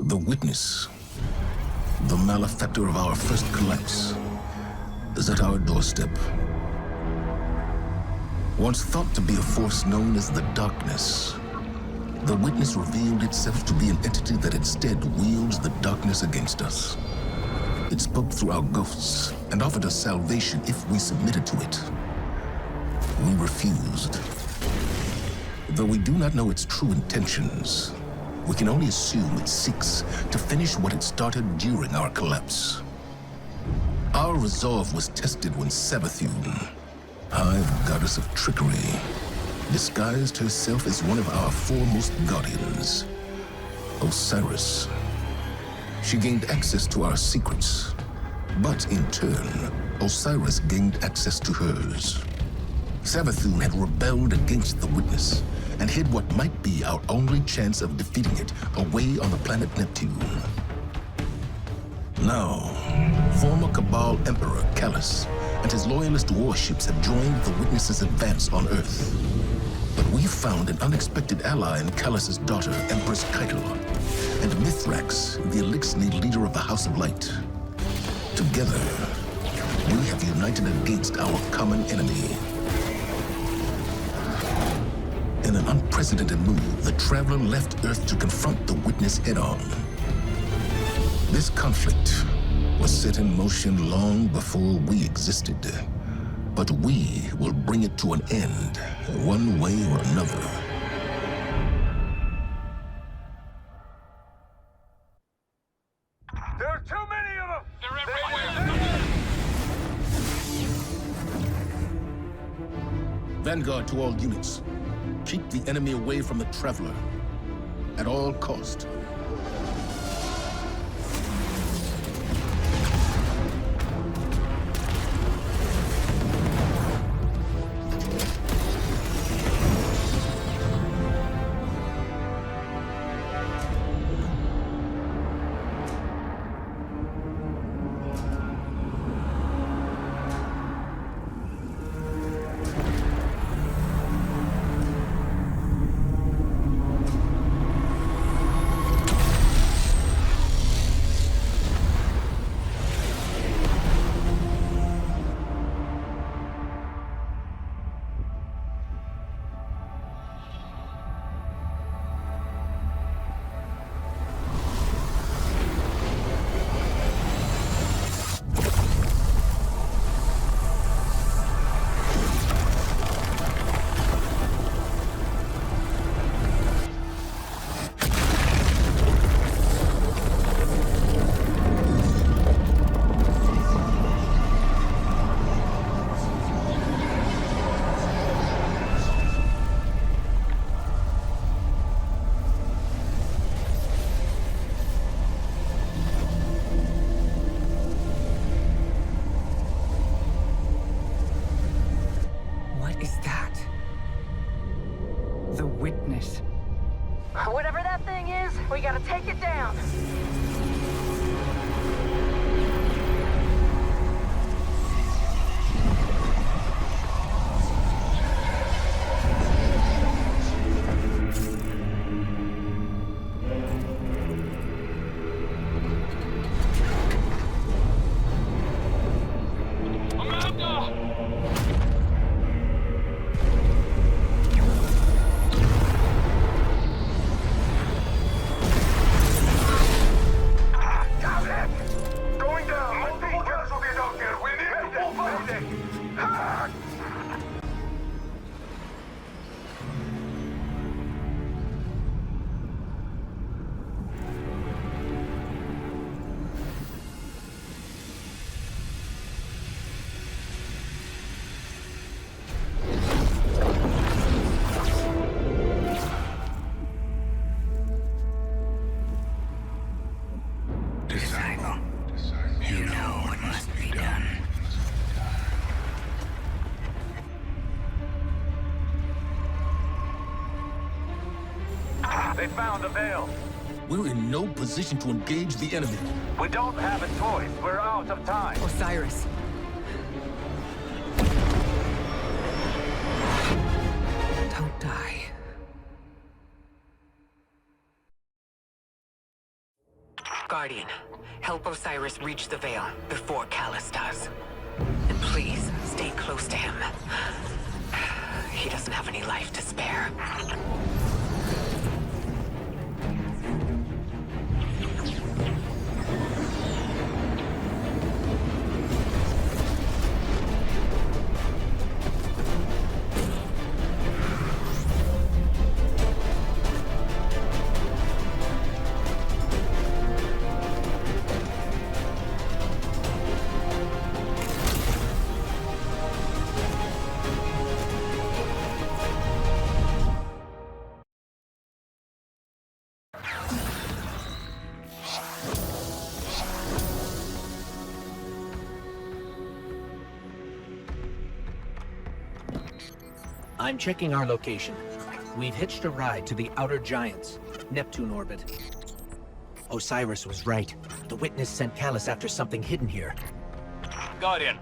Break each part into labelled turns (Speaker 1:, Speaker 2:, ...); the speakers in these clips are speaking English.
Speaker 1: The witness, the malefactor of our first collapse, is at our doorstep. Once thought to be a force known as the Darkness, the witness revealed itself to be an entity that instead wields the darkness against us. It spoke through our ghosts and offered us salvation if we submitted to it. We refused. Though we do not know its true intentions, we can only assume it seeks to finish what it started during our collapse. Our resolve was tested when Savathun, High Goddess of Trickery, disguised herself as one of our foremost guardians, Osiris. She gained access to our secrets, but in turn, Osiris gained access to hers. Savathun had rebelled against the witness and hid what might be our only chance of defeating it away on the planet Neptune. Now, former Cabal Emperor Callus and his loyalist warships have joined the witness's advance on Earth. But we found an unexpected ally in Callus's daughter, Empress Keitel, and Mithrax, the Elixni leader of the House of Light. Together, we have united against our common enemy. In an unprecedented move, the Traveler left Earth to confront the witness head-on. This conflict was set in motion long before we existed, but we will bring it to an end, one way or another.
Speaker 2: There are too many of them! They're everywhere!
Speaker 1: Vanguard to all units. Keep the enemy away from the Traveler, at all cost.
Speaker 3: Whatever that thing is, we gotta take it down.
Speaker 2: They found the veil.
Speaker 1: We're in no position to engage the enemy.
Speaker 2: We don't have a choice. We're out of time.
Speaker 4: Osiris. Don't die. Guardian, help Osiris reach the Veil before Callus does. And please, stay close to him. He doesn't have any life to spare.
Speaker 5: I'm checking our location. We've hitched a ride to the Outer Giants, Neptune orbit. Osiris was right. The Witness sent Callus after something hidden here.
Speaker 2: Guardian.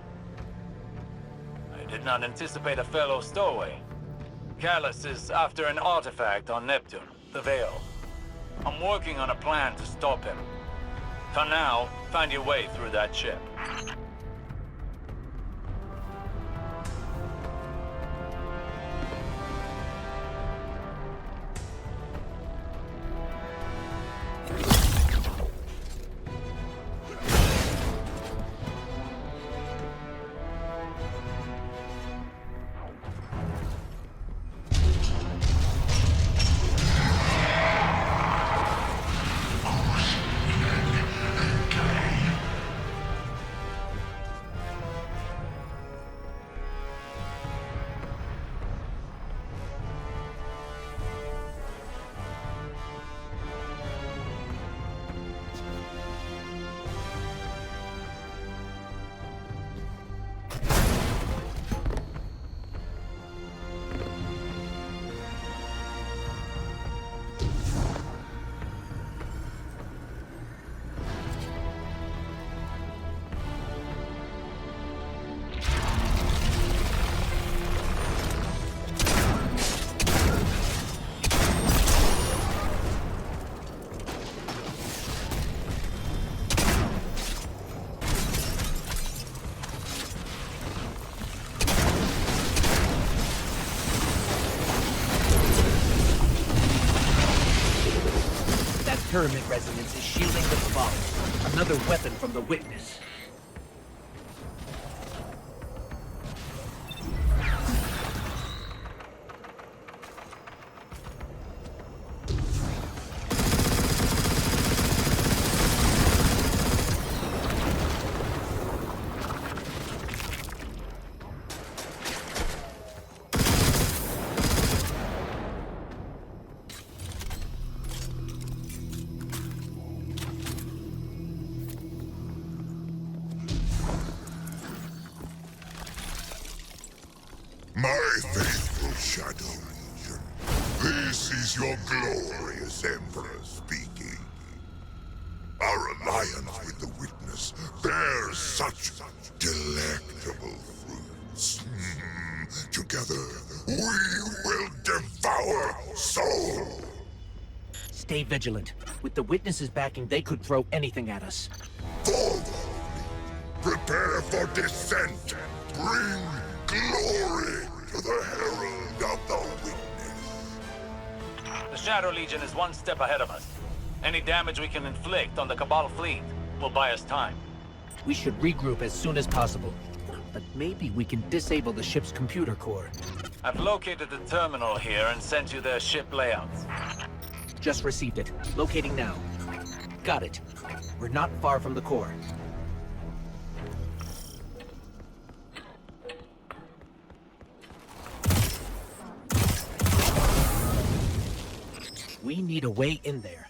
Speaker 2: I did not anticipate a fellow stowaway. Callus is after an artifact on Neptune, the Veil. I'm working on a plan to stop him. For now, find your way through that ship.
Speaker 5: Pyramid resonance is shielding the Cabal. Another weapon from the Witness.
Speaker 6: My faithful Shadow Legion, this is your glorious Emperor speaking. Our alliance with the Witness bears such delectable fruits. Together, we will devour soul.
Speaker 5: Stay vigilant. With the Witness's backing, they could throw anything at us.
Speaker 6: Forward! Prepare for descent! Bring glory to the Herald of the Witness!
Speaker 2: The Shadow Legion is one step ahead of us. Any damage we can inflict on the Cabal fleet will buy us time.
Speaker 5: We should regroup as soon as possible. But maybe we can disable the ship's computer core.
Speaker 2: I've located the terminal here and sent you their ship layouts.
Speaker 5: Just received it. Locating now. Got it. We're not far from the core. We need a way in there.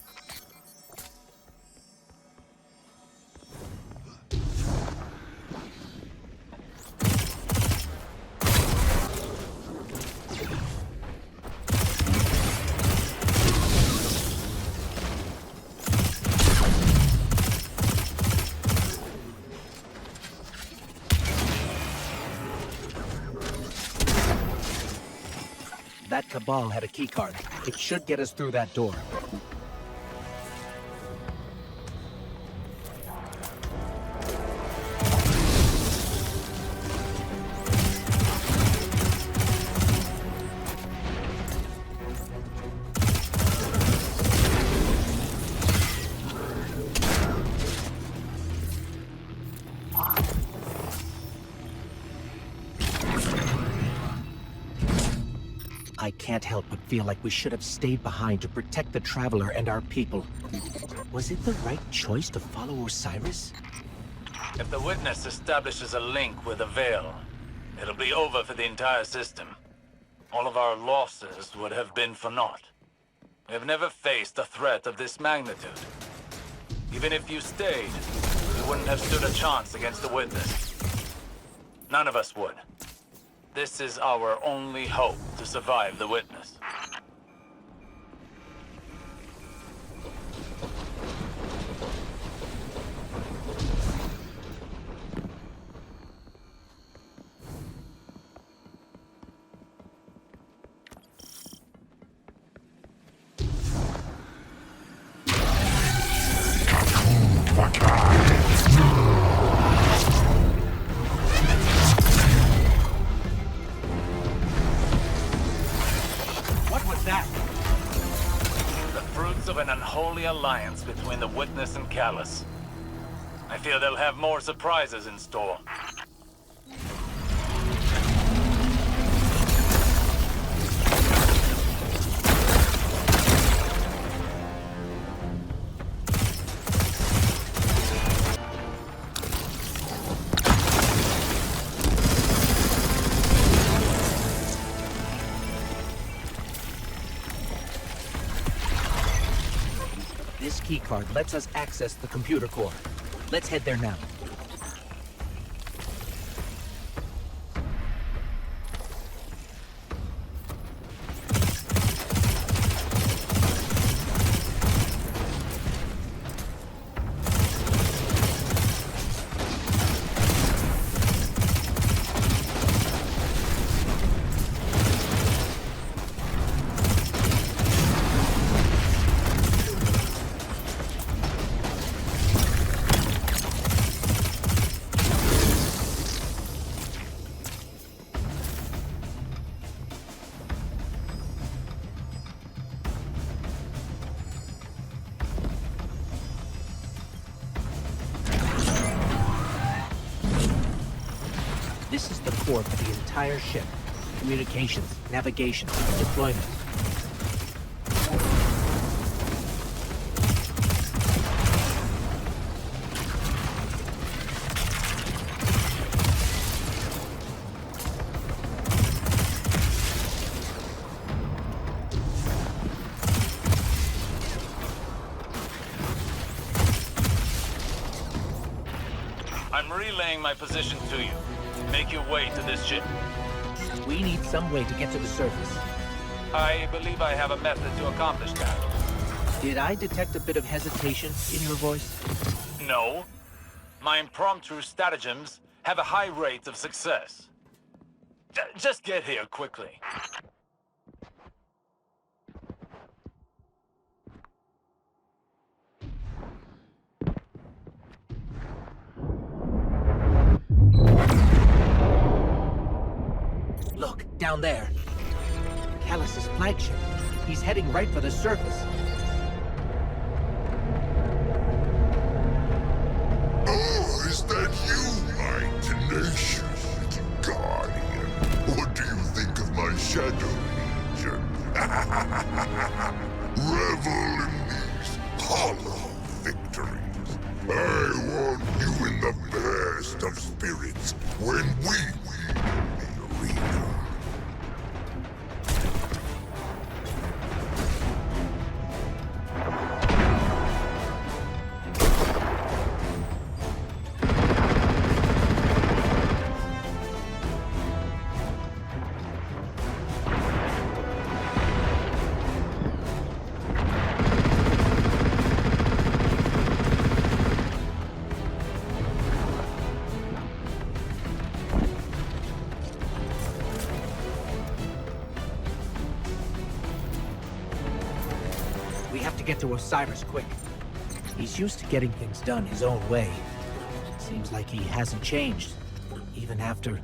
Speaker 5: That Cabal had a keycard. It should get us through that door. can't help but feel like we should have stayed behind to protect the Traveler and our people. Was it the right choice to follow Osiris?
Speaker 2: If the Witness establishes a link with the Veil, it'll be over for the entire system. All of our losses would have been for naught. We have never faced a threat of this magnitude. Even if you stayed, we wouldn't have stood a chance against the Witness. None of us would. This is our only hope to survive the Witness. Of an unholy alliance between the Witness and Callus. I fear they'll have more surprises in store.
Speaker 5: This keycard lets us access the computer core. Let's head there now. This is the core for the entire ship. Communications, navigation, deployment.
Speaker 2: I'm relaying my position to you. Make your way to this ship.
Speaker 5: We need some way to get to the surface.
Speaker 2: I believe I have a method to accomplish that.
Speaker 5: Did I detect a bit of hesitation in your voice?
Speaker 2: No. My impromptu stratagems have a high rate of success. Just get here quickly.
Speaker 5: Look, down there. Callus's flagship. He's heading right for the surface.
Speaker 6: Oh, is that you, my tenacious little guardian? What do you think of my shadow legion? Revel in these hollow victories. I want you in the best of spirits when we win the arena.
Speaker 5: We have to get to Osiris quick. He's used to getting things done his own way. Seems like he hasn't changed, even after...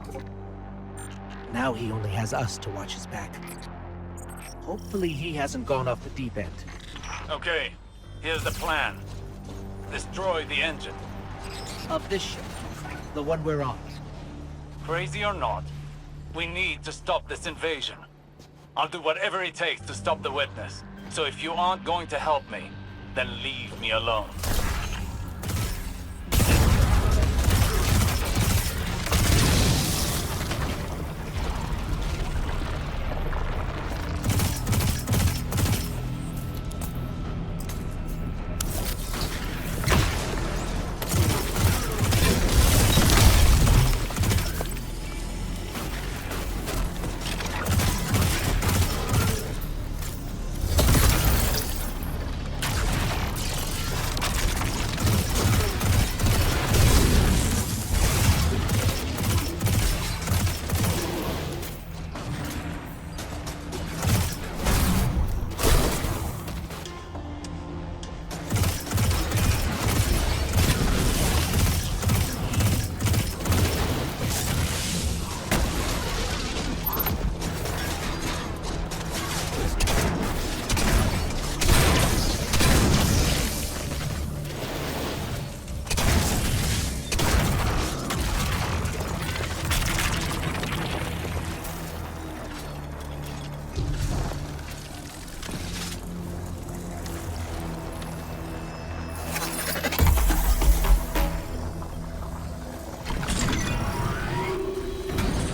Speaker 5: Now he only has us to watch his back. Hopefully he hasn't gone off the deep end.
Speaker 2: Okay, here's the plan. Destroy the engine.
Speaker 5: Of this ship, the one we're on.
Speaker 2: Crazy or not, we need to stop this invasion. I'll do whatever it takes to stop the witness. So if you aren't going to help me, then leave me alone.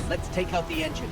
Speaker 5: Let's take out the engine.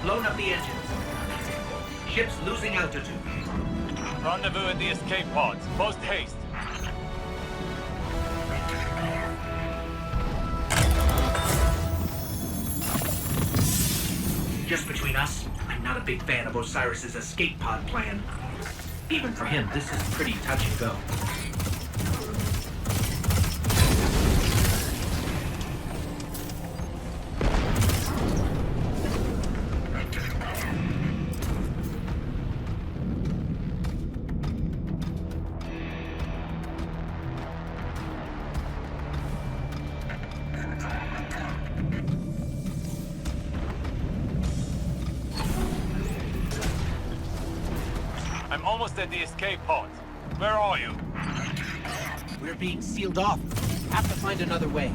Speaker 5: Blown up the engines. Ship's losing altitude.
Speaker 2: Rendezvous at the escape pods. Post haste.
Speaker 5: Just between us, I'm not a big fan of Osiris's escape pod plan. Even for him, this is pretty touch and go.
Speaker 2: I'm almost at the escape pods. Where are you?
Speaker 5: We're being sealed off. Have to find another way.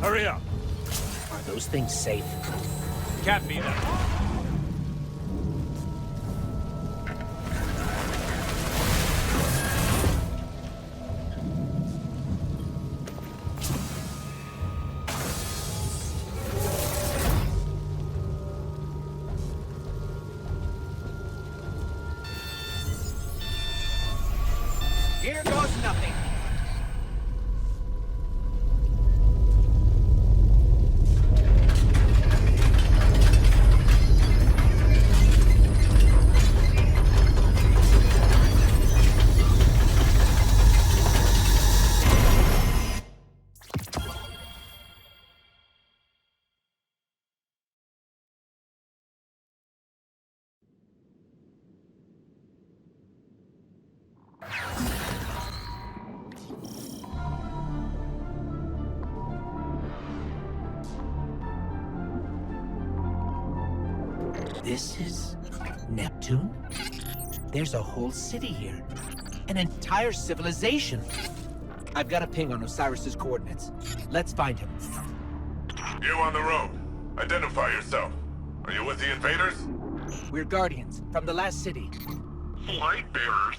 Speaker 2: Hurry up.
Speaker 5: Are those things safe?
Speaker 2: Can't be that.
Speaker 5: Here goes nothing. This is Neptune? There's a whole city here. An entire civilization. I've got a ping on Osiris's coordinates. Let's find him.
Speaker 6: You on the road. Identify yourself. Are you with the invaders?
Speaker 5: We're Guardians, from the last city.
Speaker 6: Light bearers.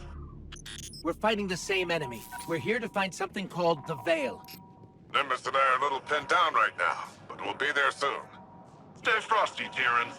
Speaker 5: We're fighting the same enemy. We're here to find something called the Veil.
Speaker 6: Nimbus and I are a little pinned down right now, but we'll be there soon. Stay frosty, Terrans.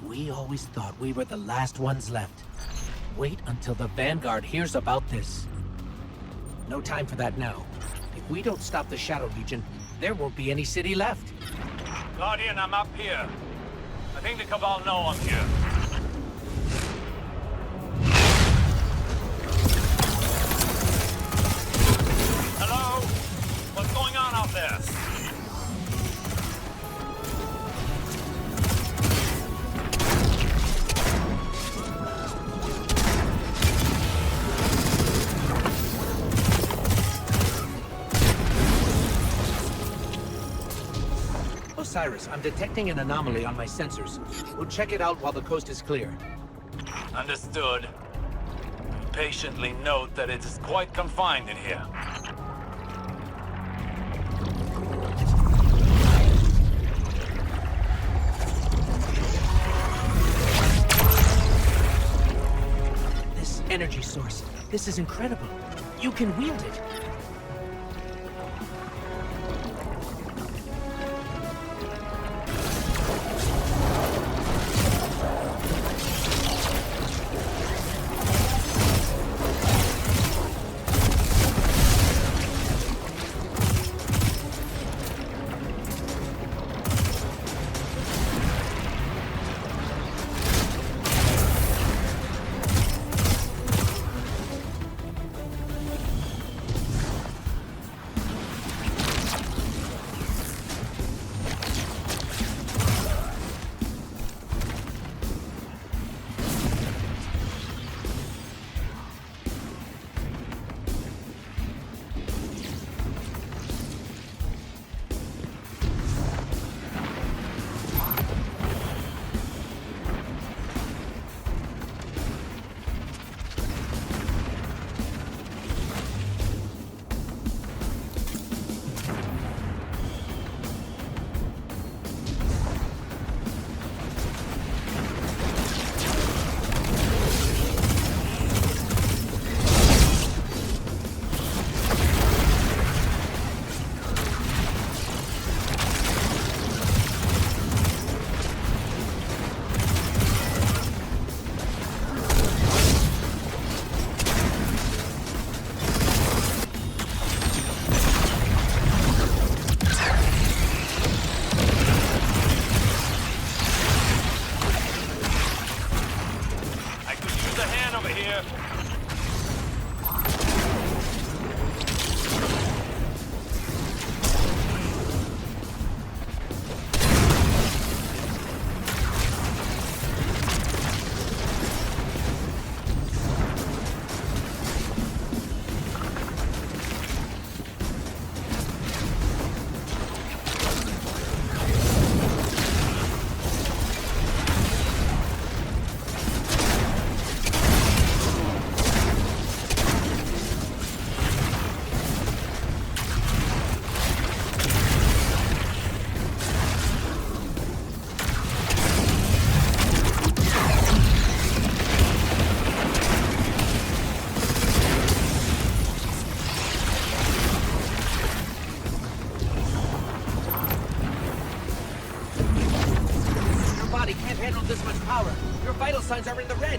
Speaker 5: We always thought we were the last ones left. Wait until the Vanguard hears about this. No time for that now. If we don't stop the Shadow Legion, there won't be any city left.
Speaker 2: Guardian, I'm up here. I think the Cabal know I'm here. Hello? What's going on out there?
Speaker 5: Osiris, I'm detecting an anomaly on my sensors. We'll check it out while the coast is clear.
Speaker 2: Understood. Patiently note that it is quite confined in here.
Speaker 5: This energy source, this is incredible. You can wield it. body can't handle this much power. Your vital signs are in the red.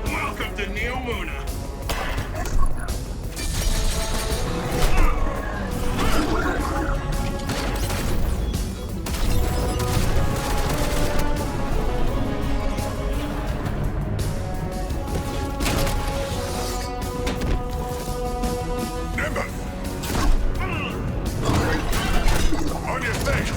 Speaker 7: Welcome to Neo Muna.
Speaker 6: Nimbus! On your station!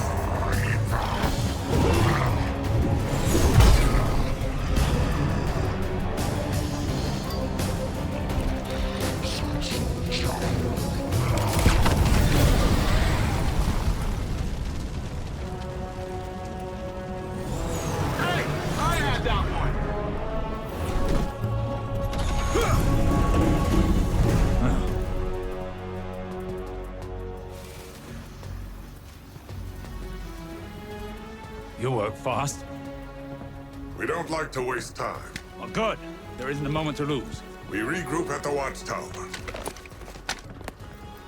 Speaker 7: Hey, I had that one.
Speaker 8: You work fast.
Speaker 6: We don't like to waste time.
Speaker 8: Well, good. There isn't a moment to lose.
Speaker 6: We regroup at the watchtower.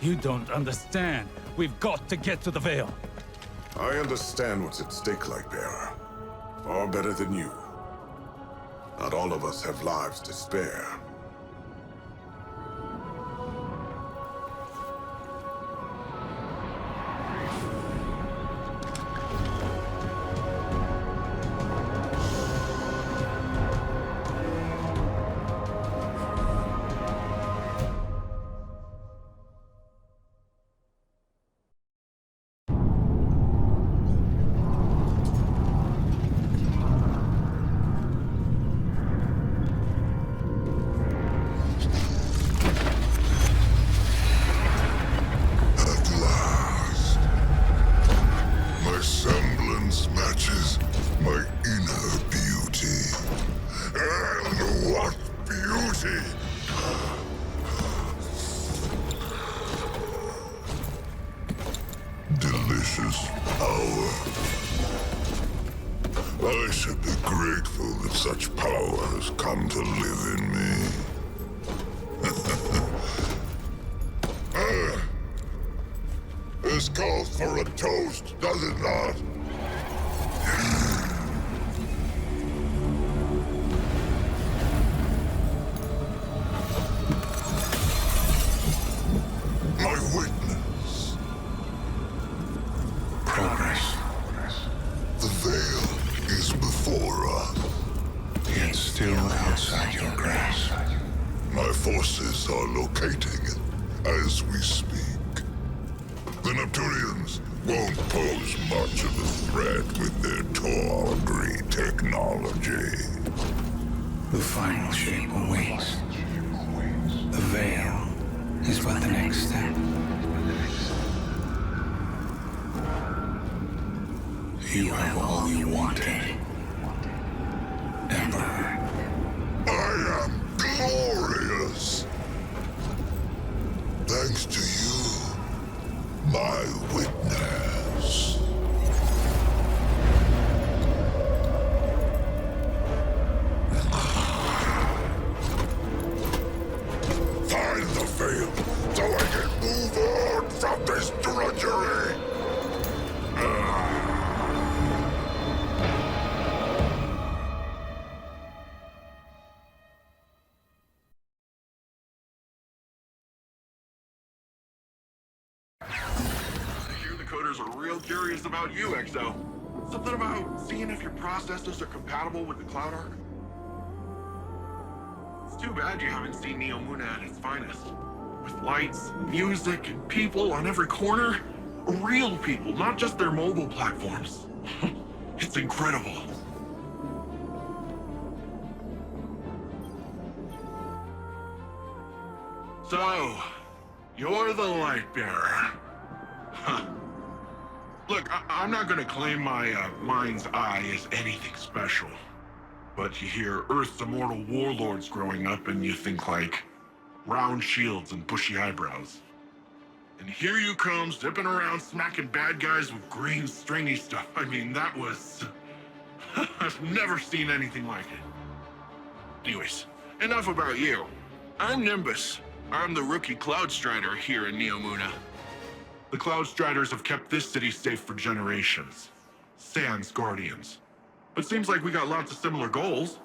Speaker 8: You don't understand. We've got to get to the Veil.
Speaker 6: I understand what's at stake, Lightbearer. Far better than you. Not all of us have lives to spare. At last, my semblance matches my inner beauty. And what beauty! Delicious power. I should be grateful that such power has come to live in me. This calls for a toast, does it not? My witness.
Speaker 9: Progress.
Speaker 6: The veil is before us.
Speaker 9: Yet still outside your grasp.
Speaker 6: My forces are locating it as we speak. The Neptunians won't pose much of a threat with their tawdry technology.
Speaker 9: The final shape awaits. The veil is but the next step. You have all you wanted, Emperor.
Speaker 6: I am glorious! Thanks to you, my witness. Find the veil so I can move on from this drudgery!
Speaker 7: I hear the coders are real curious about you, XO. Something about seeing if your processors are compatible with the Cloud Arc. It's too bad you haven't seen Neo Muna at its finest. With lights, music, and people on every corner. Real people, not just their mobile platforms. It's incredible. So, you're the Lightbearer. Huh. Look, I'm not gonna claim my mind's eye is anything special. But you hear Earth's immortal warlords growing up and you think like round shields and bushy eyebrows. And here you come, zipping around, smacking bad guys with green stringy stuff. I mean, that was... I've never seen anything like it. Anyways, enough about you. I'm Nimbus. I'm the rookie Cloud Strider here in Neomuna. The Cloud Striders have kept this city safe for generations. Sans Guardians. But seems like we got lots of similar goals.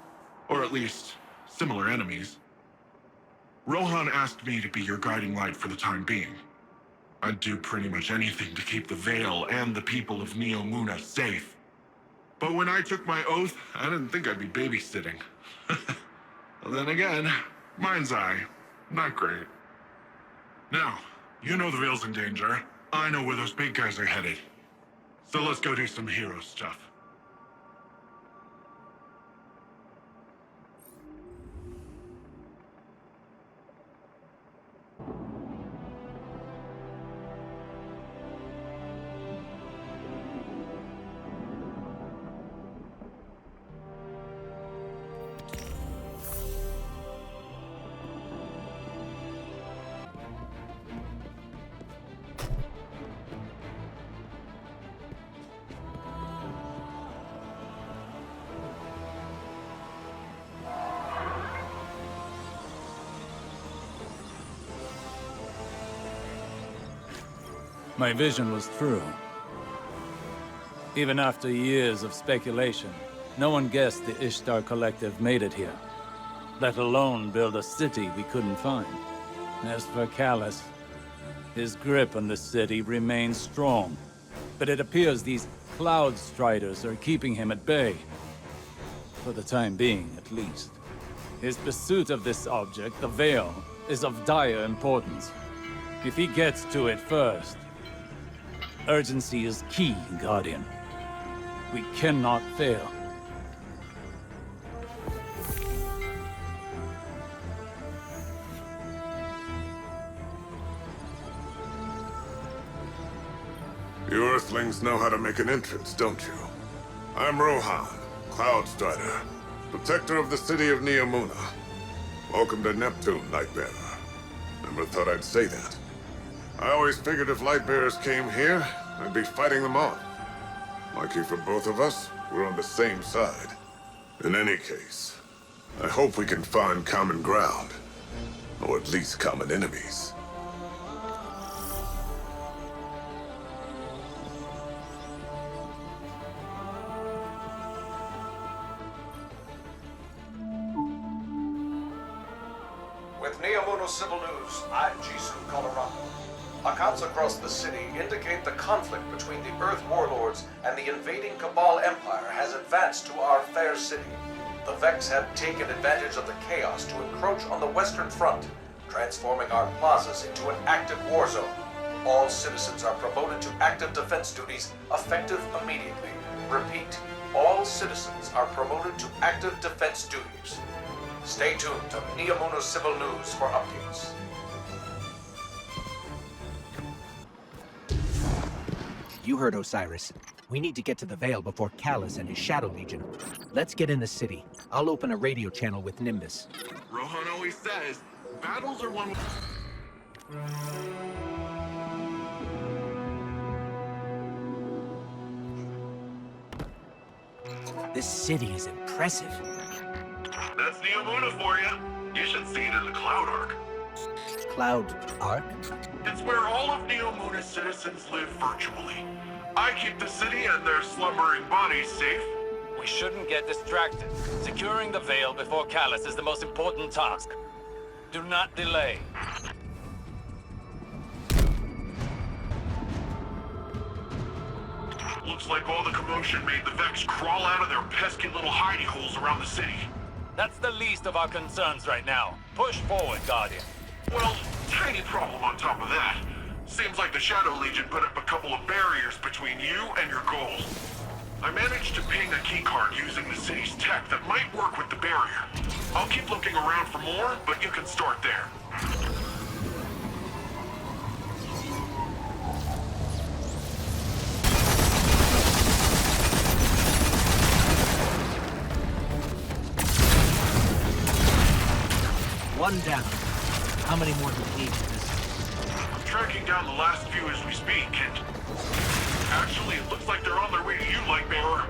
Speaker 7: Or at least, similar enemies. Rohan asked me to be your guiding light for the time being. I'd do pretty much anything to keep the Vale and the people of Neomuna safe. But when I took my oath, I didn't think I'd be babysitting. Well, then again, mind's eye, not great. Now, you know the Vale's in danger. I know where those big guys are headed. So let's go do some hero stuff.
Speaker 2: My vision was true. Even after years of speculation, no one guessed the Ishtar Collective made it here, let alone build a city we couldn't find. As for Callus, his grip on the city remains strong, but it appears these Cloud Striders are keeping him at bay. For the time being, at least. His pursuit of this object, the Veil, is of dire importance. If he gets to it first, urgency is key, Guardian. We cannot fail.
Speaker 6: You Earthlings know how to make an entrance, don't you? I'm Rohan, Cloud Strider, protector of the city of Neomuna. Welcome to Neptune, Lightbearer. Never thought I'd say that. I always figured if Lightbearers came here, I'd be fighting them off. Lucky for both of us, we're on the same side. In any case, I hope we can find common ground. Or at least common enemies.
Speaker 10: With Neomuna Civil News, I'm Jisoo, Colorado. Accounts across the city indicate the conflict between the Earth Warlords and the invading Cabal Empire has advanced to our fair city. The Vex have taken advantage of the chaos to encroach on the Western Front, transforming our plazas into an active war zone. All citizens are promoted to active defense duties, effective immediately. Repeat, all citizens are promoted to active defense duties. Stay tuned to Neomuna Civil News for updates.
Speaker 5: You heard Osiris. We need to get to the Vale before Callus and his Shadow Legion. Let's get in the city. I'll open a radio channel with Nimbus.
Speaker 7: Rohan always says, battles are won...
Speaker 5: This city is impressive.
Speaker 7: That's Neomuna for you. You should see it in the Cloud Arc.
Speaker 5: Cloud Arc?
Speaker 7: It's where all of Neomuna's citizens live virtually. I keep the city and their slumbering bodies safe.
Speaker 2: We shouldn't get distracted. Securing the Veil before Callus is the most important task. Do not delay.
Speaker 7: Looks like all the commotion made the Vex crawl out of their pesky little hidey holes around the city.
Speaker 2: That's the least of our concerns right now. Push forward, Guardian.
Speaker 7: Well, tiny problem on top of that. Seems like the Shadow Legion put up a couple of barriers between you and your goals. I managed to ping a keycard using the city's tech that might work with the barrier. I'll keep looking around for more, but you can start there.
Speaker 5: one down. How many more do we need for this?
Speaker 7: I'm tracking down the last few as we speak, and... Actually, it looks like they're on their way to you, Lightbearer.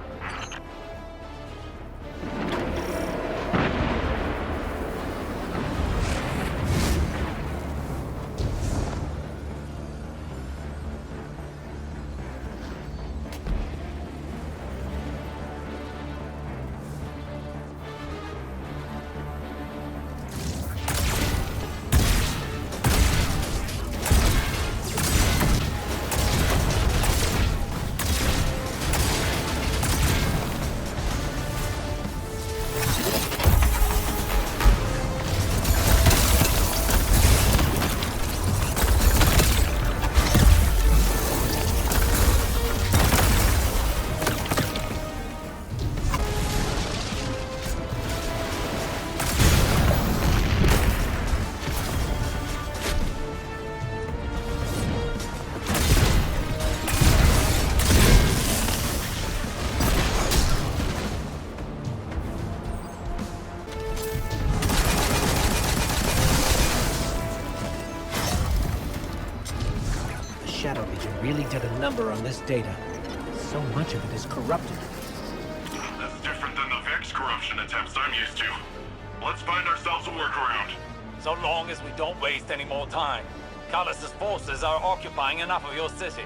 Speaker 5: Shadow Legion really did a number on this data. So much of it is corrupted.
Speaker 7: That's different than the Vex corruption attempts I'm used to. Let's find ourselves a workaround.
Speaker 2: So long as we don't waste any more time. Callus's forces are occupying enough of your city.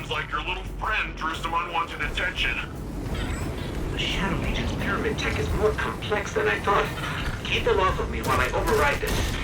Speaker 7: Like your little friend drew some unwanted attention.
Speaker 11: The Shadow Legion's pyramid tech is more complex than I thought. Keep them off of me while I override this.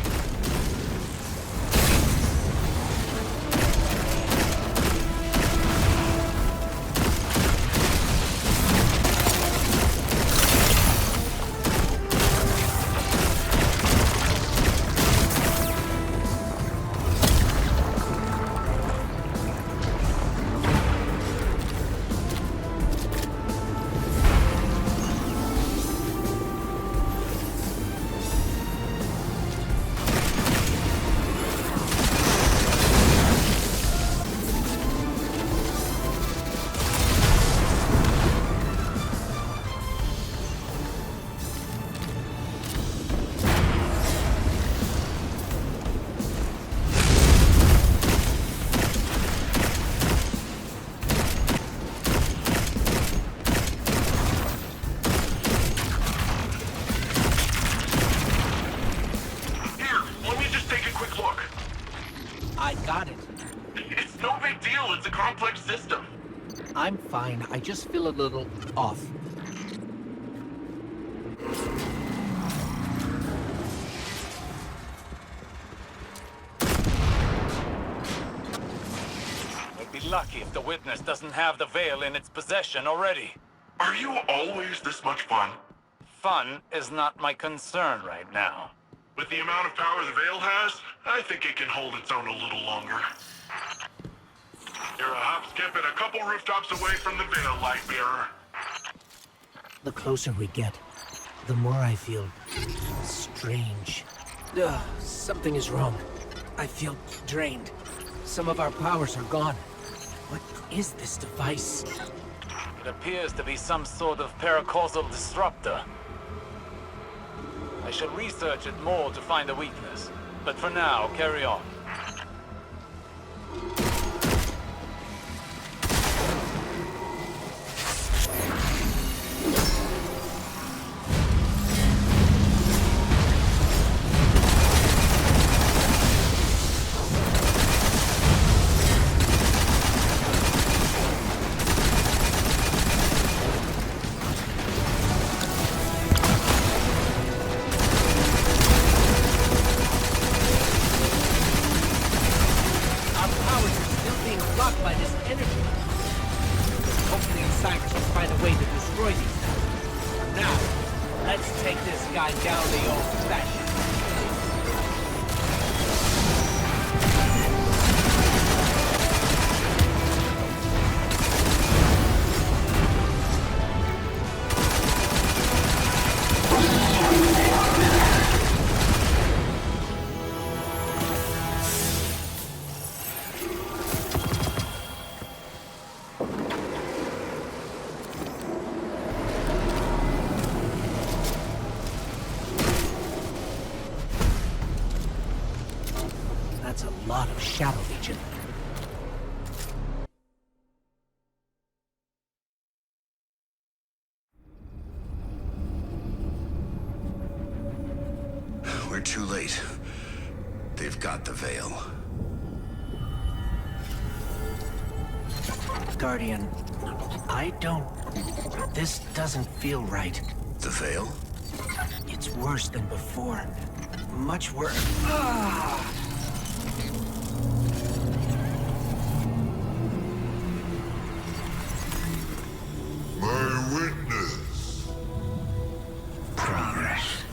Speaker 5: I'm fine. I just feel a little off.
Speaker 2: We'd be lucky if the Witness doesn't have the Veil in its possession already.
Speaker 7: Are you always this much fun?
Speaker 2: Fun is not my concern right now.
Speaker 7: With the amount of power the Veil has, I think it can hold its own a little longer. You're a hop, skip, and a couple rooftops away from the Veil, Lightbearer.
Speaker 5: The closer we get, the more I feel strange. Something is wrong. I feel drained. Some of our powers are gone. What is this device?
Speaker 2: It appears to be some sort of paracausal disruptor. I shall research it more to find a weakness. But for now, carry on.
Speaker 5: destroy these things. Now, let's take this guy down the old-fashioned. That's a lot of Shadow Legion.
Speaker 12: We're too late. They've got the Veil.
Speaker 5: Guardian, I don't... This doesn't feel right.
Speaker 12: The Veil?
Speaker 5: It's worse than before. Much worse.
Speaker 6: My witness.
Speaker 9: Progress.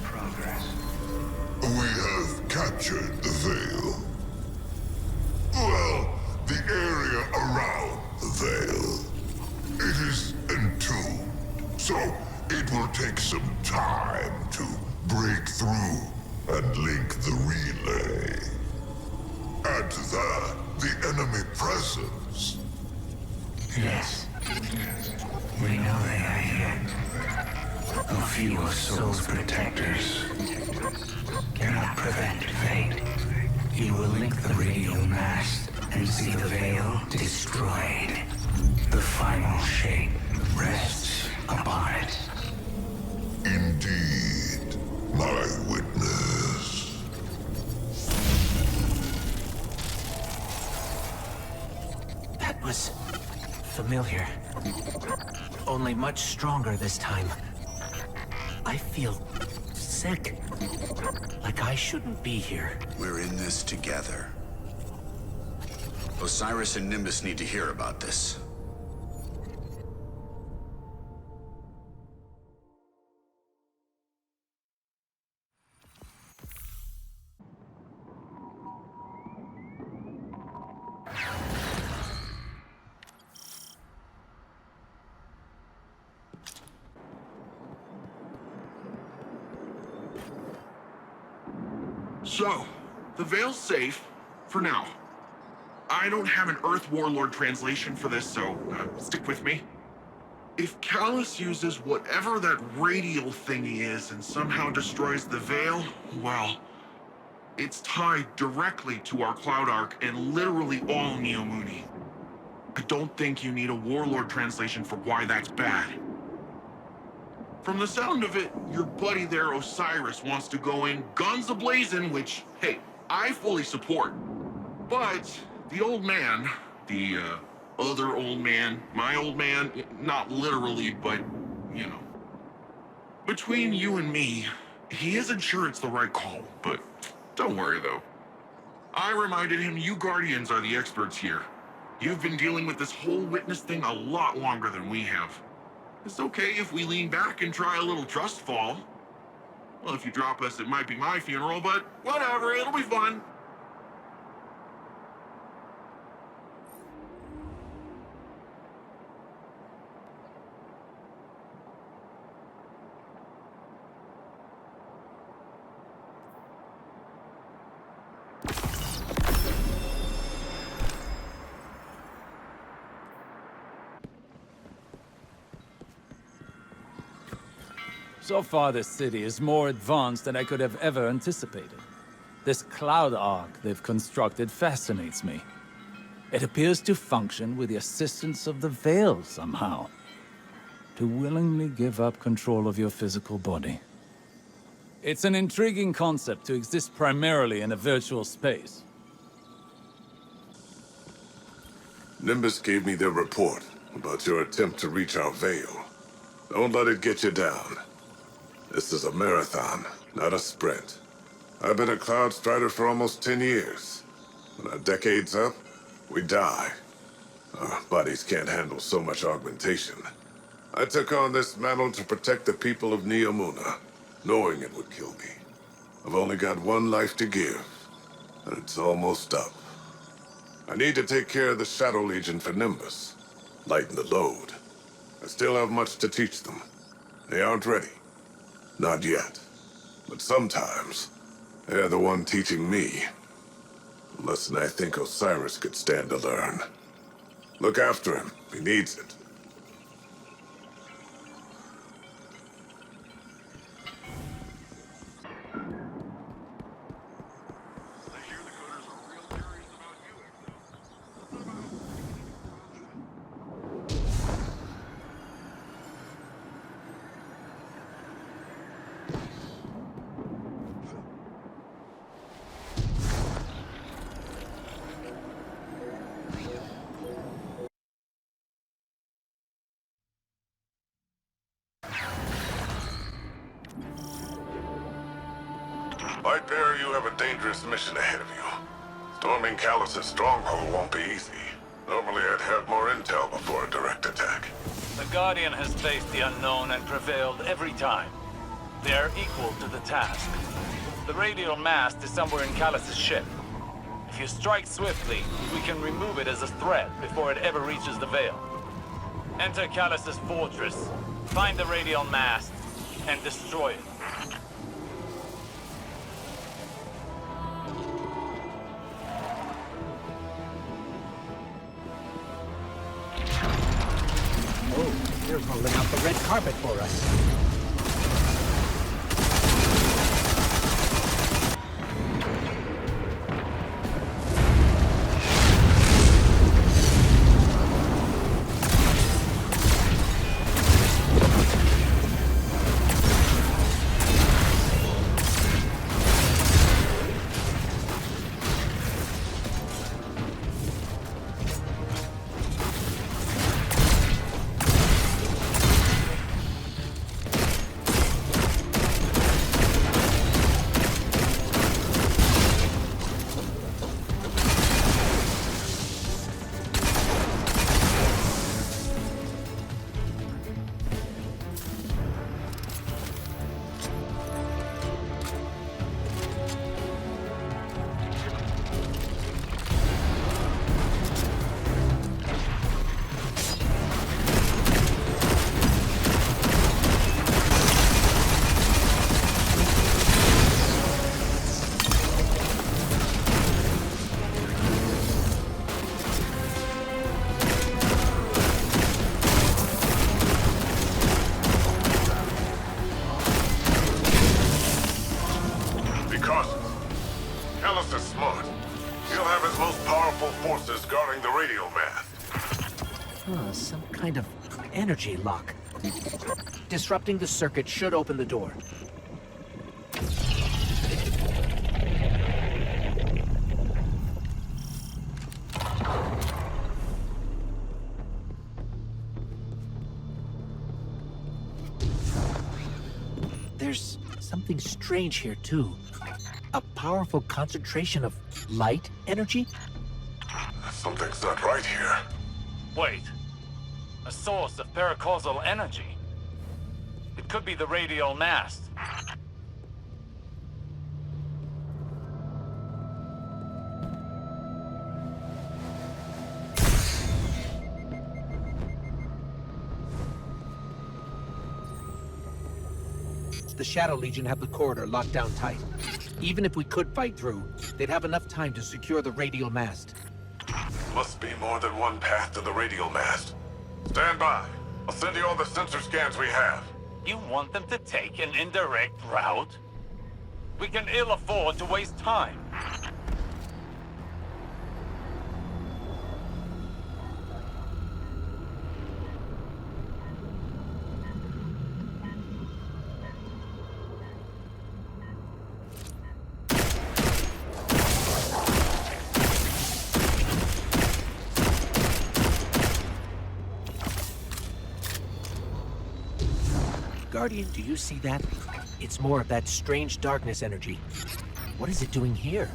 Speaker 6: We have captured the Veil. Well, the area around the Veil. It is entombed, so it will take some time to break through and link the relay. Add to that the enemy presence.
Speaker 9: Yes. We know they are here. A few of Soul's protectors cannot prevent fate. You will link the radio mast and see the Veil destroyed. The final shape rests upon it.
Speaker 6: Indeed, my witness.
Speaker 5: That was... familiar. Only much stronger this time. I feel... sick. Like I shouldn't be here.
Speaker 12: We're in this together. Osiris and Nimbus need to hear about this.
Speaker 7: So, the Veil's safe, for now. I don't have an Earth Warlord translation for this, so stick with me. If Callus uses whatever that radial thingy is and somehow destroys the Veil, well, it's tied directly to our Cloud Arc and literally all Neomuni. I don't think you need a Warlord translation for why that's bad. From the sound of it, your buddy there, Osiris, wants to go in guns a-blazing, which, hey, I fully support. But the old man, the other old man, my old man, not literally, but, you know. Between you and me, he isn't sure it's the right call, but don't worry though. I reminded him you Guardians are the experts here. You've been dealing with this whole witness thing a lot longer than we have. It's okay if we lean back and try a little trust fall. Well, if you drop us, it might be my funeral, but whatever, it'll be fun.
Speaker 2: So far, this city is more advanced than I could have ever anticipated. This cloud arc they've constructed fascinates me. It appears to function with the assistance of the Veil somehow. To willingly give up control of your physical body. It's an intriguing concept to exist primarily in a virtual space.
Speaker 13: Nimbus gave me their report about your attempt to reach our Veil. Don't let it get you down. This is a marathon, not a sprint. I've been a Cloud Strider for almost 10 years. When our decade's up, we die. Our bodies can't handle so much augmentation. I took on this mantle to protect the people of Neomuna, knowing it would kill me. I've only got one life to give, and it's almost up. I need to take care of the Shadow Legion for Nimbus, lighten the load. I still have much to teach them. They aren't ready. Not yet. But sometimes, they're the one teaching me. A lesson I think Osiris could stand to learn. Look after him. He needs it. Lightbearer, you have a dangerous mission ahead of you. Storming Callus's stronghold won't be easy. Normally I'd have more intel before a direct attack.
Speaker 2: The Guardian has faced the unknown and prevailed every time. They are equal to the task. The radial mast is somewhere in Callus's ship. If you strike swiftly, we can remove it as a threat before it ever reaches the Veil. Enter Callus's fortress, find the radial mast, and destroy it.
Speaker 5: Oh, they're rolling out the red carpet for us. Some kind of energy lock. Disrupting the circuit should open the door. There's something strange here, too. A powerful concentration of light energy?
Speaker 13: Something's not right here.
Speaker 2: Wait. A source of paracausal energy. It could be the radial mast.
Speaker 5: The Shadow Legion have the corridor locked down tight. Even if we could fight through, they'd have enough time to secure the radial mast.
Speaker 13: Must be more than one path to the radial mast. Stand by. I'll send you all the sensor scans we have.
Speaker 2: You want them to take an indirect route? We can ill afford to waste time.
Speaker 5: Guardian, do you see that? It's more of that strange darkness energy. What is it doing here?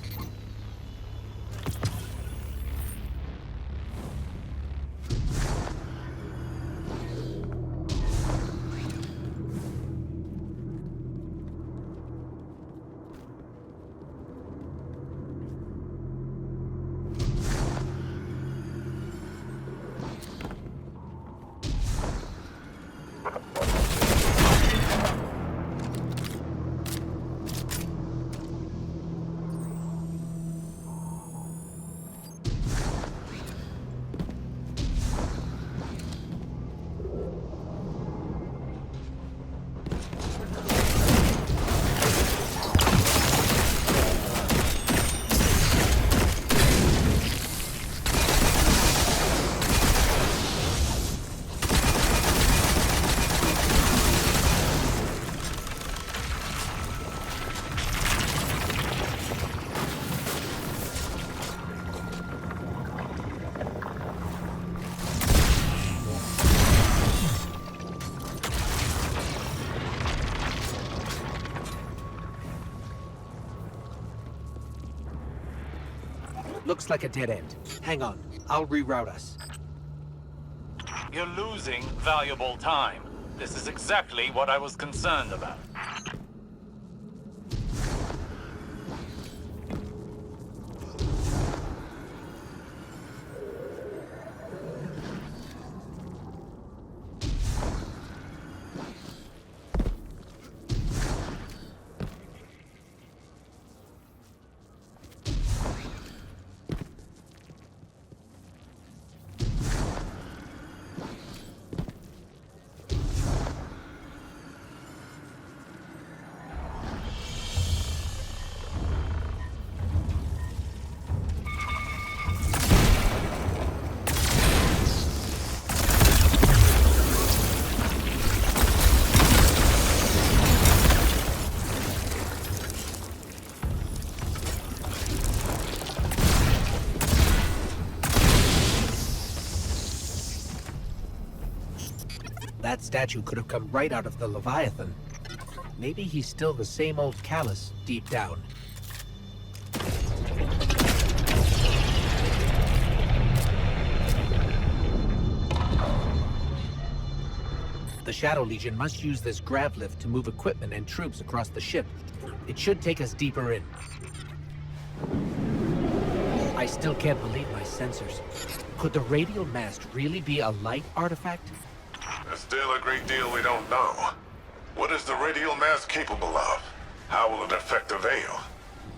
Speaker 5: Looks like a dead end. Hang on, I'll reroute us.
Speaker 2: You're losing valuable time. This is exactly what I was concerned about.
Speaker 5: That statue could have come right out of the Leviathan. Maybe he's still the same old Callus deep down. The Shadow Legion must use this grav lift to move equipment and troops across the ship. It should take us deeper in. I still can't believe my sensors. Could the radial mast really be a light artifact?
Speaker 13: There's still a great deal we don't know. What is the radial mass capable of? How will it affect the Veil?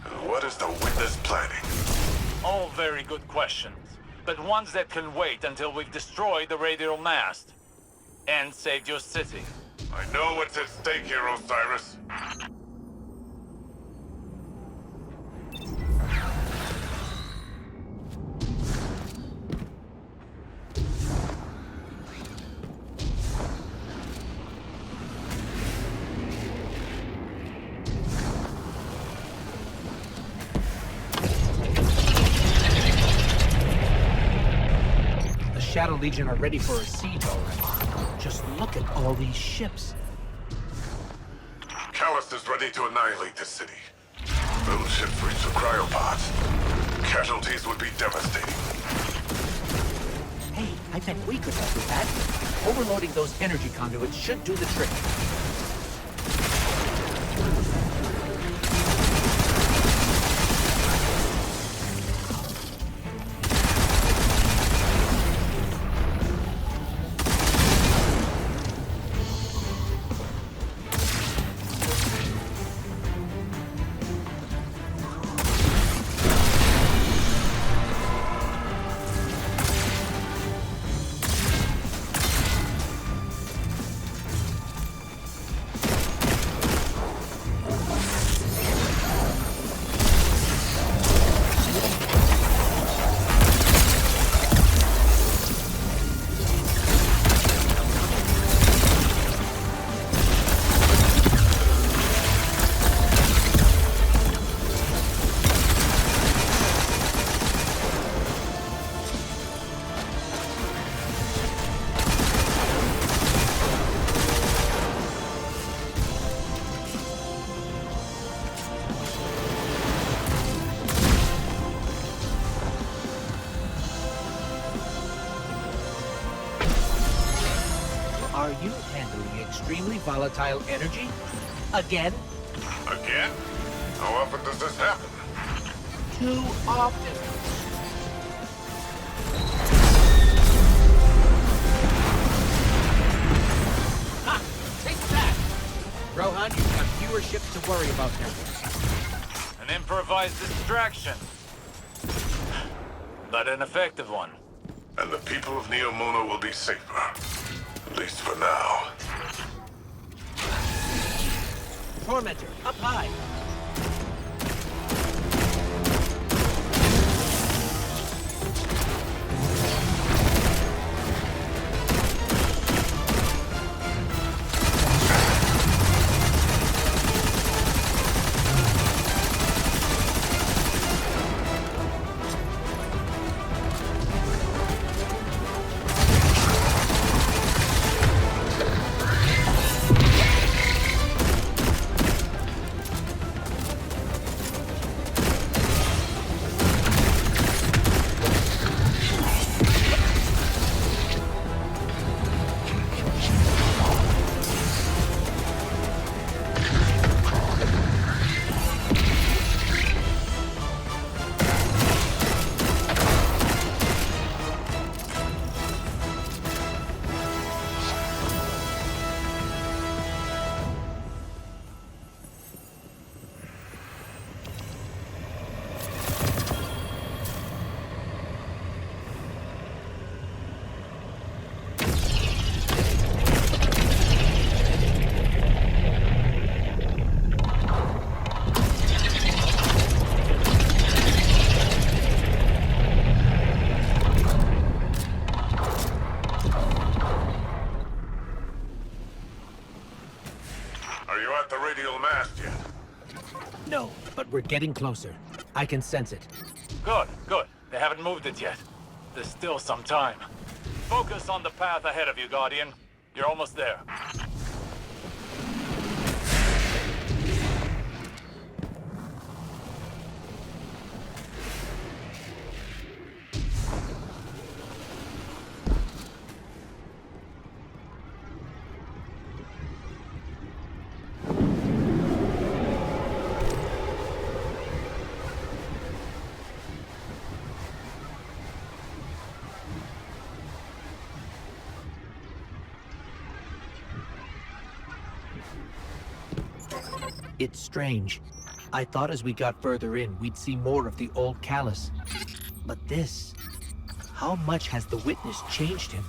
Speaker 13: And what is the Witness planning?
Speaker 2: All very good questions, but ones that can wait until we've destroyed the radial mast and saved your city.
Speaker 13: I know what's at stake here, Osiris.
Speaker 5: Shadow Legion are ready for a siege already. Just look at all these ships.
Speaker 13: Callus is ready to annihilate the city. Those ships reach the cryopods. Casualties would be devastating.
Speaker 5: Hey, I bet we could help with that. Overloading those energy conduits should do the trick. Are you handling extremely volatile energy? Again?
Speaker 13: Again? How often does this happen?
Speaker 5: Too often. Ha! Take that! Rohan, you've got fewer ships to worry about now.
Speaker 2: An improvised distraction. But an effective one.
Speaker 13: And the people of Neomuna will be safer. At least for now.
Speaker 5: Tormentor, up high!
Speaker 13: Are you at the radial mast yet?
Speaker 5: No, but we're getting closer. I can sense it.
Speaker 2: Good, good. They haven't moved it yet. There's still some time. Focus on the path ahead of you, Guardian. You're almost there.
Speaker 5: It's strange. I thought as we got further in, we'd see more of the old Callus. But this... How much has the Witness changed him?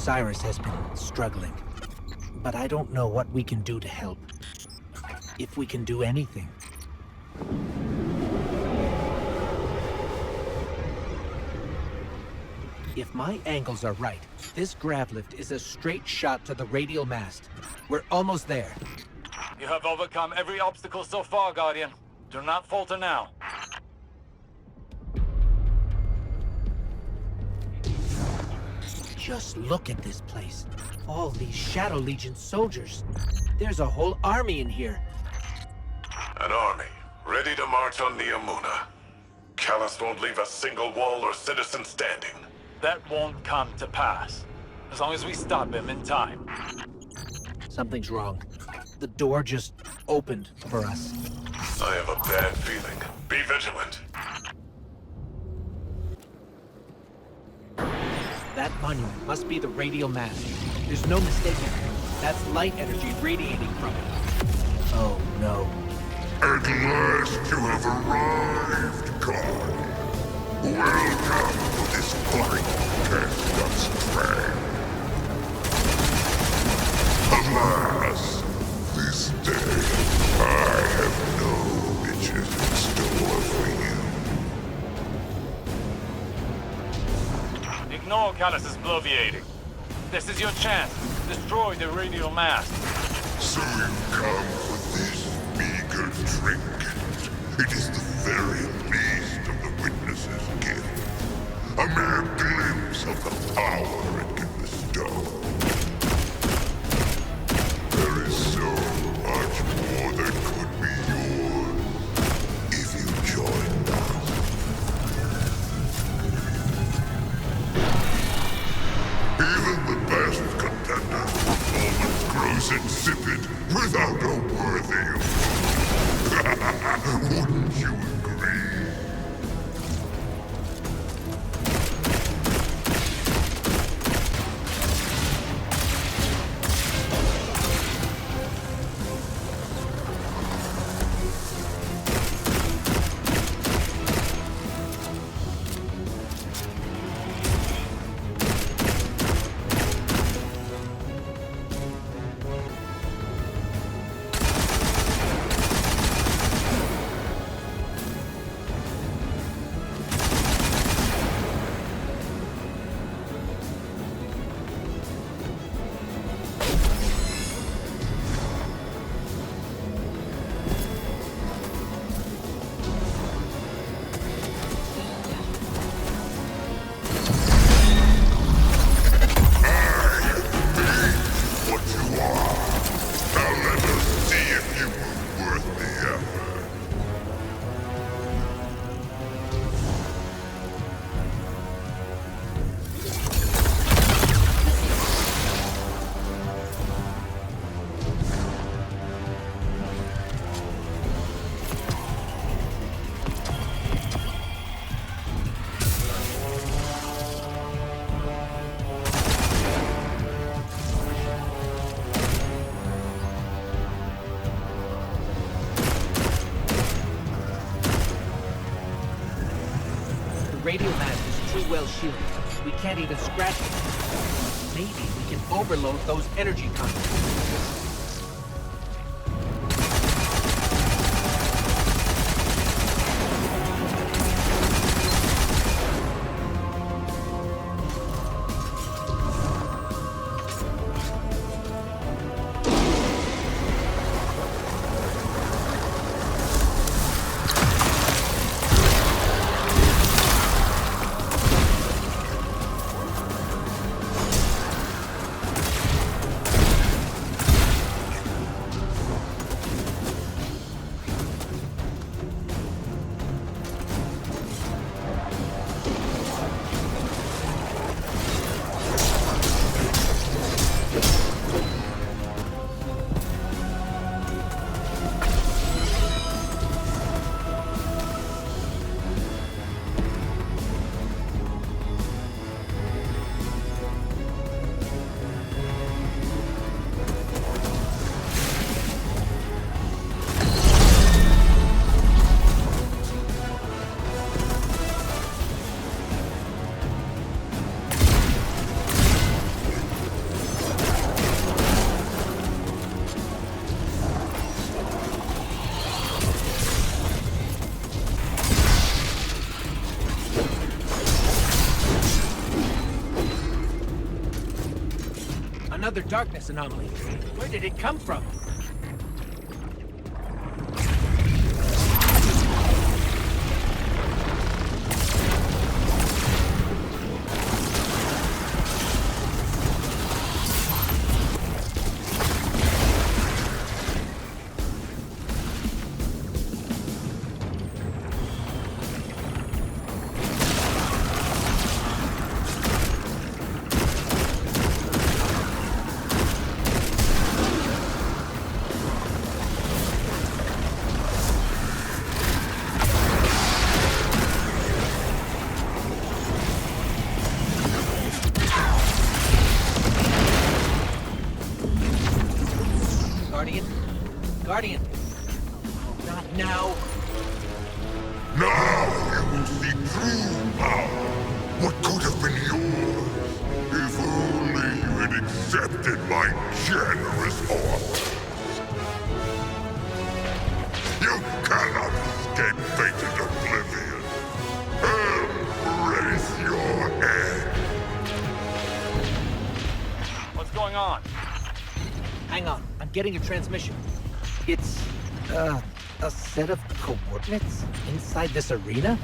Speaker 5: Osiris has been struggling, but I don't know what we can do to help. If we can do anything. If my angles are right, this grav lift is a straight shot to the radial mast. We're almost there.
Speaker 2: You have overcome every obstacle so far, Guardian. Do not falter now.
Speaker 5: Just look at this place. All these Shadow Legion soldiers. There's a whole army in here.
Speaker 13: An army, ready to march on Neomuna. Callus won't leave a single wall or citizen standing.
Speaker 2: That won't come to pass. As long as we stop him in time.
Speaker 5: Something's wrong. The door just opened for us.
Speaker 13: I have a bad feeling. Be vigilant.
Speaker 5: That monument must be the radial mast. There's no mistaking it. That's light energy radiating from it. Oh, no.
Speaker 6: At last you have arrived, God. Welcome to this point cast us prey. Alas, this day I have no riches in store for you.
Speaker 2: Ignore Callus's bloviating. This is your chance. Destroy the radial mast.
Speaker 6: So you come for this meager trinket. It is the very least of the Witness's gift. A mere glimpse of the power it can bestow. There is so much more that could be yours if you joined us. Even the best contender's performance grows insipid without a worthy opponent. Wouldn't you agree?
Speaker 5: blast is too well shielded. We can't even scratch it. Maybe we can overload those energy conduits. Another darkness anomaly. Where did it come from? Guardian. Not now.
Speaker 6: Now you will see true power. What could have been yours? If only you had accepted my generous offer. You cannot escape fated oblivion. Embrace your head.
Speaker 2: What's going on?
Speaker 5: Hang on, I'm getting a transmission. It's, a set of coordinates inside this arena?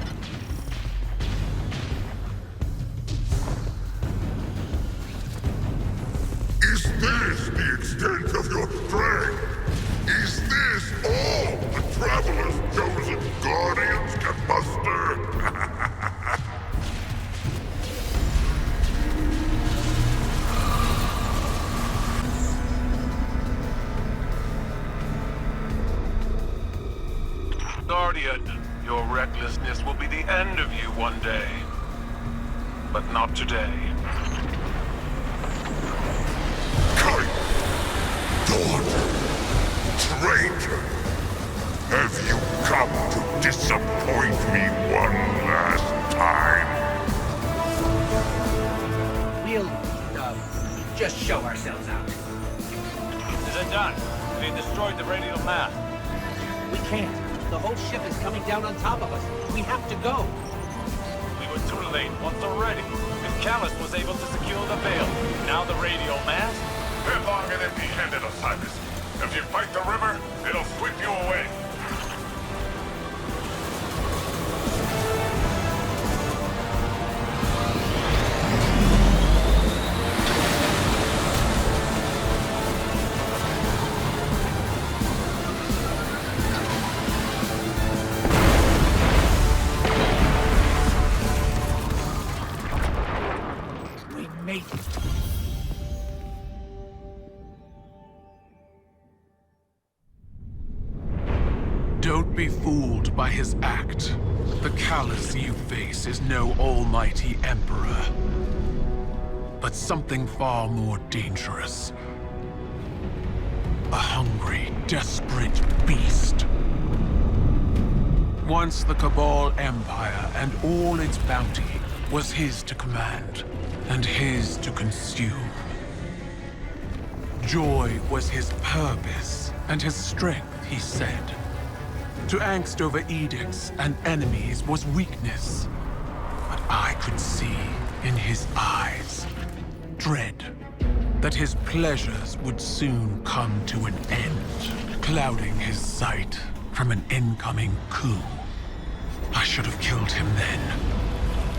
Speaker 6: Is this the extent of your strength? Is this all the Traveler's chosen Guardians can muster?
Speaker 14: Guardian, your recklessness will be the end of you one day. But not today.
Speaker 6: Kite! Daughter! Traitor! Have you come to disappoint me one last time?
Speaker 5: We'll, just show ourselves out.
Speaker 2: Is it done? They destroyed the radial mast.
Speaker 5: We can't. The whole ship is coming down on top of us. We have to go.
Speaker 2: We were too late once already. If Callus was able to secure the veil, now the radial mast?
Speaker 6: They're long and empty-handed, Osiris. If you fight the river, it'll sweep you away.
Speaker 15: Don't be fooled by his act. The Callus you face is no almighty emperor, but something far more dangerous. A hungry, desperate beast. Once the Cabal Empire and all its bounty was his to command, and his to consume. Joy was his purpose, and his strength, he said. To angst over edicts and enemies was weakness. But I could see in his eyes dread that his pleasures would soon come to an end, clouding his sight from an incoming coup. I should have killed him then,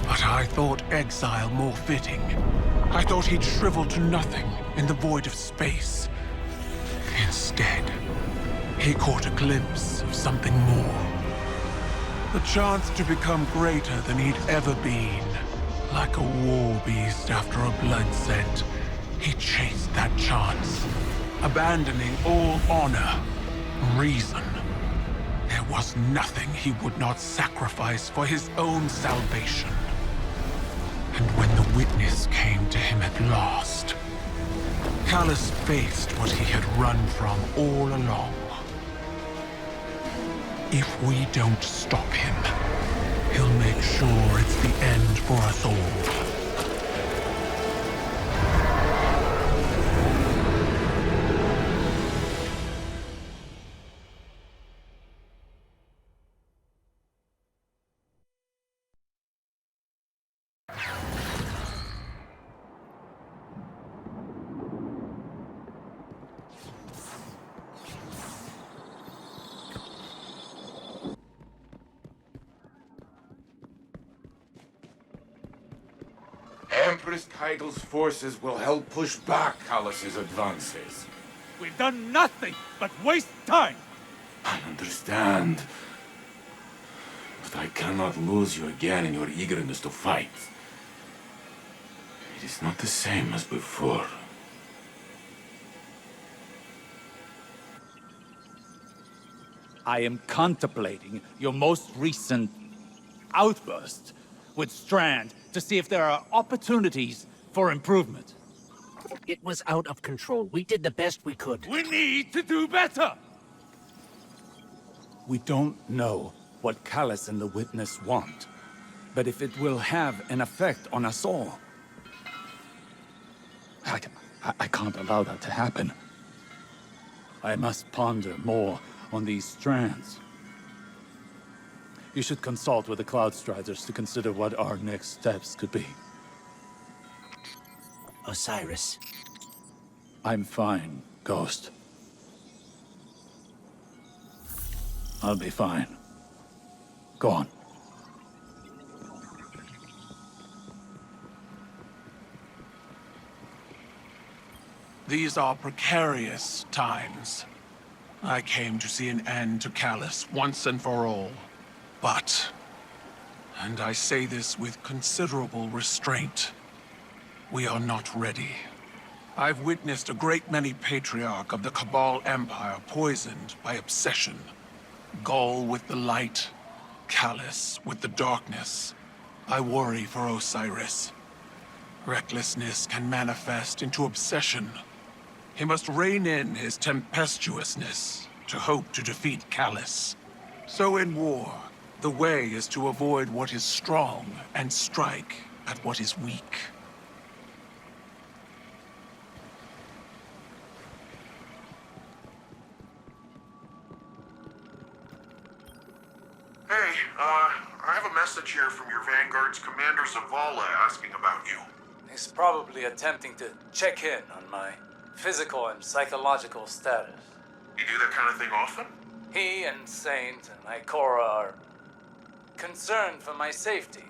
Speaker 15: but I thought exile more fitting. I thought he'd shrivel to nothing in the void of space. Instead, he caught a glimpse of something more. The chance to become greater than he'd ever been. Like a war beast after a blood scent, he chased that chance, abandoning all honor, reason. There was nothing he would not sacrifice for his own salvation. And when the witness came to him at last, Callus faced what he had run from all along. If we don't stop him, he'll make sure it's the end for us all.
Speaker 16: Empress Kaigel's forces will help push back Callus's advances.
Speaker 8: We've done nothing but waste time!
Speaker 16: I understand. But I cannot lose you again in your eagerness to fight. It is not the same as before.
Speaker 8: I am contemplating your most recent outburst with Strand to see if there are opportunities for improvement.
Speaker 5: It was out of control. We did the best we could.
Speaker 8: We need to do better! We don't know what Callus and the Witness want, but if it will have an effect on us all, I can't allow that to happen. I must ponder more on these strands. You should consult with the Cloud Striders to consider what our next steps could be.
Speaker 5: Osiris.
Speaker 8: I'm fine, Ghost. I'll be fine. Go on.
Speaker 15: These are precarious times. I came to see an end to Callus once and for all. But, and I say this with considerable restraint, we are not ready. I've witnessed a great many patriarch of the Cabal Empire poisoned by obsession. Gaul with the light, Callus with the darkness. I worry for Osiris. Recklessness can manifest into obsession. He must rein in his tempestuousness to hope to defeat Callus. So in war, the way is to avoid what is strong and strike at what is weak.
Speaker 7: Hey, I have a message here from your Vanguard's Commander Zavala asking about you.
Speaker 2: He's probably attempting to check in on my physical and psychological status.
Speaker 7: You do that kind of thing often?
Speaker 2: He and Saint and Ikora are concerned for my safety.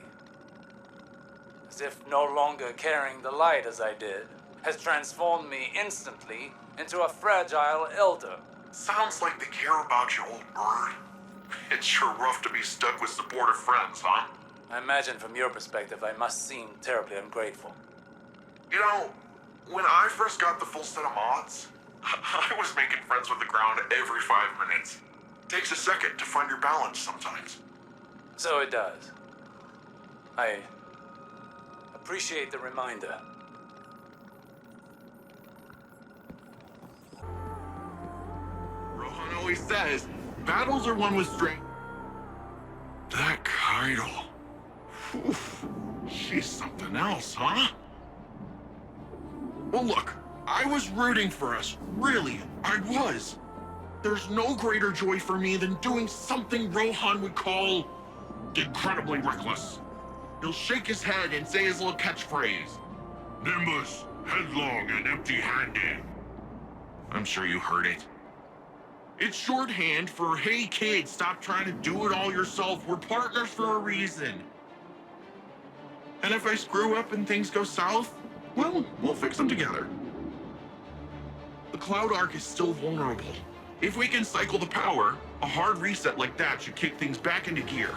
Speaker 2: As if no longer carrying the light as I did has transformed me instantly into a fragile elder.
Speaker 7: Sounds like they care about you, old bird. It's sure rough to be stuck with supportive friends, huh?
Speaker 2: I imagine from your perspective I must seem terribly ungrateful.
Speaker 7: You know, when I first got the full set of mods, I was making friends with the ground every 5 minutes. Takes a second to find your balance sometimes.
Speaker 2: So it does. I appreciate the reminder.
Speaker 7: Rohan always says, battles are won with strength. That Kaido. She's something else, huh? Well, look, I was rooting for us. Really, I was. There's no greater joy for me than doing something Rohan would call incredibly reckless. He'll shake his head and say his little catchphrase.
Speaker 6: Nimbus, headlong and empty-handed.
Speaker 7: I'm sure you heard it. It's shorthand for, hey kid, stop trying to do it all yourself. We're partners for a reason. And if I screw up and things go south, well, we'll fix them together. The Cloud Arc is still vulnerable. If we can cycle the power, a hard reset like that should kick things back into gear.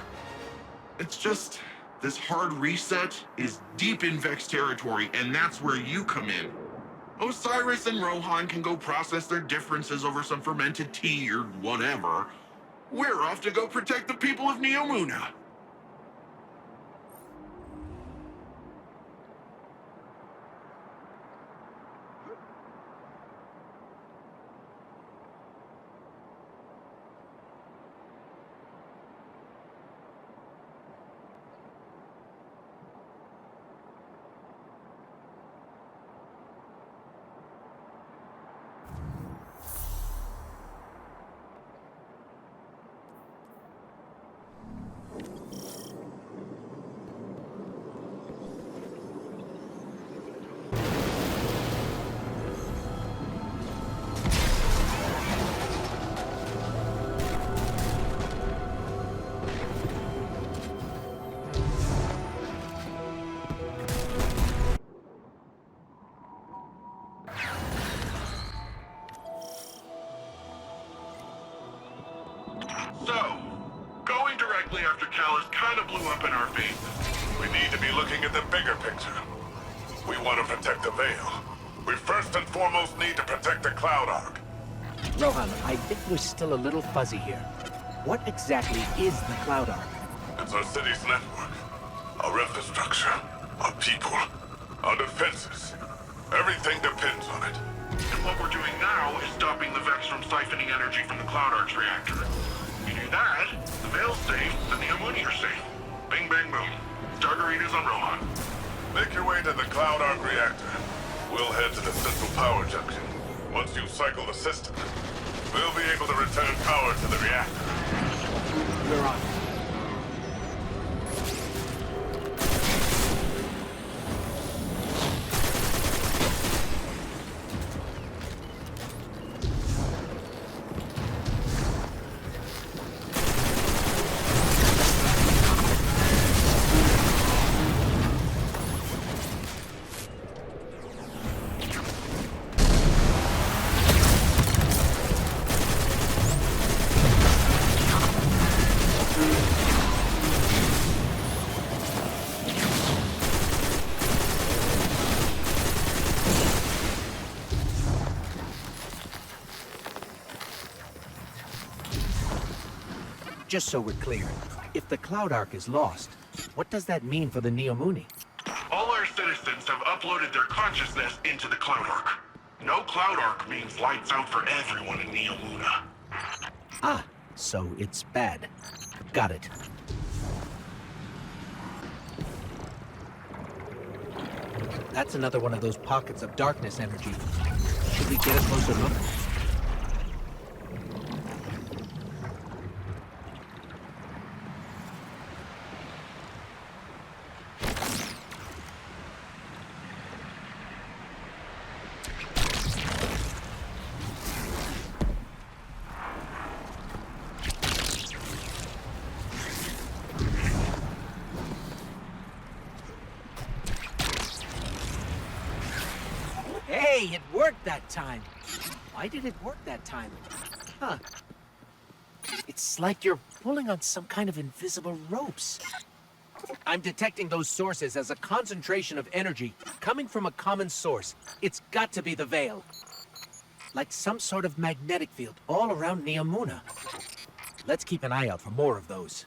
Speaker 7: It's just, this hard reset is deep in Vex territory, and that's where you come in. Osiris and Rohan can go process their differences over some fermented tea or whatever. We're off to go protect the people of Neomuna.
Speaker 14: So, going directly after Callus kind of blew up in our face. We need to be looking at the bigger picture. We want to protect the Veil. We first and foremost need to protect the Cloud Arc.
Speaker 5: Rohan, I think we're still a little fuzzy here. What exactly is the Cloud Arc?
Speaker 14: It's our city's network, our infrastructure, our people, our defenses. Everything depends on it.
Speaker 7: And what we're doing now is stopping the Vex from siphoning energy from the Cloud Arc's reactor. You do that, the Veil's safe, and the Amuni are safe. Bing, bang, boom. Targaretas on Rohan.
Speaker 14: Make your way to the Cloud Arc reactor. We'll head to the central power junction. Once you cycle the system, we'll be able to return power to the reactor.
Speaker 5: You're on. Just so we're clear, if the Cloud Arc is lost, what does that mean for the Neomuni?
Speaker 7: All our citizens have uploaded their consciousness into the Cloud Arc. No Cloud Arc means lights out for everyone in Neomuna.
Speaker 5: Ah, so it's bad. Got it. That's another one of those pockets of darkness energy. Should we get a closer look? Hey, it worked that time. Why did it work that time? Huh. It's like you're pulling on some kind of invisible ropes. I'm detecting those sources as a concentration of energy coming from a common source. It's got to be the Veil. Like some sort of magnetic field all around Neomuna. Let's keep an eye out for more of those.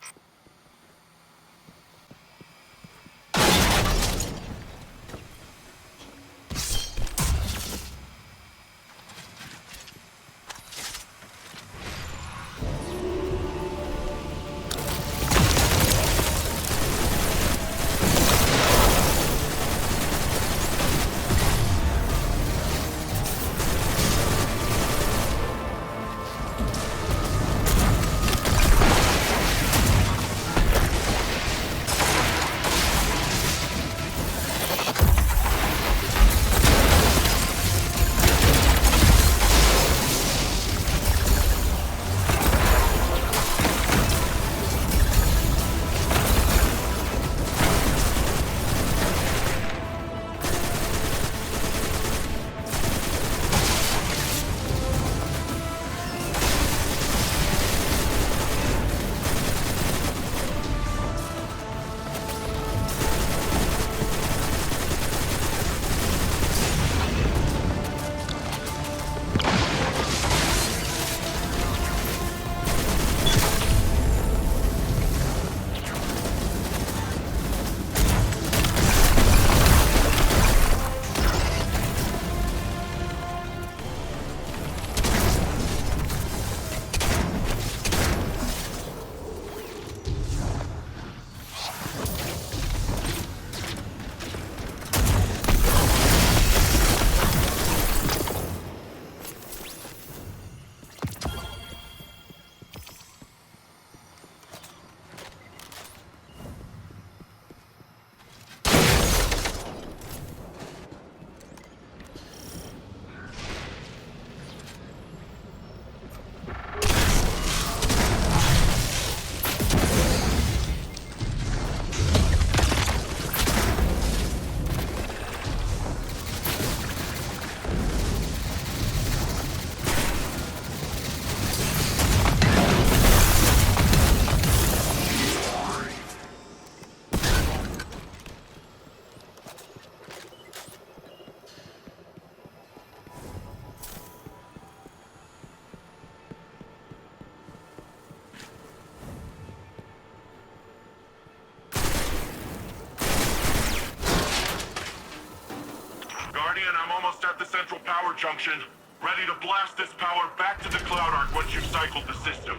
Speaker 14: almost at the central power junction. Ready to blast this power back to the Cloud Ark once you've cycled the system.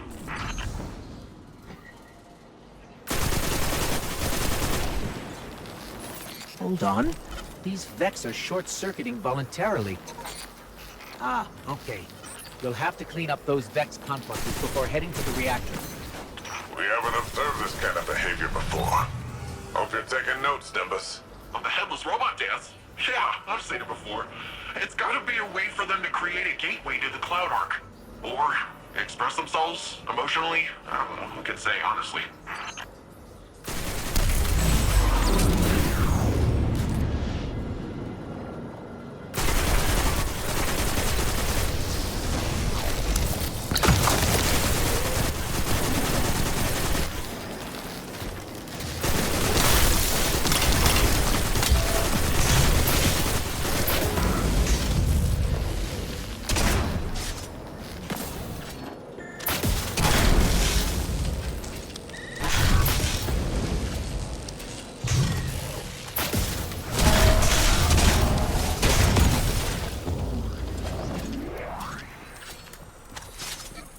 Speaker 5: Hold on. These Vex are short-circuiting voluntarily. Ah, okay. We'll have to clean up those Vex complexes before heading to the reactor.
Speaker 14: We haven't observed this kind of behavior before. Hope you're taking notes, Nimbus. On the headless robot dance? Yeah, I've seen it before. It's gotta be a way for them to create a gateway to the Cloud Ark. Or express themselves emotionally. I don't know who can say, honestly.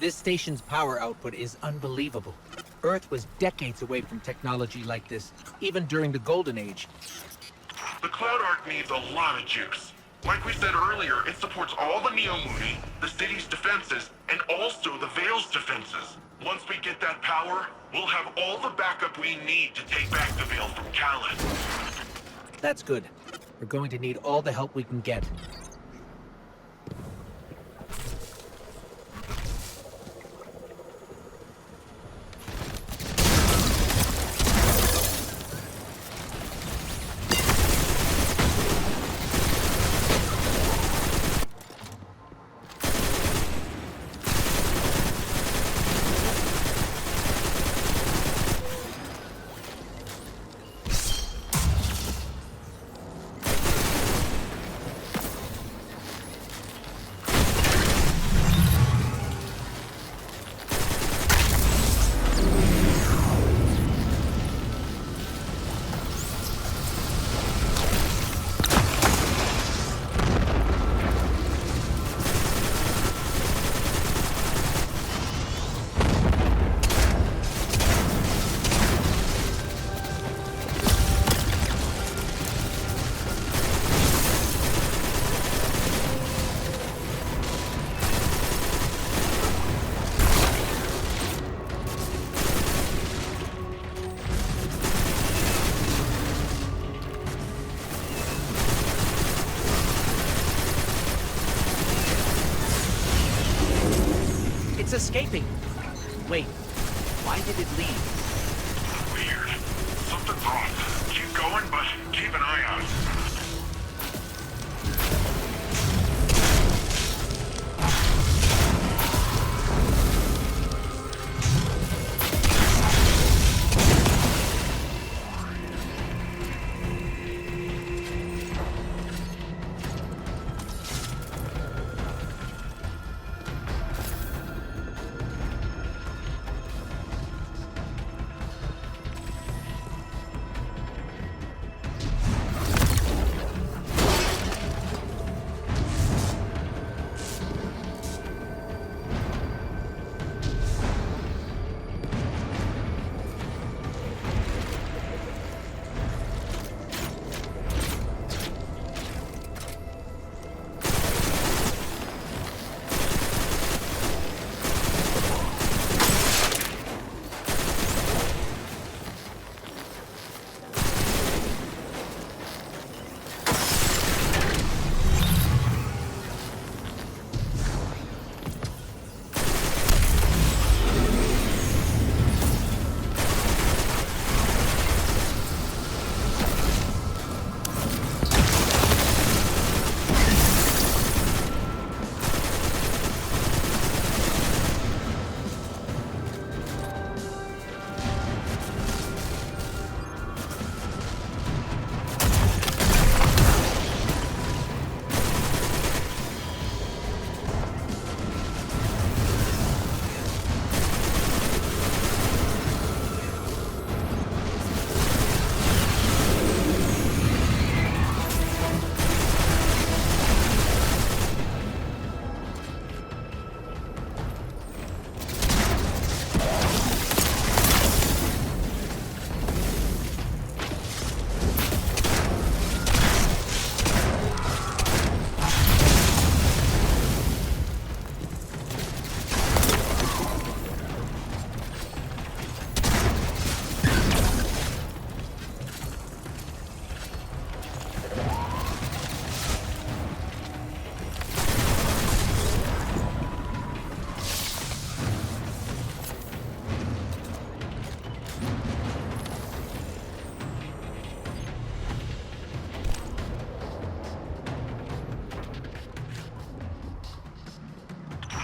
Speaker 5: This station's power output is unbelievable. Earth was decades away from technology like this, even during the Golden Age.
Speaker 14: The Cloud Ark needs a lot of juice. Like we said earlier, it supports all the Neomuni, the city's defenses, and also the Veil's defenses. Once we get that power, we'll have all the backup we need to take back the Veil from Callus.
Speaker 5: That's good. We're going to need all the help we can get. It's escaping. Wait, why did it leave?
Speaker 14: Weird. Something's off. Keep going, but keep an eye out.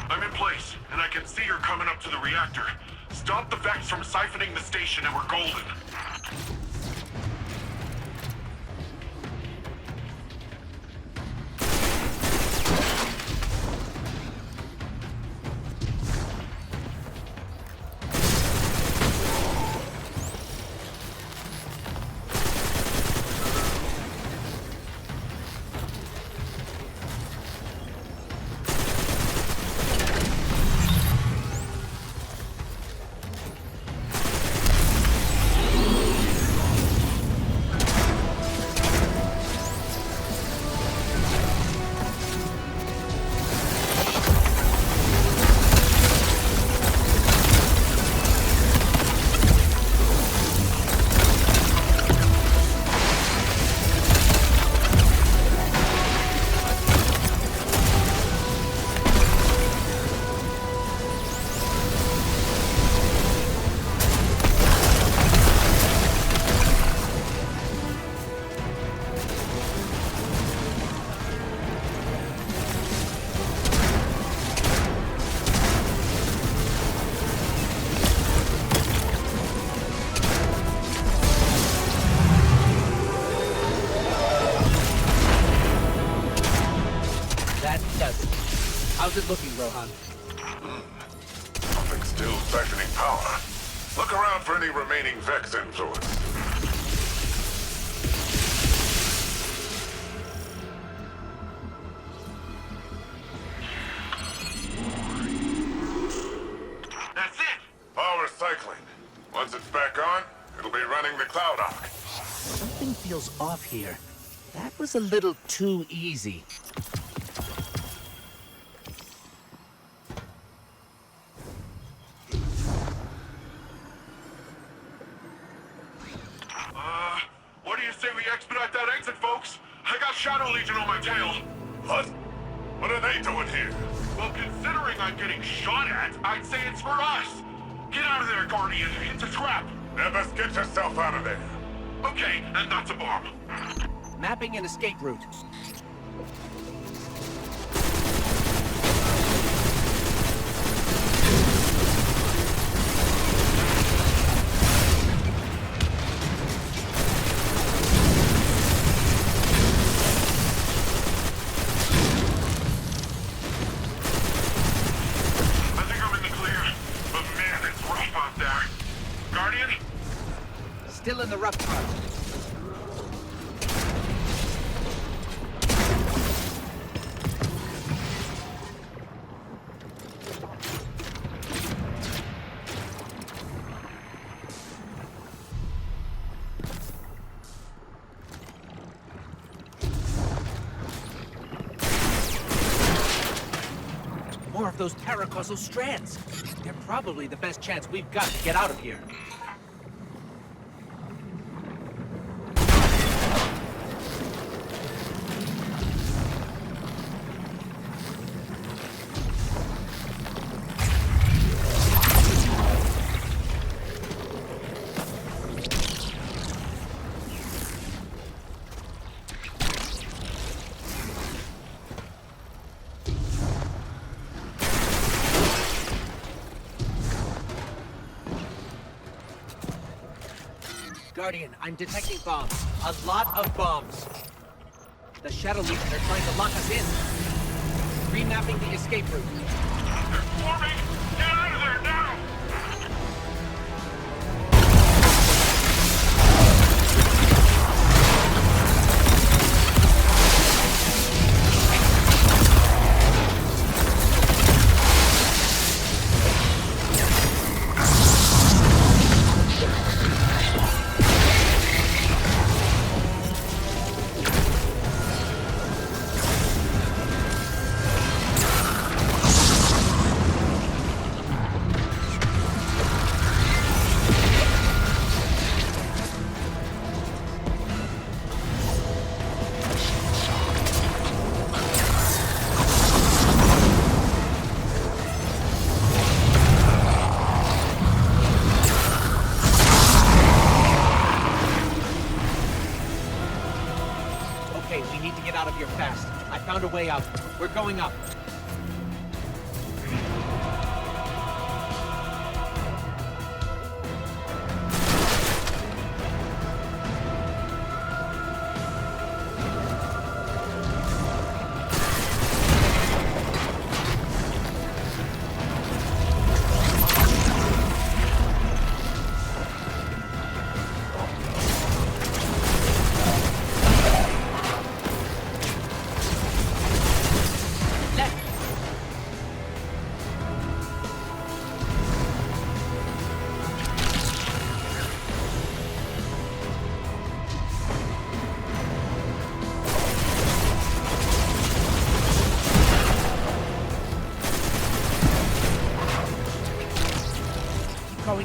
Speaker 7: I'm in place, and I can see you're coming up to the reactor. Stop the Vex from siphoning the station and we're golden.
Speaker 5: How's it looking, Rohan?
Speaker 14: Something still siphoning power. Look around for any remaining Vex influence.
Speaker 7: That's it!
Speaker 14: Power cycling. Once it's back on, it'll be running the Cloud Arc.
Speaker 5: Something feels off here. That was a little too easy.
Speaker 7: What do you say we expedite that exit, folks? I got Shadow Legion on my tail.
Speaker 14: What? What are they doing here?
Speaker 7: Well, considering I'm getting shot at, I'd say it's for us. Get out of there, Guardian. It's a trap.
Speaker 14: Nevis, get yourself out of there.
Speaker 7: Okay, and that's a bomb.
Speaker 5: Mapping an escape route. Still in the rough part. More of those paracausal strands. They're probably the best chance we've got to get out of here. Guardian, I'm detecting bombs. A lot of bombs. The Shadow Legion are trying to lock us in. Remapping the escape route.
Speaker 7: They're forming! Get out of there now!
Speaker 5: Out of here fast. I found a way out. We're going up.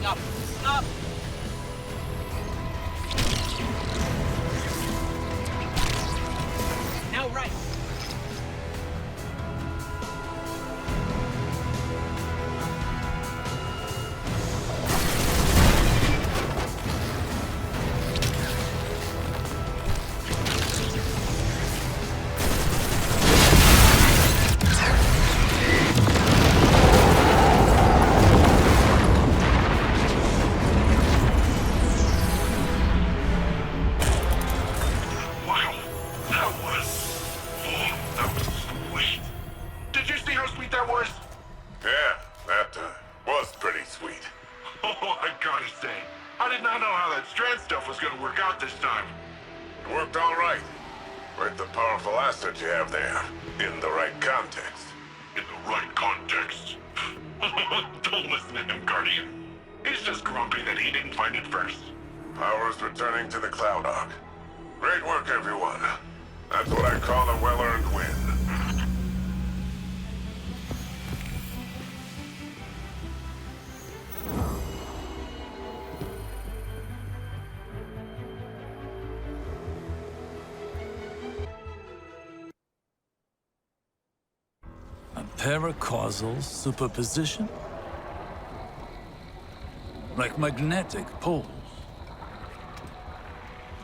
Speaker 5: coming up. Up! Now right.
Speaker 14: You have there, in the right context. In the right context? Don't listen to him, Guardian. He's just grumpy that he didn't find it first. Power's returning to the Cloud Ark. Great work, everyone. That's what I call a well-earned win.
Speaker 8: Paracausal superposition? Like magnetic poles.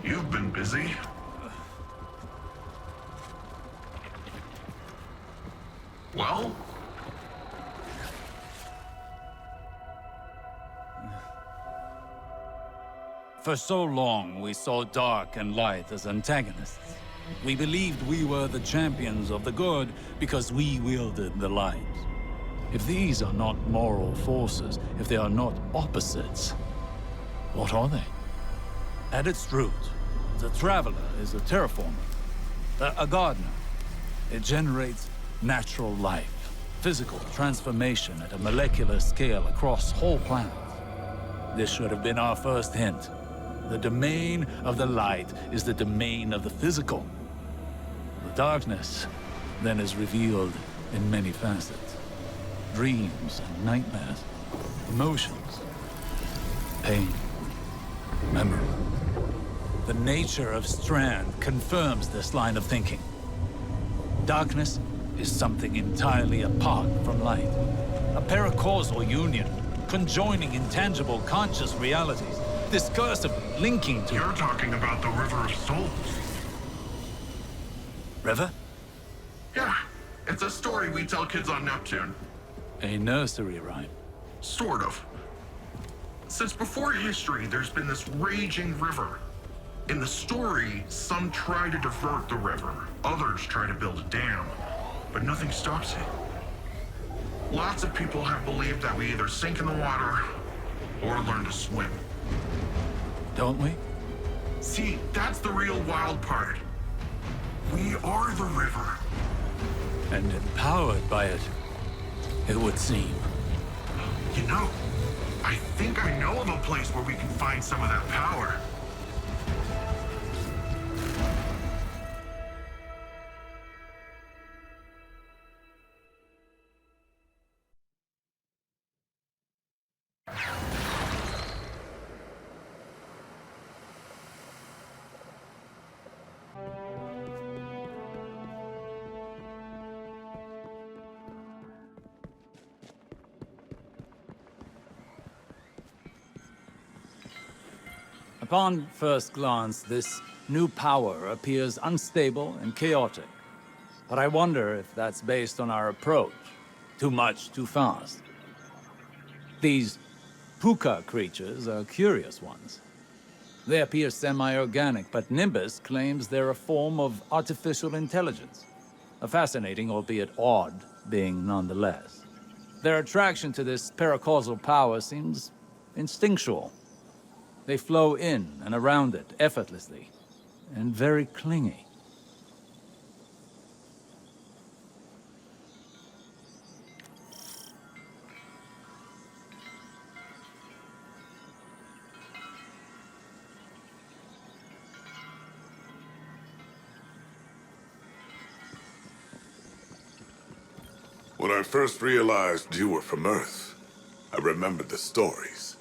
Speaker 7: You've been busy. Well?
Speaker 8: For so long, we saw dark and light as antagonists. We believed we were the champions of the good because we wielded the light. If these are not moral forces, if they are not opposites, what are they? At its root, the Traveler is a terraformer, a gardener. It generates natural life, physical transformation at a molecular scale across whole planets. This should have been our first hint. The domain of the light is the domain of the physical. The darkness then is revealed in many facets. Dreams and nightmares, emotions, pain, memory. The nature of Strand confirms this line of thinking. Darkness is something entirely apart from light. A paracausal union, conjoining intangible conscious realities, discursively linking to...
Speaker 7: You're talking about the River of Souls.
Speaker 8: River?
Speaker 7: Yeah, it's a story we tell kids on Neptune.
Speaker 8: A nursery rhyme.
Speaker 7: Sort of. Since before history, there's been this raging river. In the story, some try to divert the river, others try to build a dam, but nothing stops it. Lots of people have believed that we either sink in the water or learn to swim.
Speaker 8: Don't we?
Speaker 7: See, that's the real wild part. We are the river.
Speaker 8: And empowered by it, it would seem.
Speaker 7: You know, I think I know of a place where we can find some of that power.
Speaker 8: Upon first glance, this new power appears unstable and chaotic. But I wonder if that's based on our approach. Too much, too fast. These puka creatures are curious ones. They appear semi-organic, but Nimbus claims they're a form of artificial intelligence. A fascinating, albeit odd, being nonetheless. Their attraction to this paracausal power seems instinctual. They flow in and around it effortlessly, and very clingy.
Speaker 13: When I first realized you were from Earth, I remembered the stories.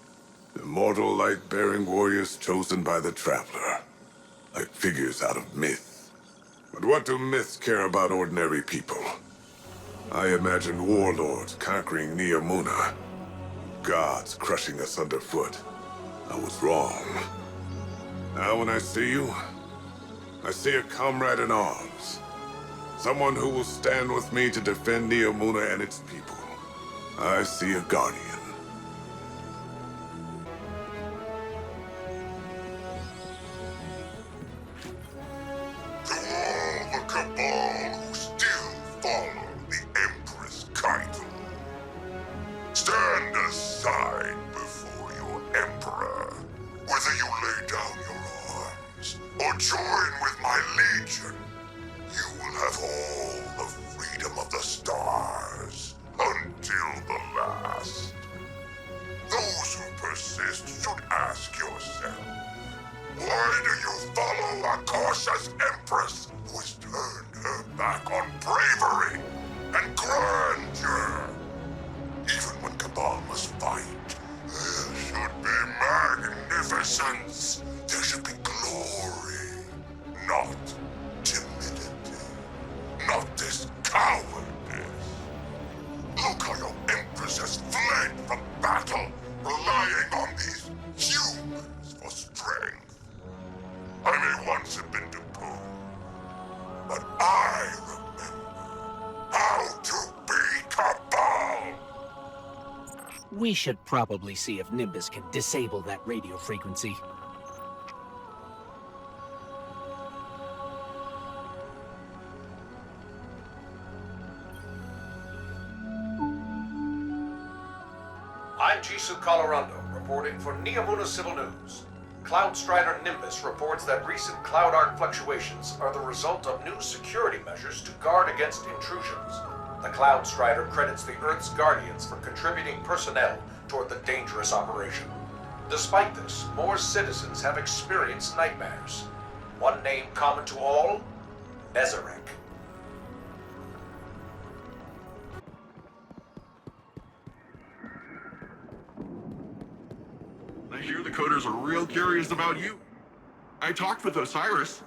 Speaker 13: Immortal light-bearing warriors chosen by the Traveler. Like figures out of myth. But what do myths care about ordinary people? I imagined warlords conquering Neomuna. Gods crushing us underfoot. I was wrong. Now when I see you, I see a comrade in arms. Someone who will stand with me to defend Neomuna and its people. I see a guardian.
Speaker 6: To all the Cabal who still follow the Empress Keitel, stand aside before your Emperor. Whether you lay down your arms or join with my Legion, you will have all the freedom of the stars until the last. Those who persist should ask yourself, why do you follow a cautious Empress who has turned her back on bravery and grandeur? Even when Cabal must fight, there should be magnificence. There should be glory, not timidity, not this cowardice. Look how your Empress has fled from battle, relying on these humans for strength. I may once have been deposed, but I remember how to be Cabal!
Speaker 5: We should probably see if Nimbus can disable that radio frequency.
Speaker 10: I'm Jisoo Colorado, reporting for Neomuna Civil News. Cloud Strider Nimbus reports that recent Cloud Arc fluctuations are the result of new security measures to guard against intrusions. The Cloud Strider credits the Earth's Guardians for contributing personnel toward the dangerous operation. Despite this, more citizens have experienced nightmares. One name common to all? Nezarek.
Speaker 7: I hear the coders are real curious about you. I talked with Osiris.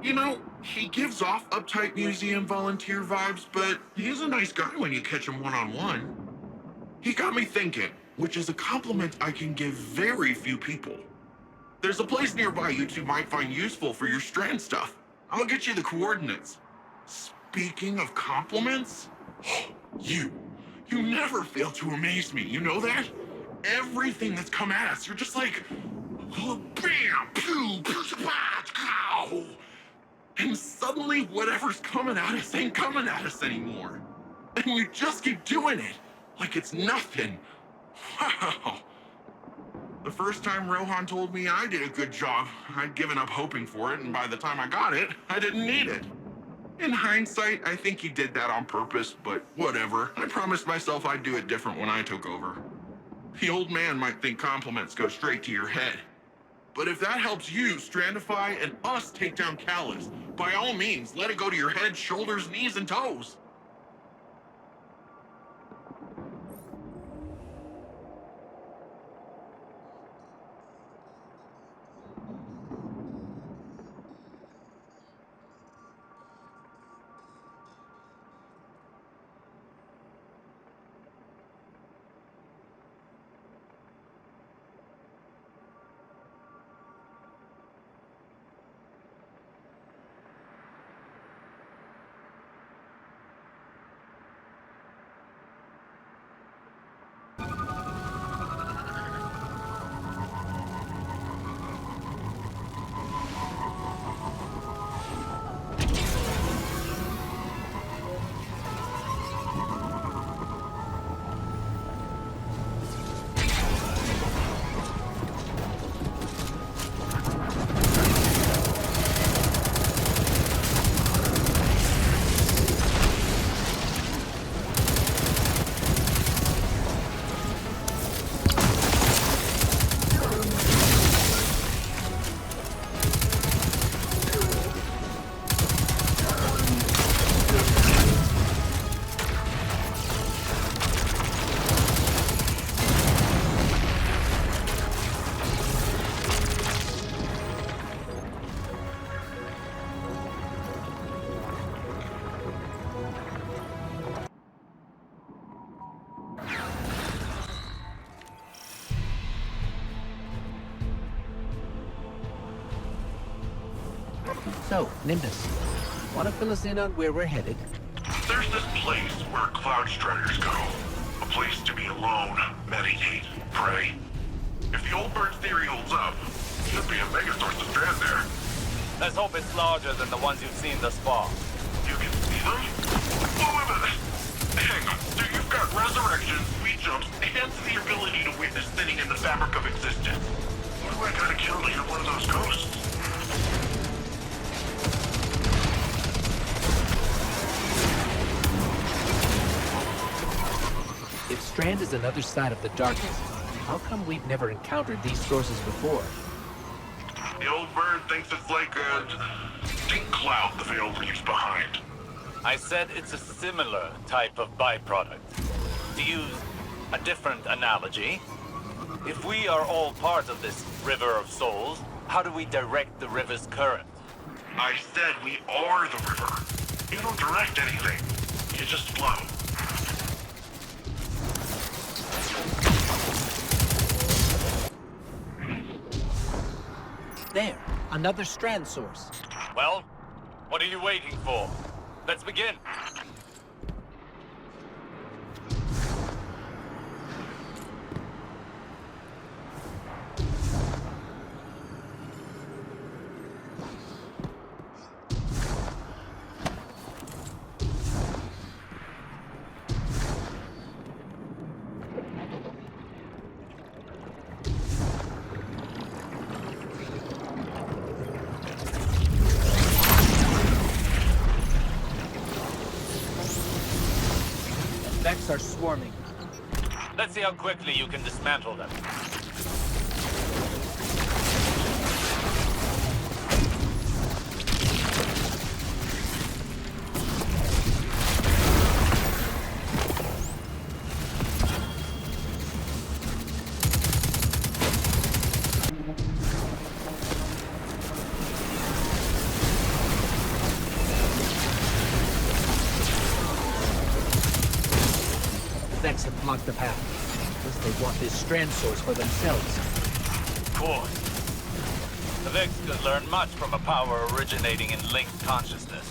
Speaker 7: You know, he gives off uptight museum volunteer vibes, but he's a nice guy when you catch him one-on-one. He got me thinking, which is a compliment I can give very few people. There's a place nearby you two might find useful for your strand stuff. I'll get you the coordinates. Speaking of compliments, you never fail to amaze me, you know that? Everything that's come at us, you're just like, oh, bam, pew, pow. And suddenly whatever's coming at us ain't coming at us anymore. And you just keep doing it, like it's nothing. Wow. The first time Rohan told me I did a good job, I'd given up hoping for it, and by the time I got it, I didn't need it. In hindsight, I think he did that on purpose, but whatever. I promised myself I'd do it different when I took over. The old man might think compliments go straight to your head. But if that helps you strandify and us take down Callus, by all means, let it go to your head, shoulders, knees, and toes.
Speaker 5: So, Nimbus, want to fill us in on where we're headed?
Speaker 7: There's this place where Cloud Striders go. A place to be alone, meditate, pray. If the old bird's theory holds up, should be a megasource of strand there.
Speaker 2: Let's hope it's larger than the ones you've seen thus far.
Speaker 7: You can see them? Wait a minute. Hang on. So you've got resurrection, speed jumps, and the ability to witness thinning in the fabric of existence. What do I gotta kill to get one of those ghosts?
Speaker 5: If Strand is another side of the darkness, how come we've never encountered these sources before?
Speaker 7: The old bird thinks it's like a stink cloud the Veil leaves behind.
Speaker 2: I said it's a similar type of byproduct. To use a different analogy, if we are all part of this river of souls, how do we direct the river's current?
Speaker 7: I said we are the river. You don't direct anything. You just flow.
Speaker 5: There, another Strand source.
Speaker 2: Well, what are you waiting for? Let's begin.
Speaker 5: Vex are swarming.
Speaker 2: Let's see how quickly you can dismantle them.
Speaker 5: Vex have blocked the path. Guess they want this Strand source for themselves.
Speaker 2: Of course. The Vex could learn much from a power originating in linked consciousness.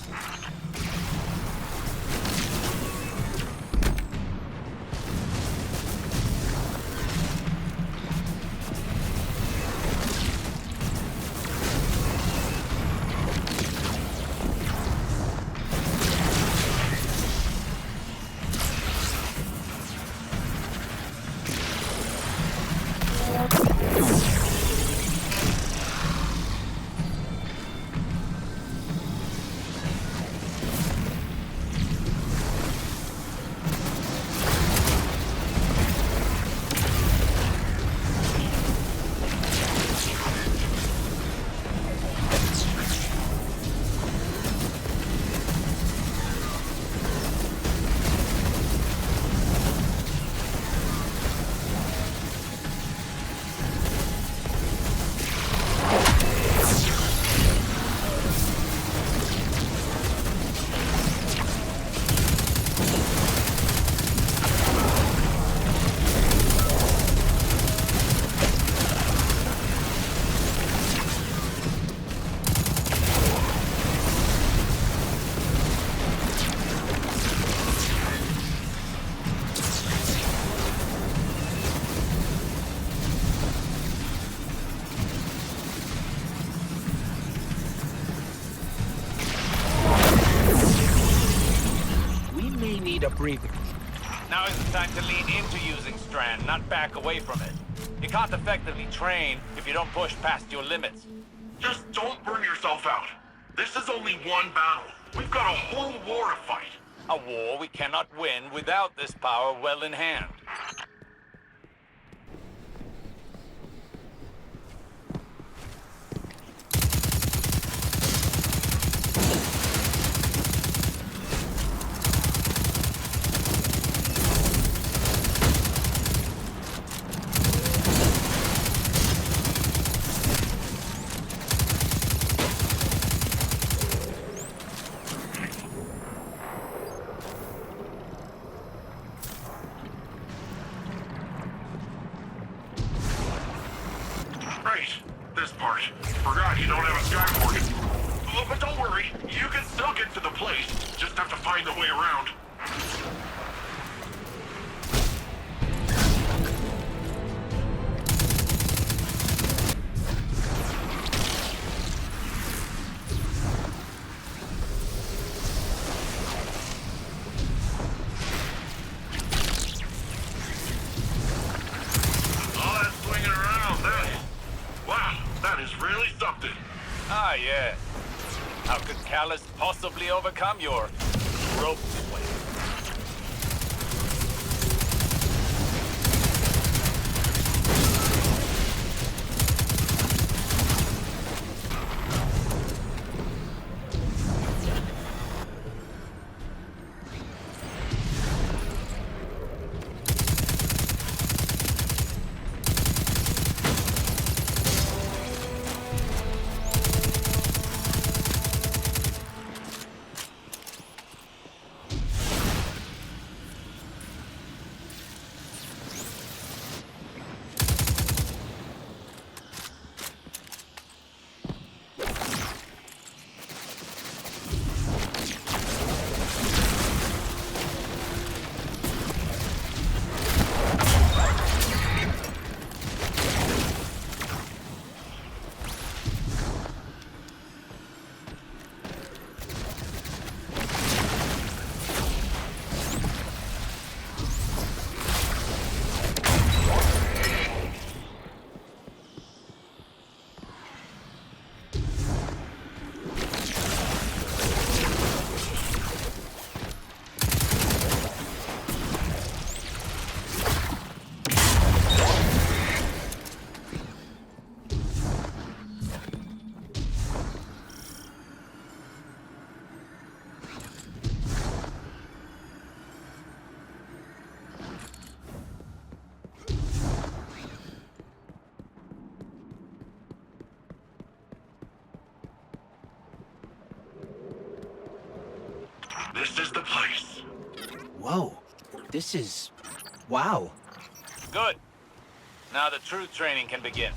Speaker 5: A breather.
Speaker 2: Now is the time to lean into using Strand, not back away from it. You can't effectively train if you don't push past your limits.
Speaker 7: Just don't burn yourself out. This is only one battle. We've got a whole war to fight.
Speaker 2: A war we cannot win without this power well in hand. Callus possibly overcome your rope swing?
Speaker 7: This is the place.
Speaker 5: Whoa. This is... wow.
Speaker 2: Good. Now the true training can begin.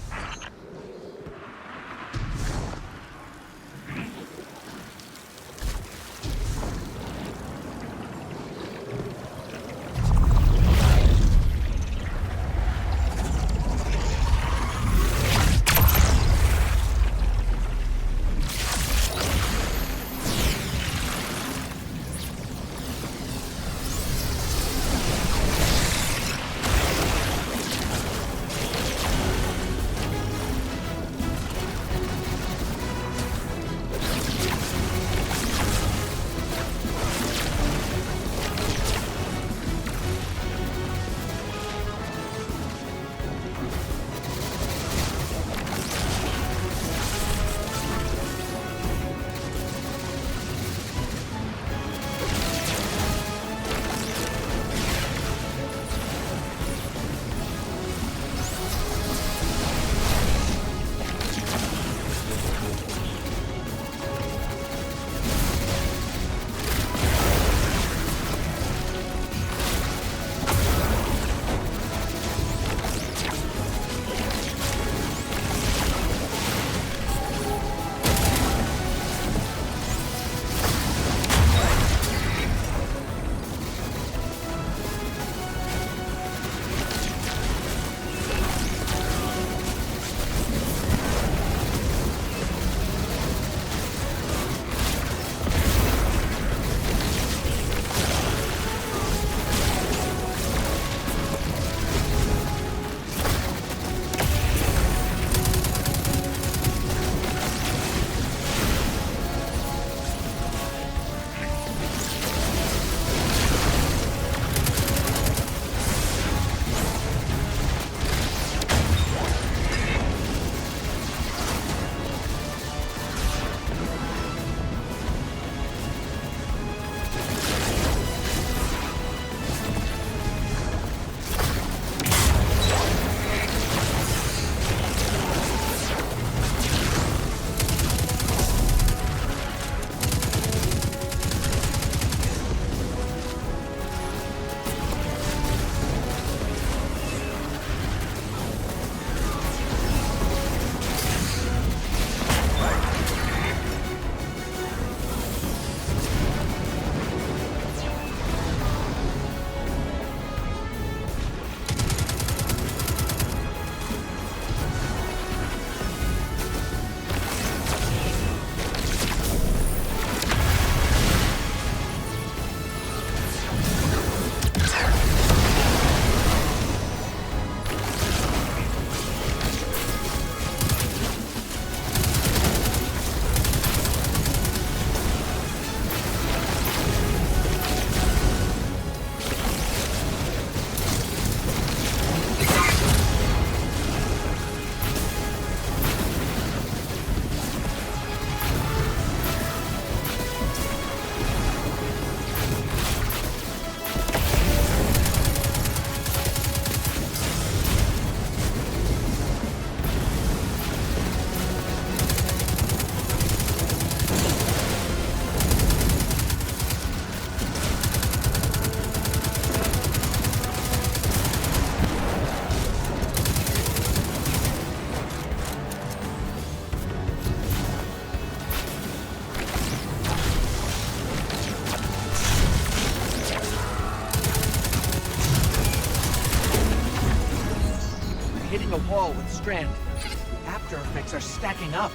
Speaker 5: wall with Strand. The after effects are stacking up.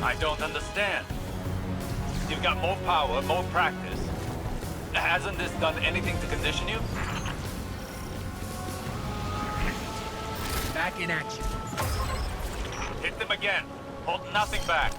Speaker 2: I don't understand. You've got more power, more practice. Hasn't this done anything to condition you?
Speaker 5: Back in action.
Speaker 2: Hit them again. Hold nothing back.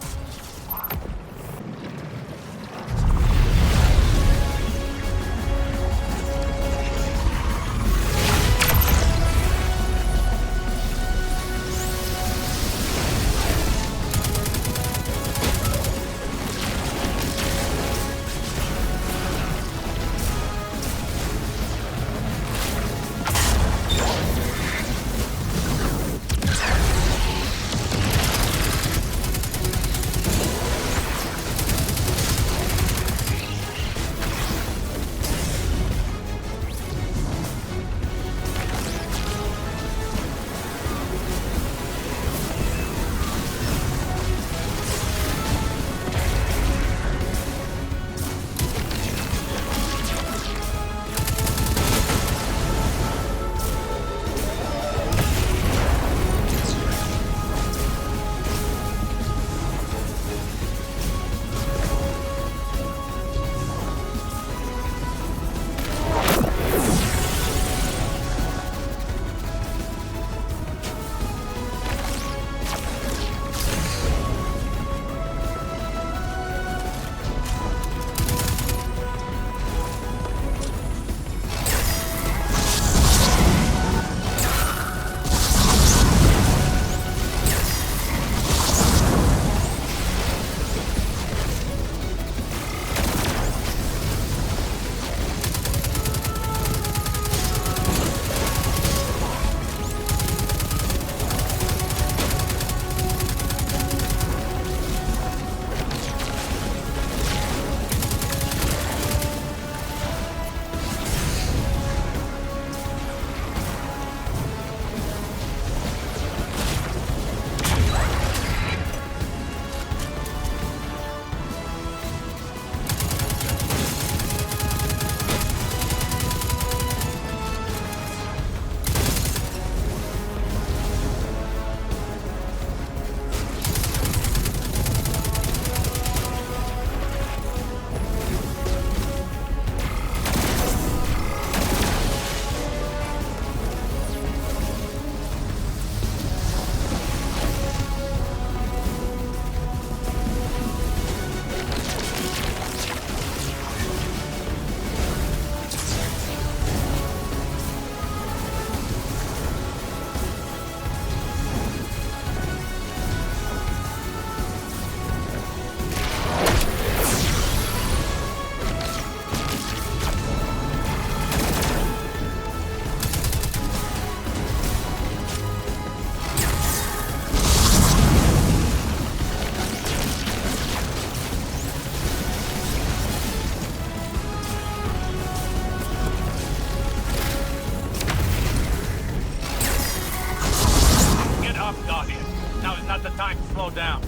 Speaker 2: Down.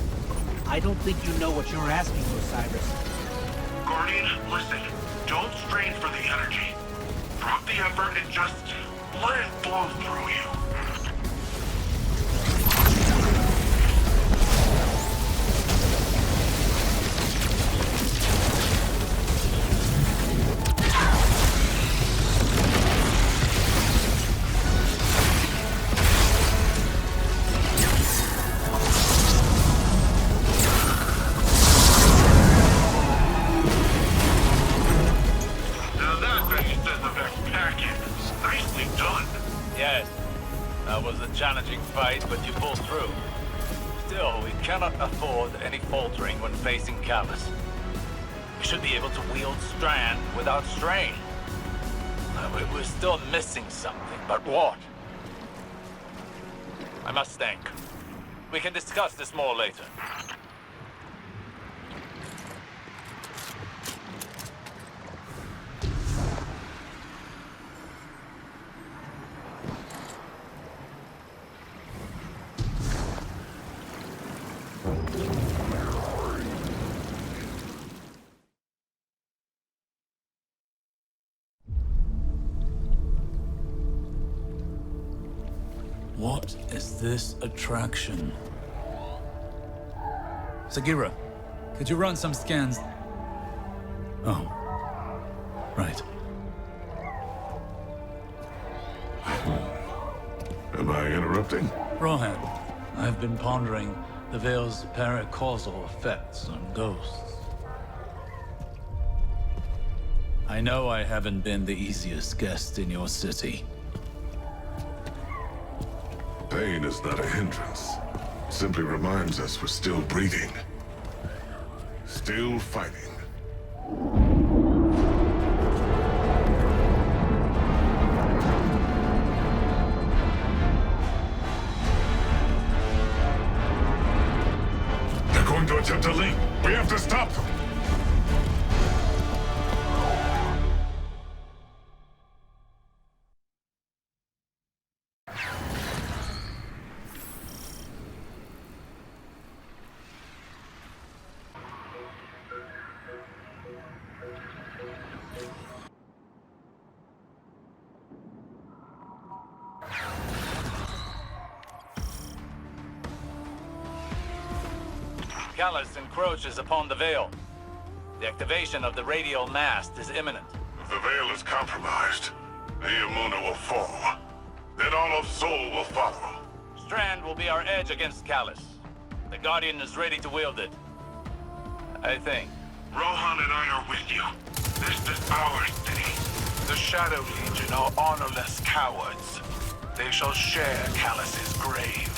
Speaker 5: I don't think you know what you're asking, Osiris.
Speaker 7: Guardian, listen. Don't strain for the energy. Drop the effort and just let it flow through you.
Speaker 2: Challenging fight, but you pulled through. Still, we cannot afford any faltering when facing Callus. We should be able to wield Strand without strain. We're still missing something, but what? I must think. We can discuss this more later.
Speaker 8: What is this attraction? Sagira, could you run some scans? Oh. Right.
Speaker 13: Am I interrupting?
Speaker 8: Rohan, I've been pondering the Veil's paracausal effects on ghosts. I know I haven't been the easiest guest in your city.
Speaker 13: Pain is not a hindrance. It simply reminds us we're still breathing. Still fighting.
Speaker 14: They're going to attempt a leap. We have to stop them.
Speaker 2: Callus encroaches upon the Veil. The activation of the radial mast is imminent.
Speaker 14: If the Veil is compromised, Neomuna will fall. Then all of Sol will follow.
Speaker 2: Strand will be our edge against Callus. The Guardian is ready to wield it. I think.
Speaker 7: Rohan and I are with you. This is our city. The Shadow Legion are honorless cowards. They shall share Callus's grave.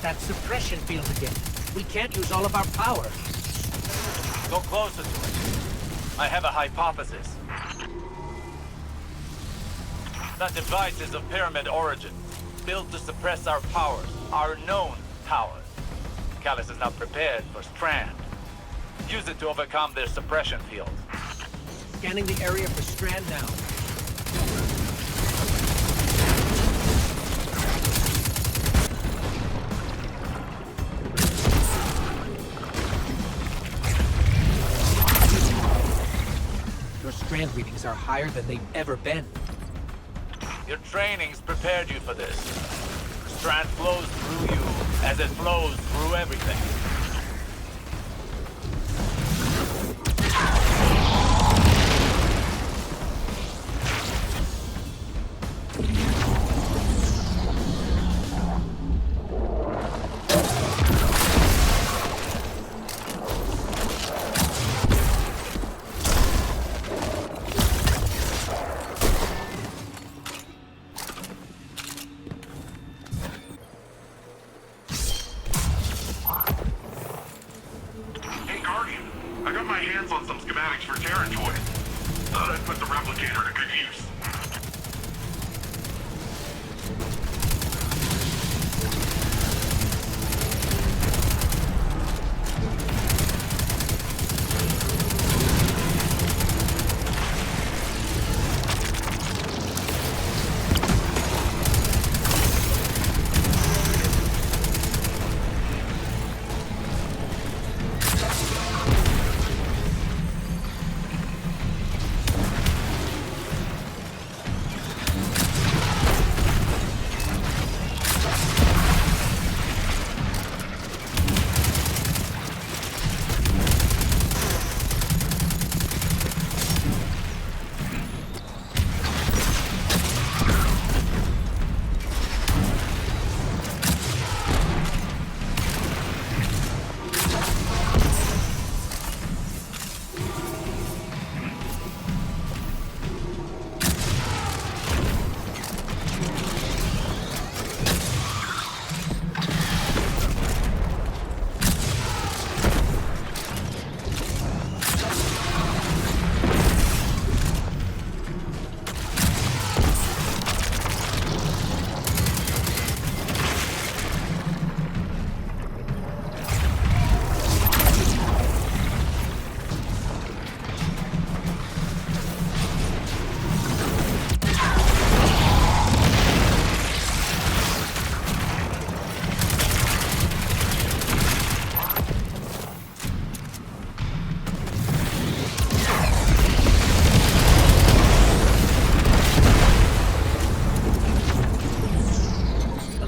Speaker 5: That suppression field again. We can't use all of our power.
Speaker 2: Go closer to it. I have a hypothesis. That device is of pyramid origin, built to suppress our powers, our known powers. Callus is not prepared for Strand. Use it to overcome their suppression field.
Speaker 5: Scanning the area for Strand now. Your Strand readings are higher than they've ever been.
Speaker 2: Your training's prepared you for this. Strand flows through you as it flows through everything.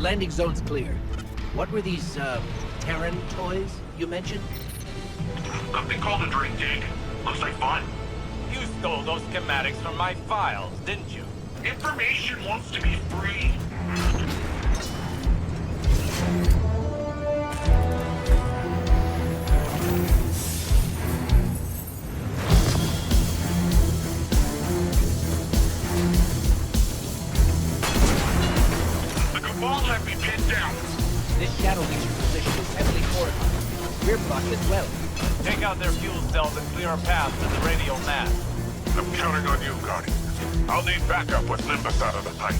Speaker 5: landing zone's clear. What were these, Terran toys you mentioned?
Speaker 7: Something called a drink dig. Looks like fun.
Speaker 2: You stole those schematics from my files, didn't you?
Speaker 7: Information wants to be free. The Cabal have me pinned down.
Speaker 5: This shadow leader position is heavily fortified. We're blocked as well.
Speaker 2: Take out their fuel cells and clear a path to the radial mast.
Speaker 14: I'm counting on you, Guardian. I'll need backup with Nimbus out of the pipe.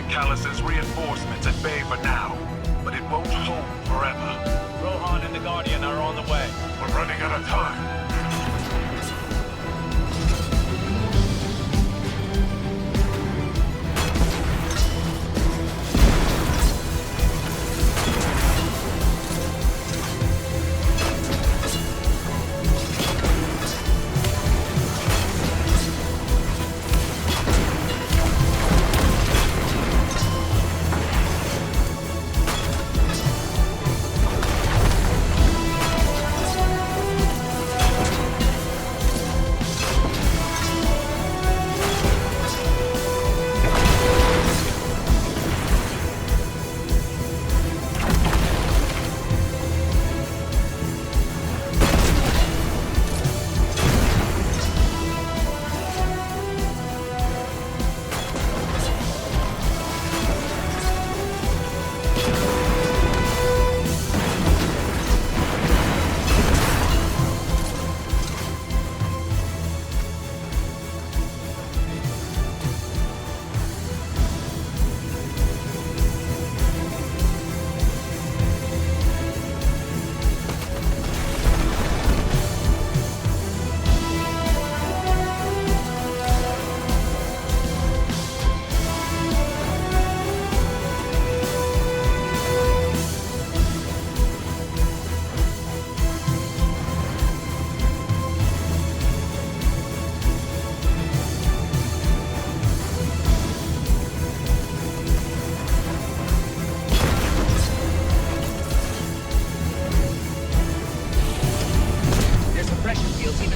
Speaker 14: Callus's reinforcements at bay for now, but it won't hold forever.
Speaker 2: Rohan and the Guardian are on the way.
Speaker 14: We're running out of time.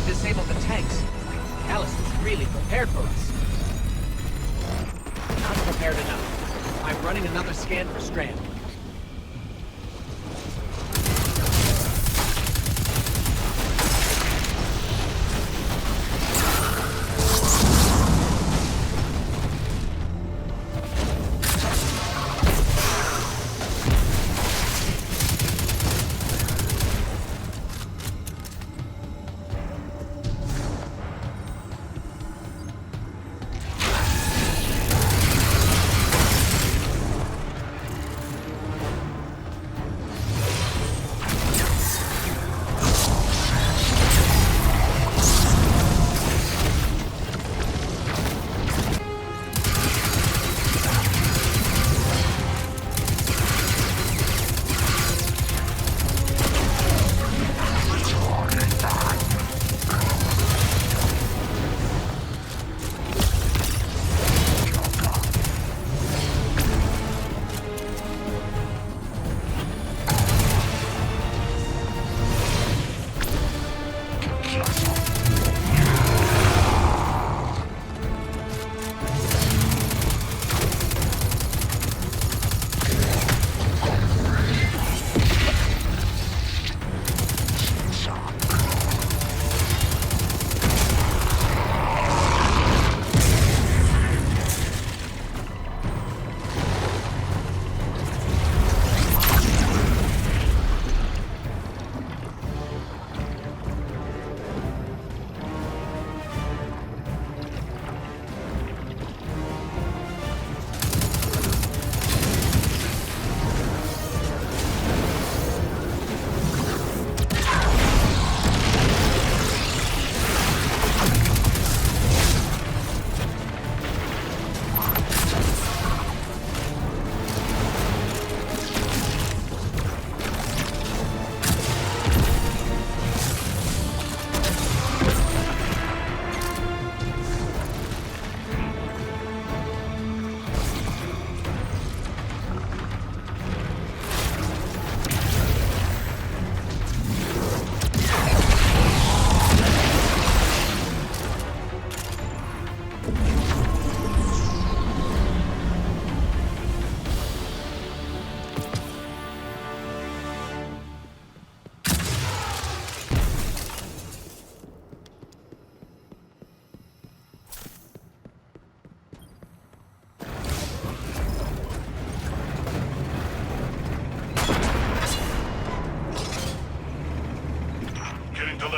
Speaker 5: Disable the tanks. Callus was really prepared for us. Not prepared enough. I'm running another scan for Strand.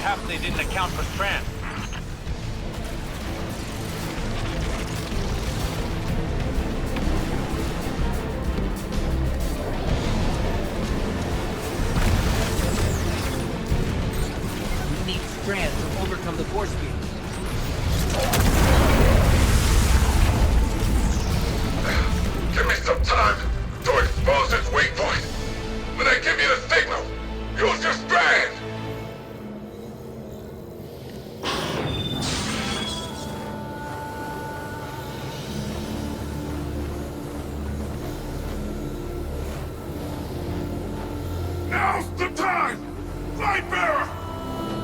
Speaker 2: Perhaps they didn't account for Strand.
Speaker 5: We need Strand to overcome the force field.
Speaker 14: Give me some time to expose its weak point. When I give you the signal, use your Strand! Now's the time! Lightbearer!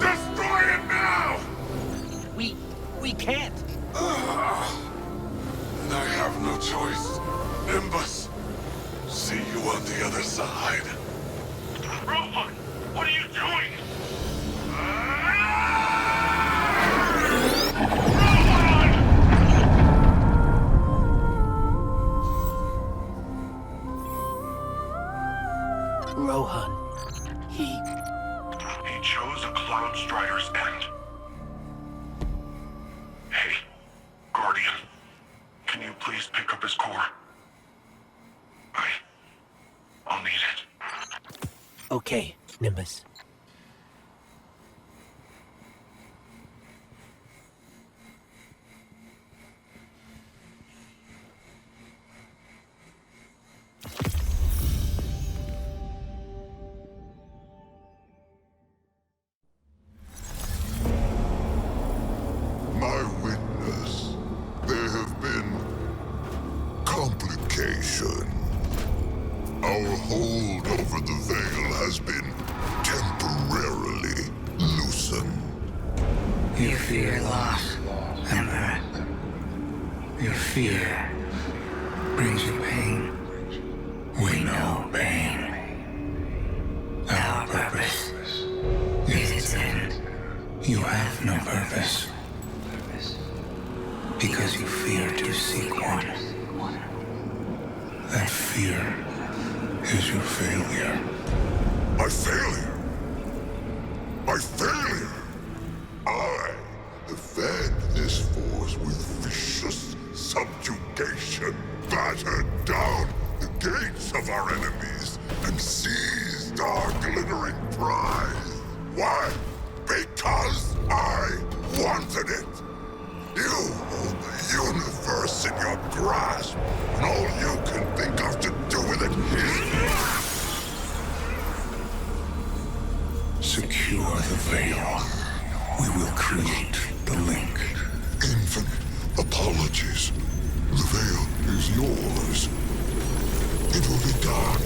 Speaker 14: Destroy it now!
Speaker 5: We can't!
Speaker 14: And I have no choice. Nimbus, see you on the other side. Rohan, what are you doing?
Speaker 5: Rohan.
Speaker 7: He chose a Cloud Strider's end. Hey, Guardian, can you please pick up his core? I'll need it.
Speaker 5: Okay, Nimbus.
Speaker 6: My witness, there have been complications. Our hold over the Veil has been temporarily loosened.
Speaker 9: You fear loss, Emperor. Your fear brings you pain. We know pain. Our purpose is its end. You have no purpose. Because you fear to seek one. That fear is your failure.
Speaker 6: My failure? My failure? I have fed this force with vicious subjugation, battered down the gates of our enemies, and seized our glittering prize. Why? Because I wanted it. You hold the universe in your grasp, and all you can think of to do with it is...
Speaker 9: Secure the Veil. We will create the link.
Speaker 6: Infinite apologies. The Veil is yours. It will be done.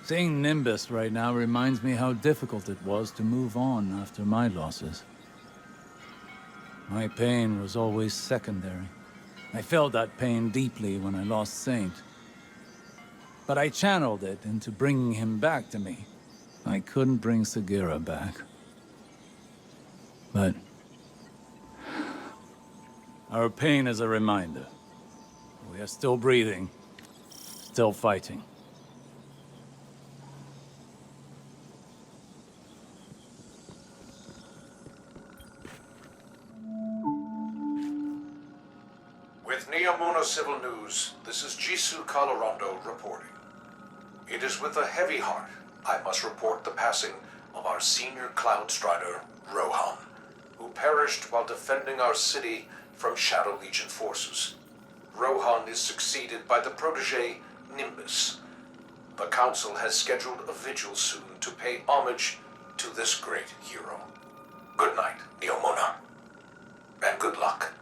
Speaker 8: Seeing Nimbus right now reminds me how difficult it was to move on after my losses. My pain was always secondary. I felt that pain deeply when I lost Saint. But I channeled it into bringing him back to me. I couldn't bring Sagira back. But our pain is a reminder. We are still breathing, still fighting.
Speaker 10: With Neomuna Civil News, this is Jisoo Colorado reporting. It is with a heavy heart I must report the passing of our senior Cloud Strider, Rohan, who perished while defending our city from Shadow Legion forces. Rohan is succeeded by the protege, Nimbus. The Council has scheduled a vigil soon to pay homage to this great hero. Good night, Neomuna. And good luck.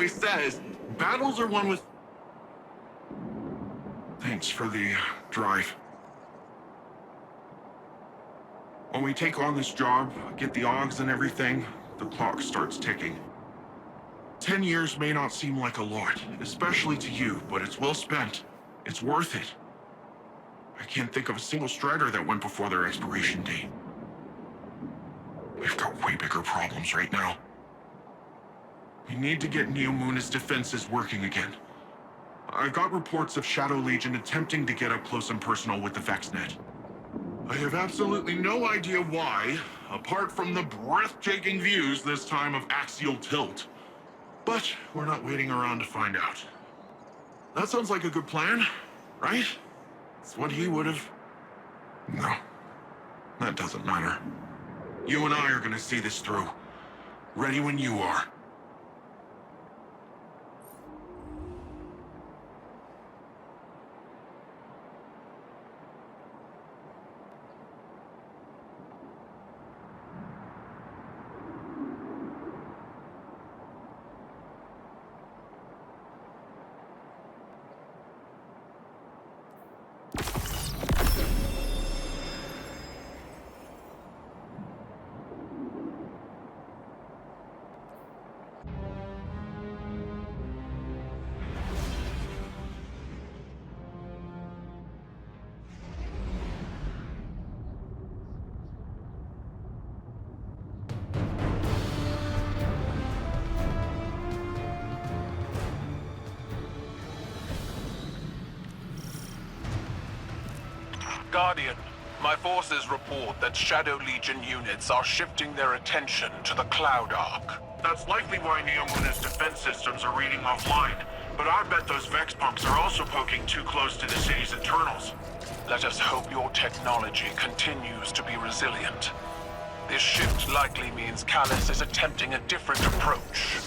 Speaker 7: always says, battles are won with... Thanks for the drive. When we take on this job, get the Augs and everything, the clock starts ticking. 10 years may not seem like a lot, especially to you, but it's well spent. It's worth it. I can't think of a single Strider that went before their expiration date. We've got way bigger problems right now. We need to get Neomuna's defenses working again. I've got reports of Shadow Legion attempting to get up close and personal with the VexNet. I have absolutely no idea why, apart from the breathtaking views this time of axial tilt. But we're not waiting around to find out. That sounds like a good plan, right? It's what he would have... No, that doesn't matter. You and I are gonna see this through. Ready when you are.
Speaker 14: Guardian, my forces report that Shadow Legion units are shifting their attention to the Cloud Arc.
Speaker 7: That's likely why Neomuna's defense systems are reading offline. But I bet those Vex punks are also poking too close to the city's internals.
Speaker 14: Let us hope your technology continues to be resilient. This shift likely means Callus is attempting a different approach.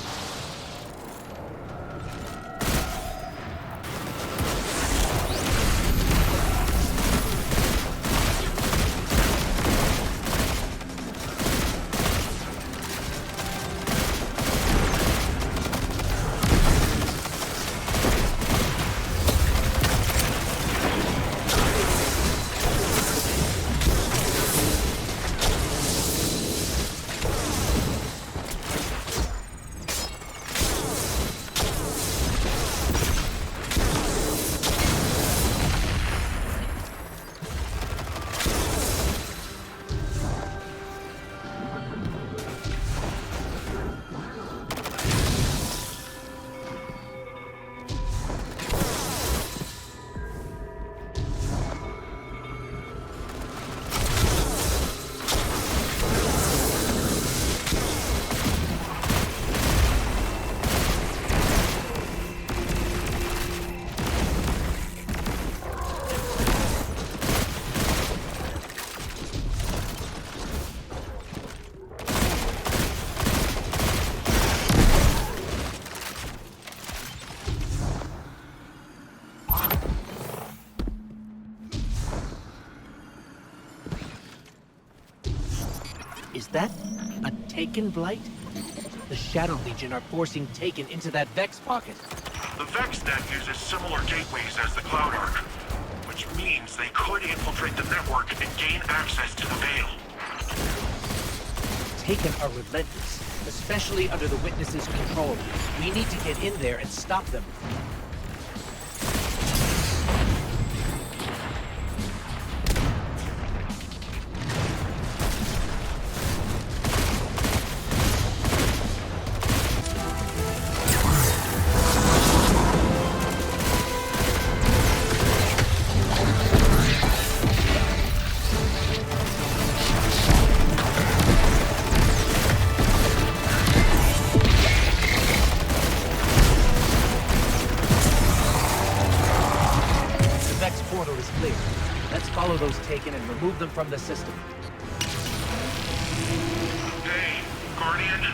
Speaker 5: Is that a Taken Blight? The Shadow Legion are forcing Taken into that Vex pocket.
Speaker 7: The VexNet uses similar gateways as the Cloud Arc, which means they could infiltrate the network and gain access to the Veil.
Speaker 5: Taken are relentless, especially under the Witness's control. We need to get in there and stop them. Taken and remove them from the system.
Speaker 7: Hey, Guardian.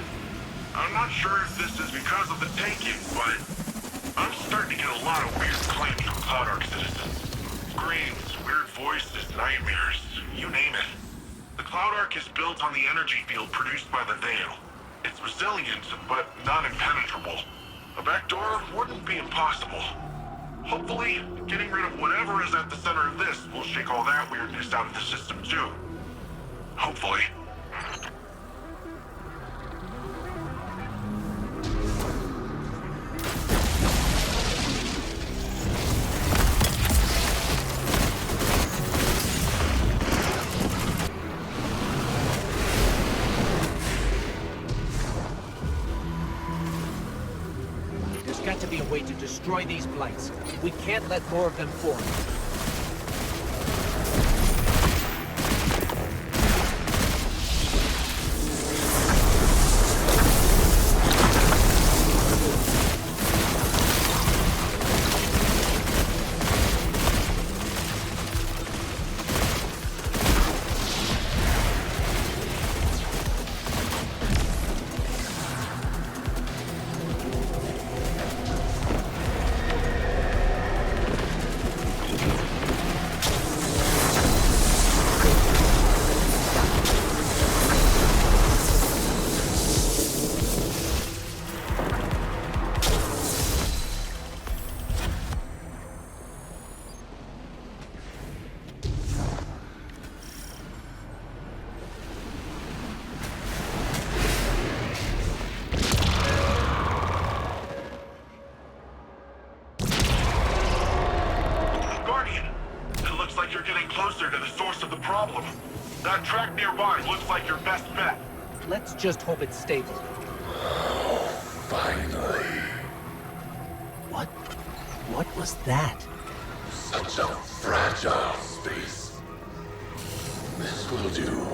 Speaker 7: I'm not sure if this is because of the Taken, but I'm starting to get a lot of weird claims from Cloud Arc citizens. Screams, weird voices, nightmares, you name it. The Cloud Arc is built on the energy field produced by the Veil. It's resilient, but not impenetrable. A back door wouldn't be impossible. Hopefully, getting rid of whatever is at the center of this will shake all that weirdness out of the system too. Hopefully.
Speaker 5: There's got to be a way to destroy these blights. We can't let more of them form.
Speaker 7: That track nearby looks like your best bet.
Speaker 5: Let's just hope it's stable.
Speaker 9: Finally.
Speaker 5: What was that?
Speaker 9: Such a fragile space. This will do.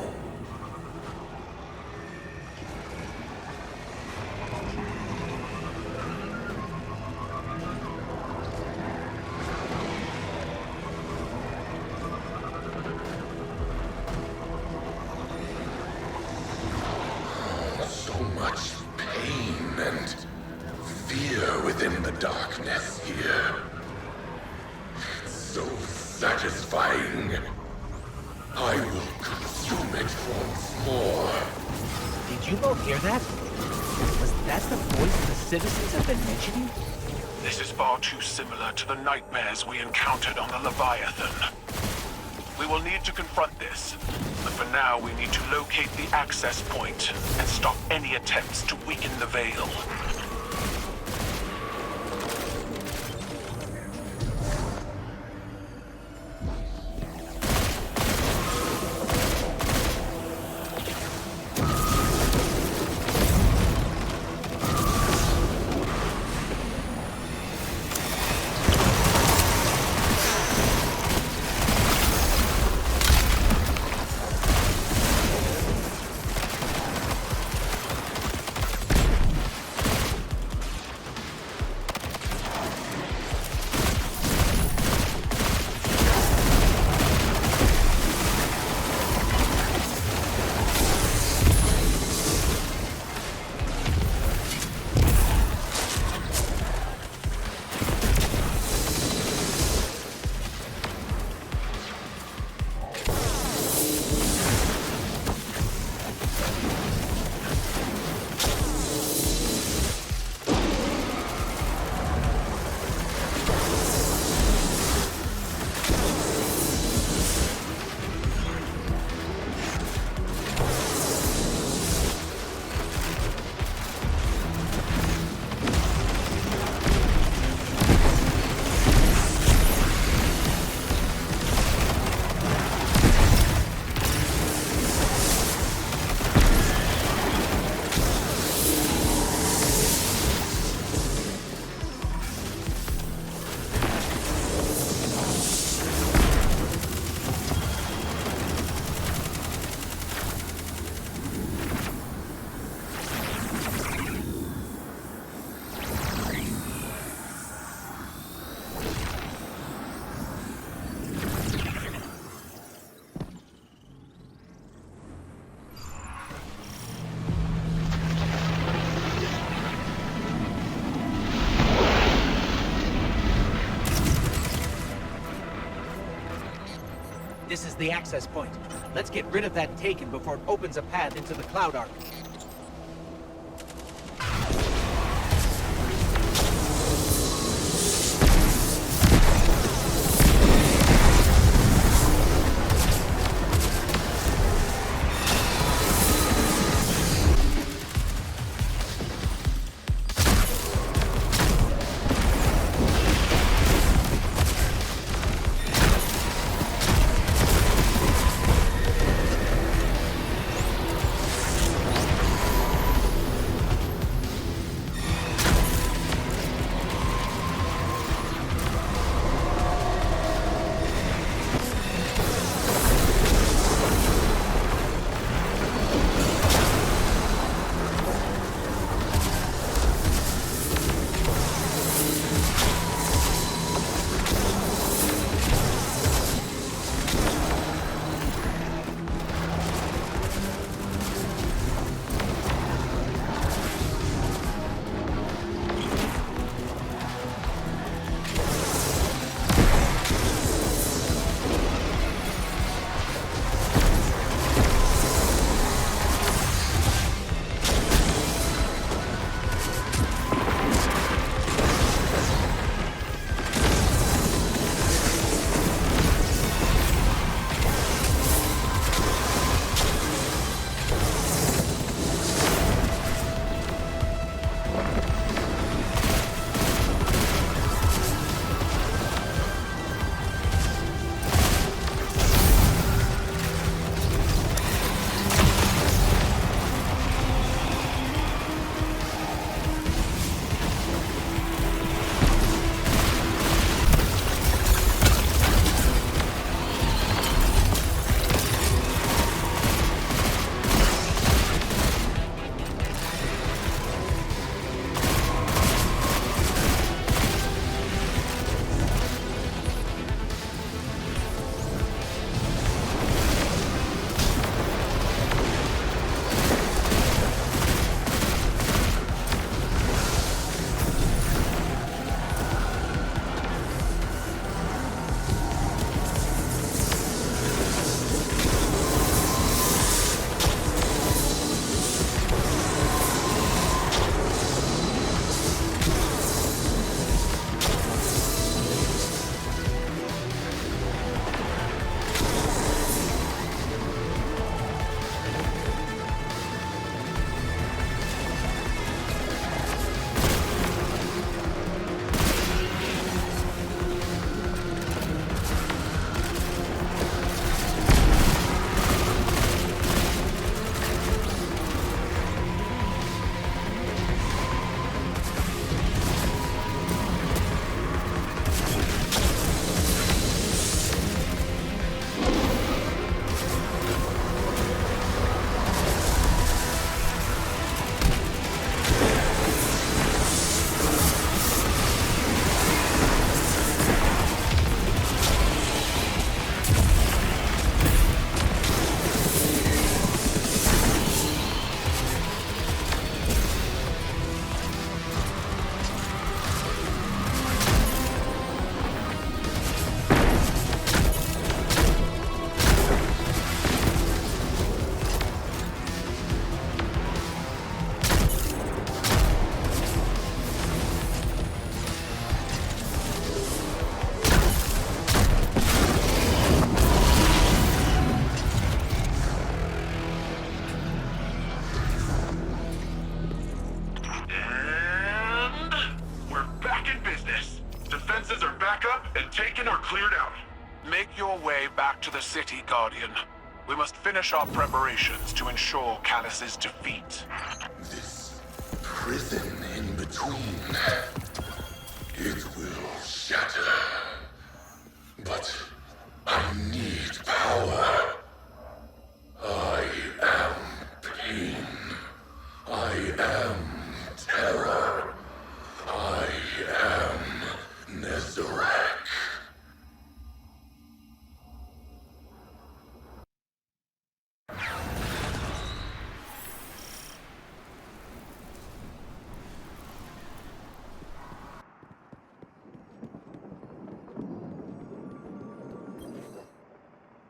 Speaker 9: Within the darkness here. It's so satisfying. I will consume it once more.
Speaker 5: Did you both hear that? Was that the voice the citizens have been mentioning?
Speaker 7: This is far too similar to the nightmares we encountered on the Leviathan. We will need to confront this, but for now we need to locate the access point and stop any attempts to weaken the Veil.
Speaker 5: This is the access point. Let's get rid of that Taken before it opens a path into the Cloud Arc.
Speaker 15: cleared out. Make your way back to the city, Guardian. We must finish our preparations to ensure Callus's defeat.
Speaker 6: This prison in between, it will shatter. But I need power. I am pain. I am terror. I am Nezarek.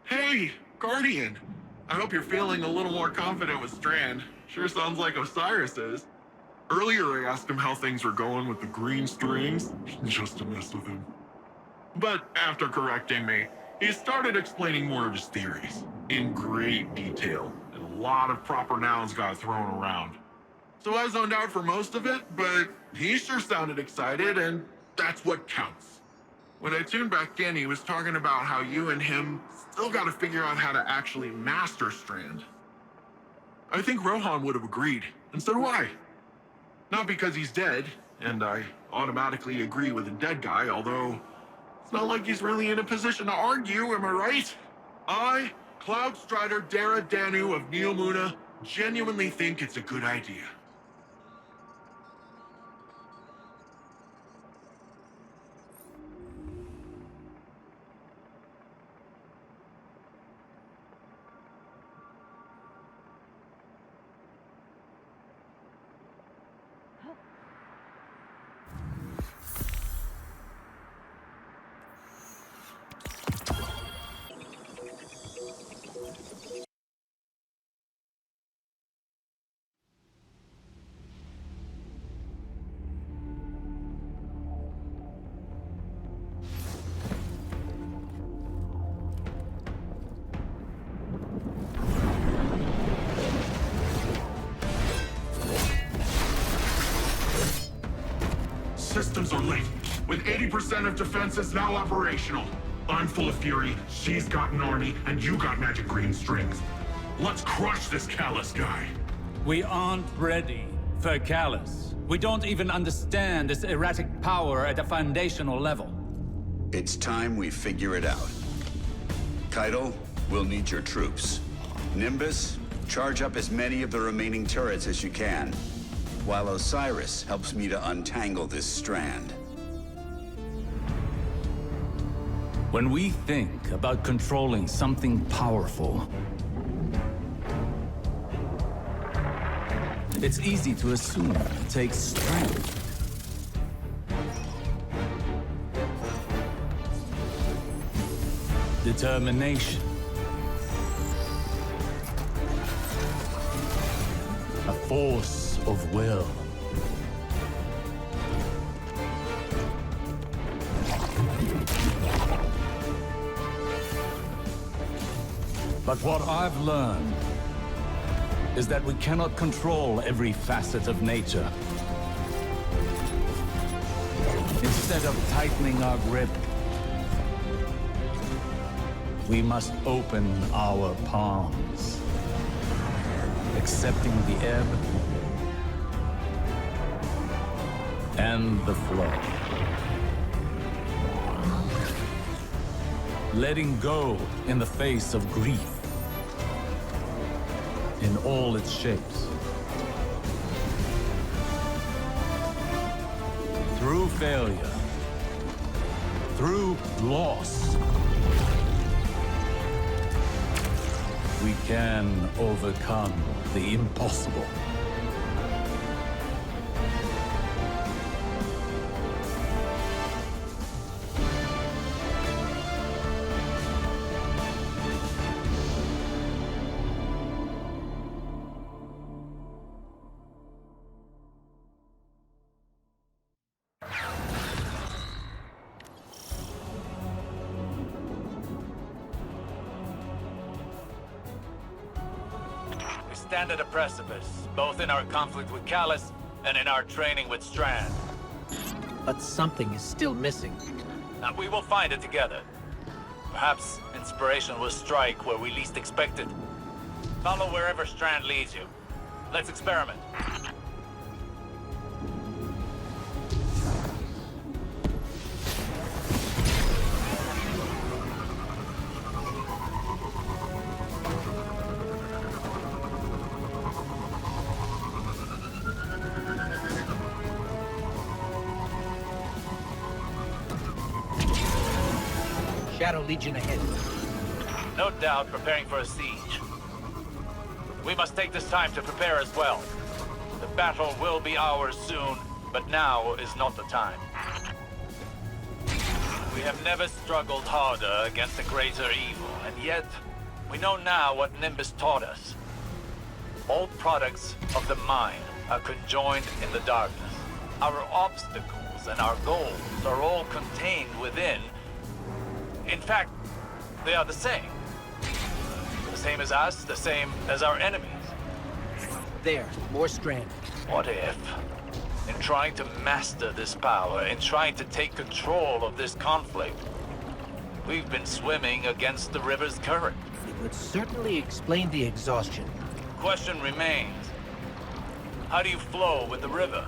Speaker 7: Hey, Guardian. I hope you're feeling a little more confident with Strand. Sure sounds like Osiris is. Earlier I asked him how things were going with the green strings, just to mess with him. But after correcting me, he started explaining more of his theories, in great detail, and a lot of proper nouns got thrown around. So I zoned out for most of it, but he sure sounded excited, and that's what counts. When I tuned back in, he was talking about how you and him still gotta figure out how to actually master Strand. I think Rohan would have agreed, and so do I. Not because he's dead, and I automatically agree with a dead guy, although it's not like he's really in a position to argue, am I right? I, Cloudstrider Dara Danu of Neomuna, genuinely think it's a good idea. Systems are late, with 80% of defenses now operational. I'm full of fury, she's got an army, and you got magic green strings. Let's crush this Callus guy.
Speaker 8: We aren't ready for Callus. We don't even understand this erratic power at a foundational level.
Speaker 12: It's time we figure it out. Keitel, we'll need your troops. Nimbus, charge up as many of the remaining turrets as you can, while Osiris helps me to untangle this strand.
Speaker 8: When we think about controlling something powerful, it's easy to assume it takes strength. Determination. A force of will. But what I've learned is that we cannot control every facet of nature. Instead of tightening our grip, we must open our palms, accepting the ebb and the flow. Letting go in the face of grief in all its shapes. Through failure, through loss, we can overcome the impossible.
Speaker 2: Stand at a precipice, both in our conflict with Callus and in our training with Strand.
Speaker 5: But something is still missing.
Speaker 2: And we will find it together. Perhaps inspiration will strike where we least expect it. Follow wherever Strand leads you. Let's experiment.
Speaker 5: Shadow Legion ahead.
Speaker 2: No doubt preparing for a siege. We must take this time to prepare as well. The battle will be ours soon, but now is not the time. We have never struggled harder against a greater evil, and yet we know now what Nimbus taught us. All products of the mind are conjoined in the darkness. Our obstacles and our goals are all contained within. In fact, they are the same. The same as us, the same as our enemies.
Speaker 5: There, more Strand.
Speaker 2: What if, in trying to master this power, in trying to take control of this conflict, we've been swimming against the river's current?
Speaker 5: It would certainly explain the exhaustion.
Speaker 2: Question remains. How do you flow with the river?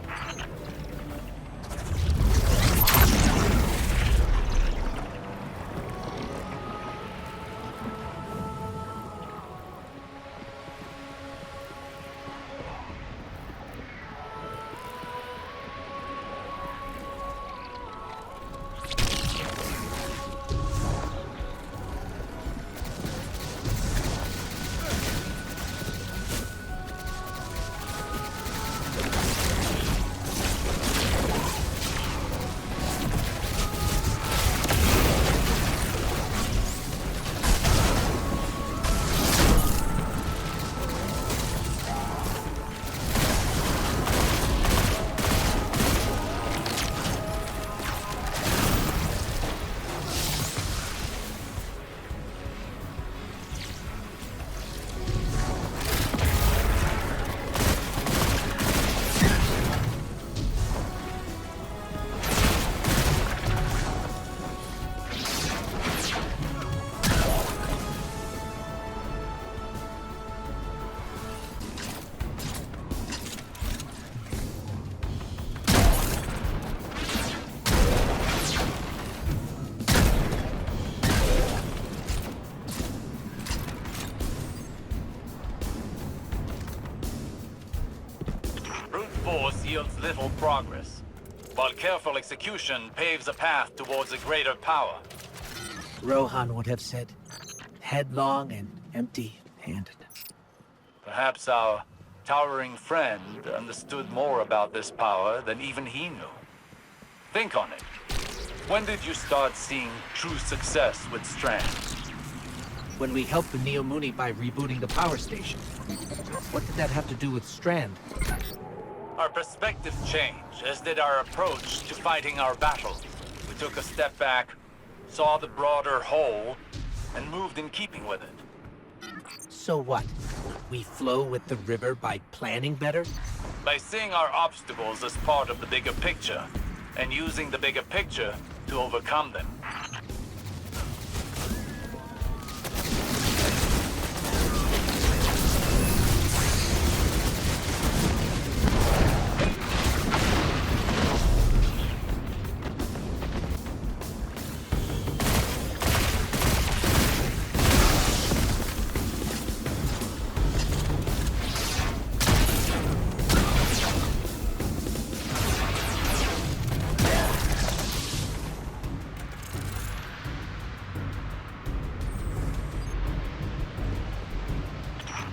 Speaker 2: Force yields little progress, while careful execution paves a path towards a greater power.
Speaker 5: Rohan would have said, headlong and empty-handed.
Speaker 2: Perhaps our towering friend understood more about this power than even he knew. Think on it. When did you start seeing true success with Strand?
Speaker 5: When we helped the Neomuni by rebooting the power station. What did that have to do with Strand?
Speaker 2: Our perspective changed, as did our approach to fighting our battles. We took a step back, saw the broader whole, and moved in keeping with it.
Speaker 5: So what? We flow with the river by planning better?
Speaker 2: By seeing our obstacles as part of the bigger picture, and using the bigger picture to overcome them.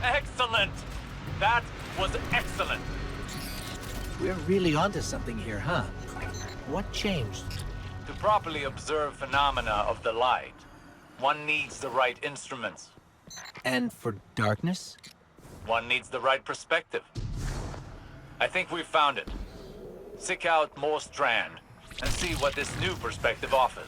Speaker 2: Excellent! That was excellent!
Speaker 5: We're really onto something here, huh? What changed?
Speaker 2: To properly observe phenomena of the light, one needs the right instruments.
Speaker 5: And for darkness?
Speaker 2: One needs the right perspective. I think we've found it. Seek out more Strand, and see what this new perspective offers.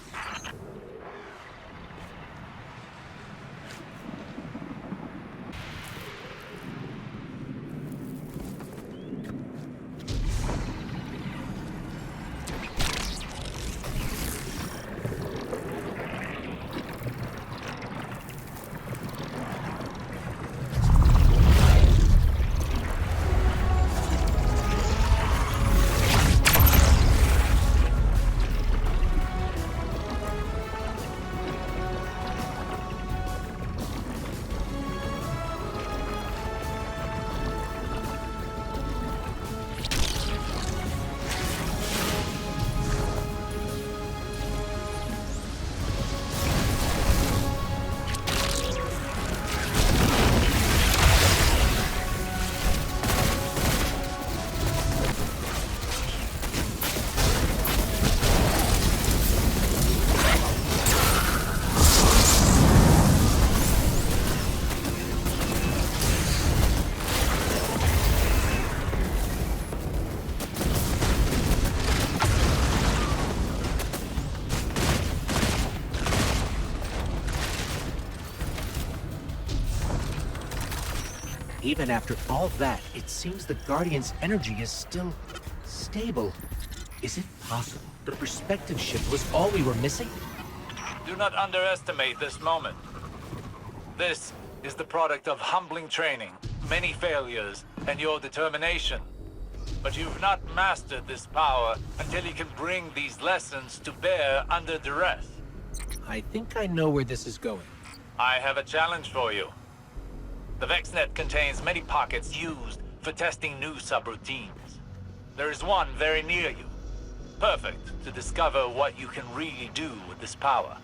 Speaker 5: Even after all that, it seems the Guardian's energy is still stable. Is it possible the perspective shift was all we were missing?
Speaker 2: Do not underestimate this moment. This is the product of humbling training, many failures, and your determination. But you've not mastered this power until you can bring these lessons to bear under duress.
Speaker 5: I think I know where this is going.
Speaker 2: I have a challenge for you. The VexNet contains many pockets used for testing new subroutines. There is one very near you. Perfect to discover what you can really do with this power.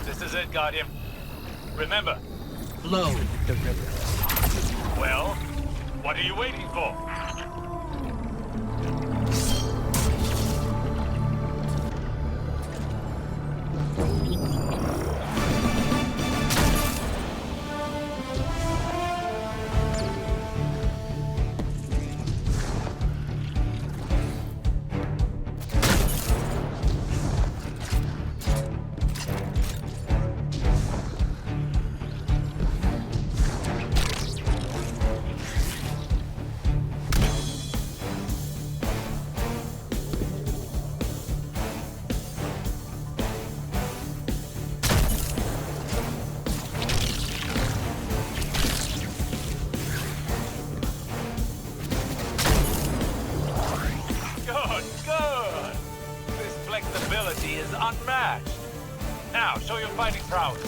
Speaker 2: This is it, Guardian. Remember,
Speaker 5: Flow with the river.
Speaker 2: well, what are you waiting for? Good. This flexibility is unmatched. Now, show your fighting prowess.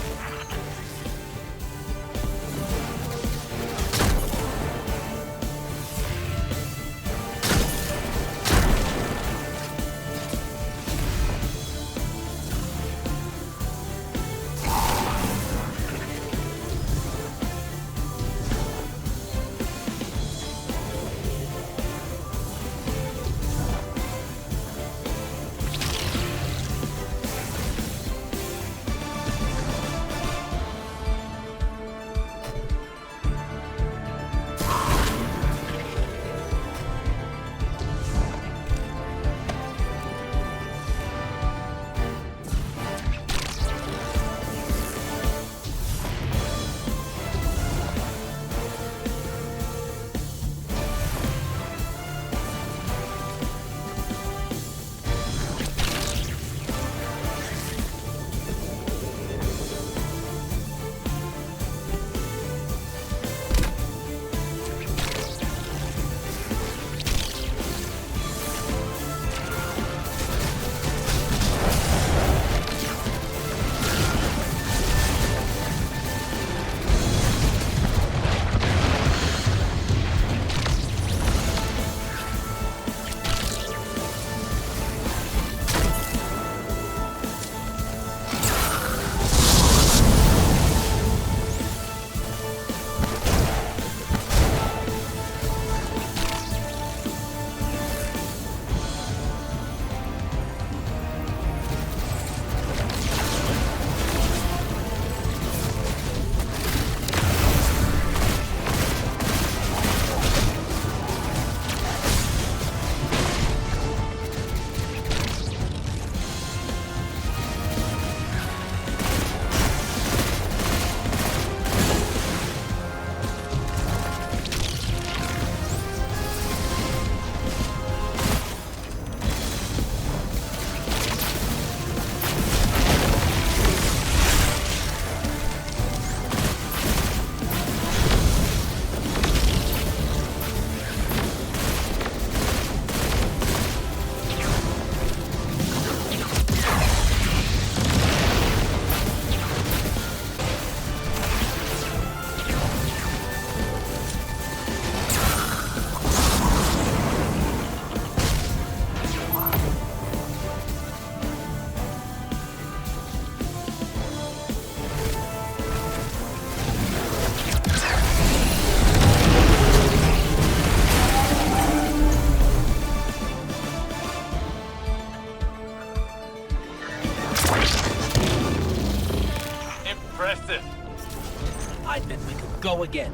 Speaker 5: Go again.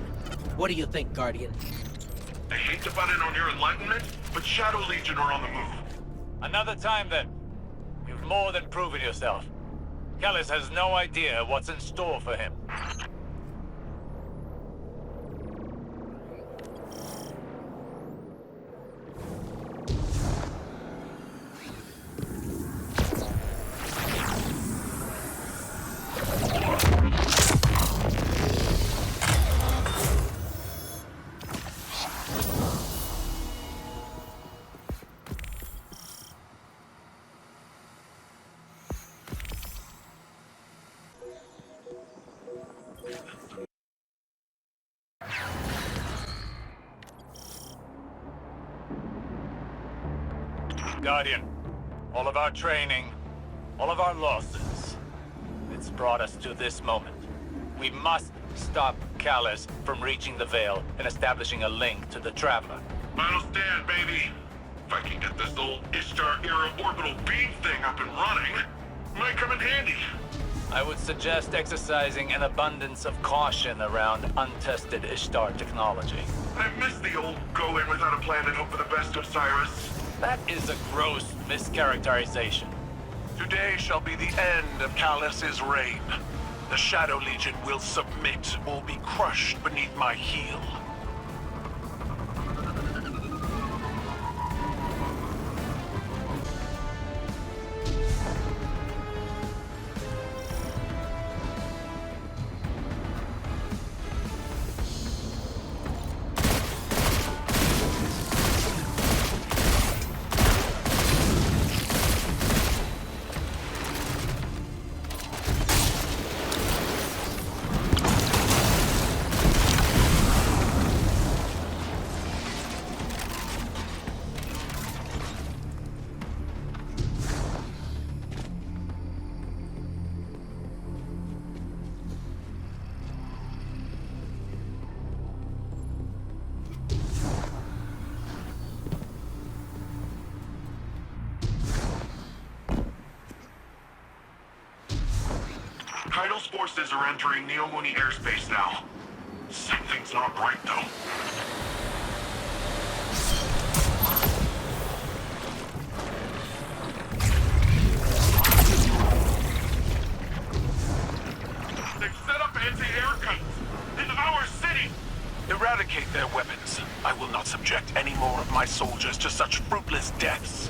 Speaker 5: What do you think, Guardian?
Speaker 7: I hate to butt in on your enlightenment, but Shadow Legion are on the move.
Speaker 2: Another time then. You've more than proven yourself. Callus has no idea what's in store for him. Guardian, all of our training, all of our losses, it's brought us to this moment. We must stop Callus from reaching the Veil and establishing a link to the Traveler.
Speaker 7: Final stand, baby. If I can get this old Ishtar-era orbital beam thing up and running, might come in handy.
Speaker 2: I would suggest exercising an abundance of caution around untested Ishtar technology.
Speaker 7: I miss the old go in without a plan and hope for the best of Cyrus.
Speaker 2: That is a gross mischaracterization.
Speaker 17: Today shall be the end of Callus's reign. The Shadow Legion will submit or be crushed beneath my heel.
Speaker 7: Kaido's forces are entering Neomuni airspace now. Something's not right, though. They've set up anti-air guns in our city!
Speaker 17: Eradicate their weapons. I will not subject any more of my soldiers to such fruitless deaths.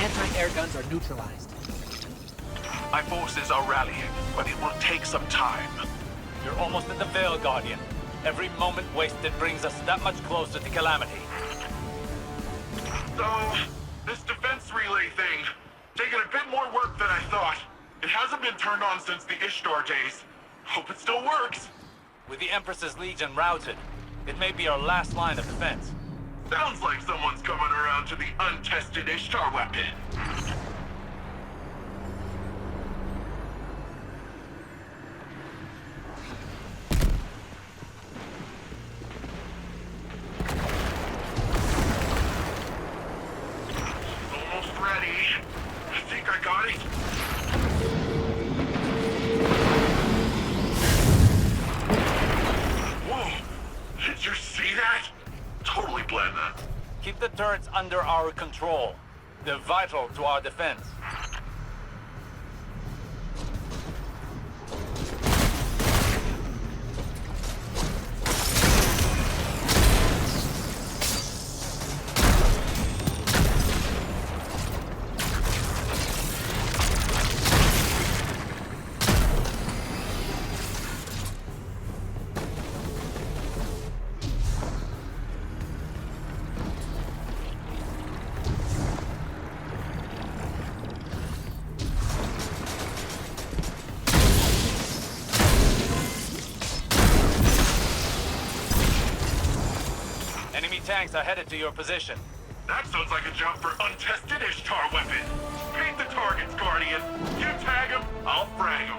Speaker 5: Anti-air guns are neutralized.
Speaker 17: My forces are rallying, but it will take some time.
Speaker 2: You're almost at the Veil, Guardian. Every moment wasted brings us that much closer to Calamity.
Speaker 7: So, this defense relay thing, taking a bit more work than I thought. It hasn't been turned on since the Ishtar days. Hope it still works.
Speaker 2: With the Empress's Legion routed, it may be our last line of defense.
Speaker 7: Sounds like someone's coming around to the untested Ishtar weapon. Almost ready. I think I got it. Whoa! Did you see that? Totally planned that.
Speaker 2: Keep the turrets under our control. They're vital to our defense. Enemy tanks are headed to your position.
Speaker 7: That sounds like a job for untested Ishtar weapon. Paint the targets, Guardian. You tag them, I'll frag them.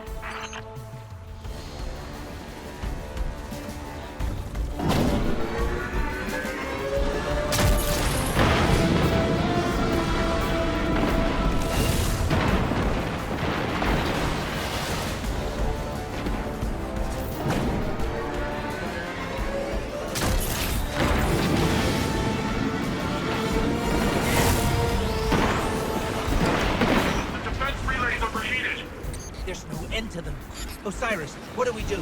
Speaker 5: There's no end to them. Osiris, what do we do?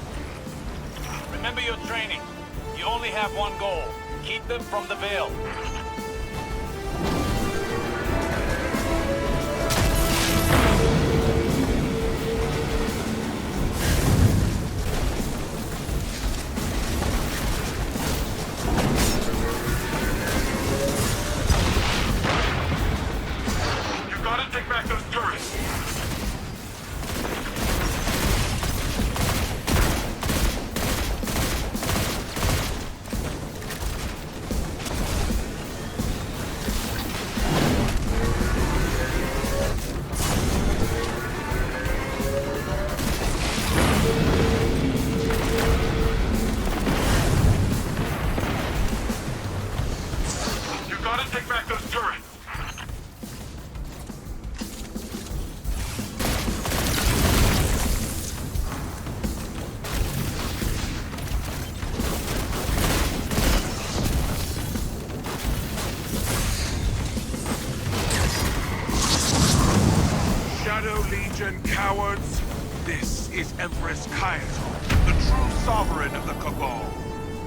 Speaker 2: Remember your training. You only have one goal. Keep them from the Veil.
Speaker 7: You gotta take back those turrets. You gotta take back those turrets.
Speaker 17: Shadow Legion cowards, this is Empress Kaito, the true sovereign of the Cabal.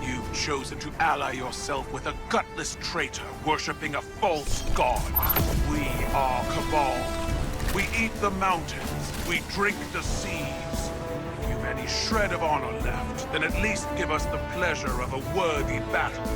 Speaker 17: You've chosen to ally yourself with a gutless traitor worshipping a false god. We are Cabal. We eat the mountains, we drink the seas. If you've any shred of honor left, then at least give us the pleasure of a worthy battle.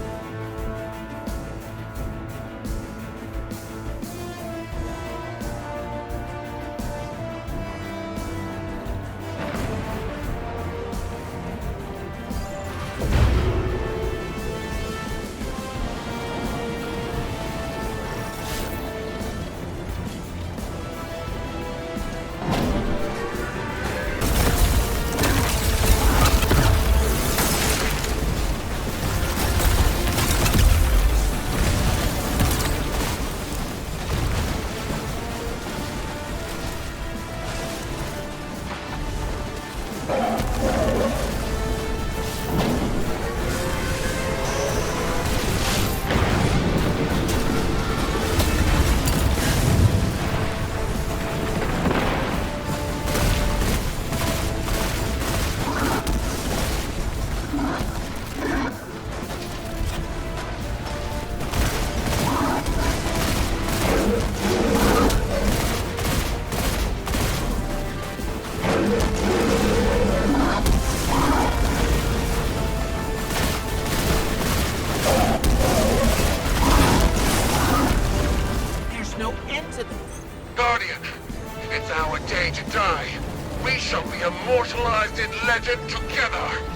Speaker 5: no end to this.
Speaker 17: Guardian, it's our day to die. We shall be immortalized in legend together.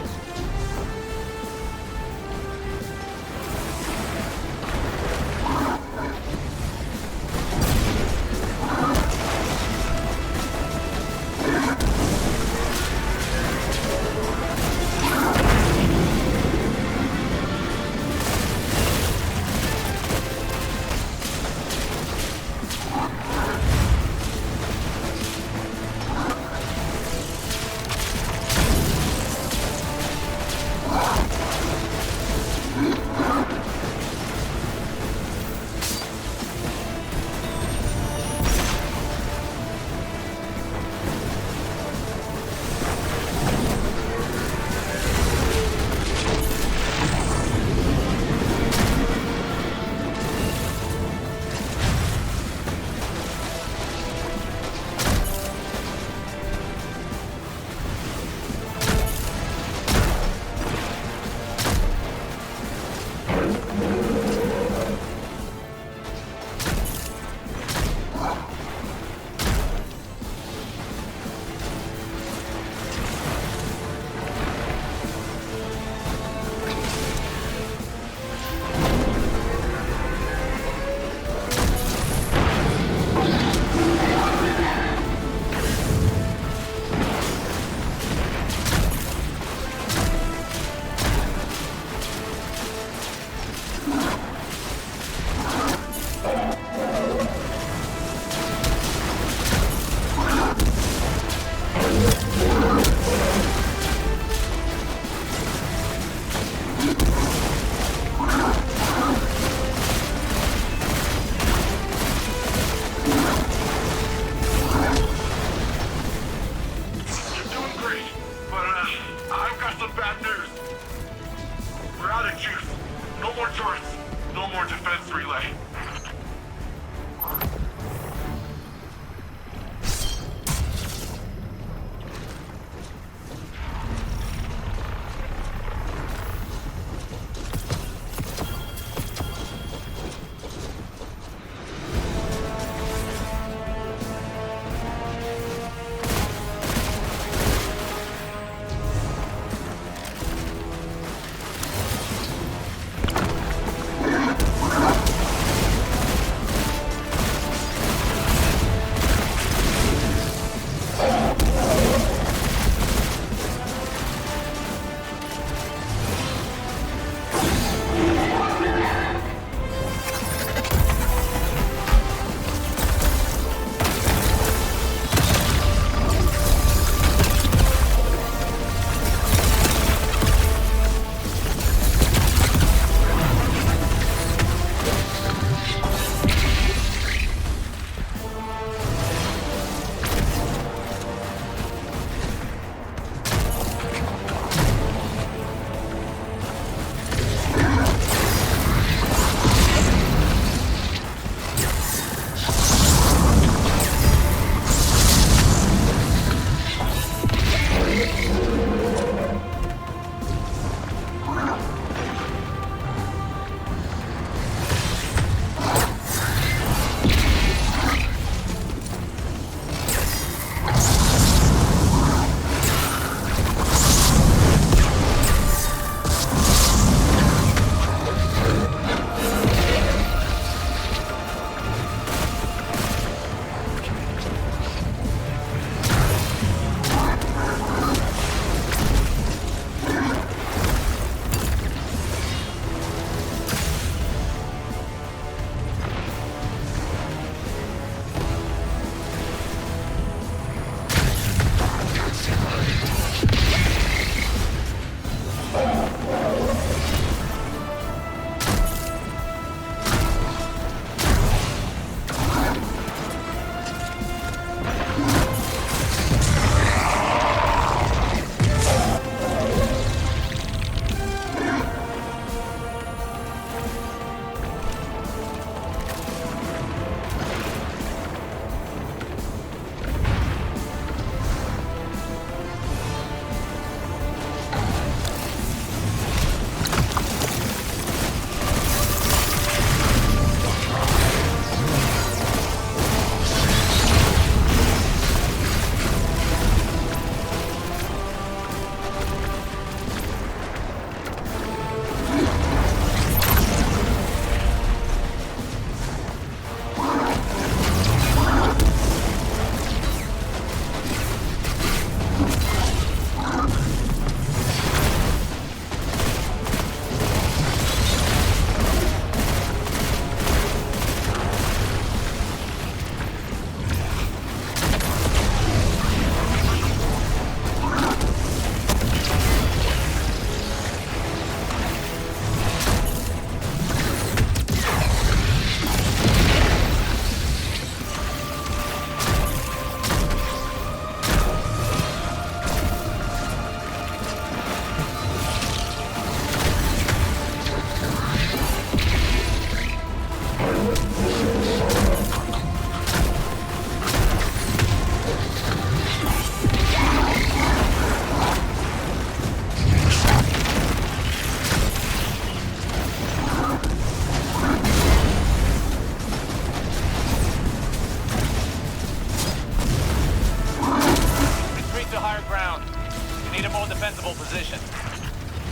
Speaker 2: defensible position.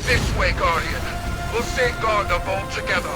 Speaker 17: This way, Guardian. We'll safeguard the vault together.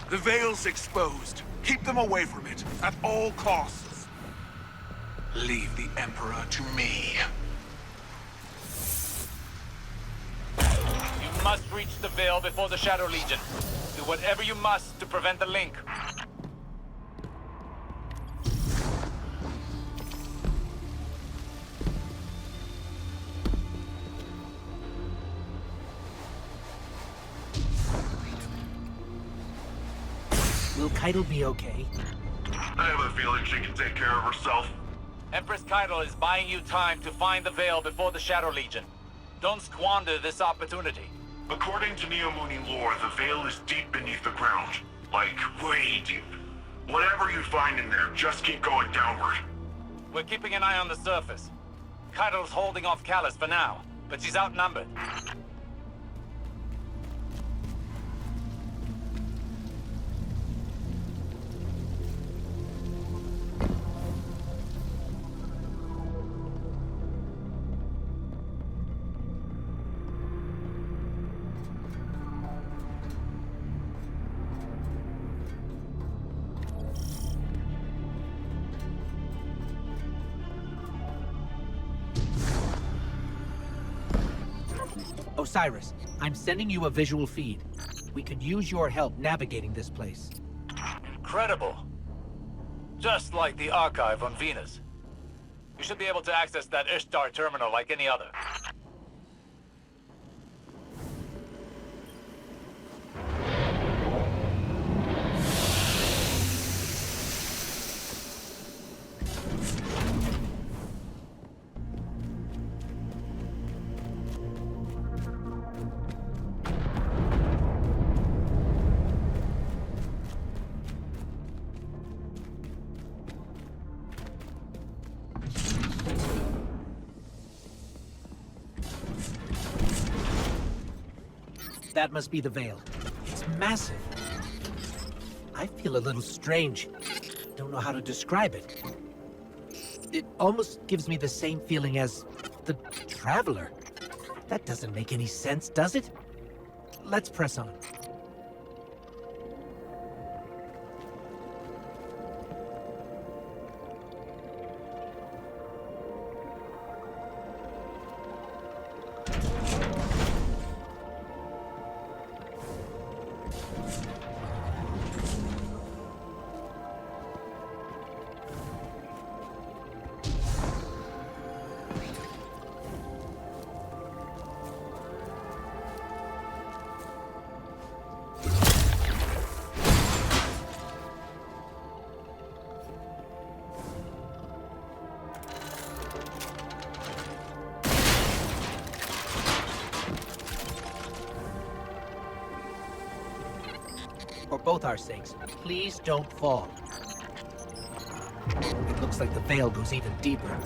Speaker 17: The Veil's exposed. Keep them away from it, at all costs. Leave the Emperor to me.
Speaker 2: You must reach the Veil before the Shadow Legion. Do whatever you must to prevent the link.
Speaker 5: Will Keitel be okay?
Speaker 14: I have a feeling she can take care of herself.
Speaker 2: Empress Keitel is buying you time to find the Veil before the Shadow Legion. Don't squander this opportunity.
Speaker 14: According to Neomuni lore, the Veil is deep beneath the ground. Like, way deep. Whatever you find in there, just keep going downward.
Speaker 2: We're keeping an eye on the surface. Keitel's holding off Callus for now, but she's outnumbered.
Speaker 5: Osiris, I'm sending you a visual feed. We could use your help navigating this place.
Speaker 2: Incredible. Just like the archive on Venus. You should be able to access that Ishtar terminal like any other.
Speaker 5: That must be the Veil. It's massive. I feel a little strange. Don't know how to describe it. It almost gives me the same feeling as the Traveler. That doesn't make any sense, does it? Let's press on. For both our sakes, please don't fall. It looks like the Veil goes even deeper.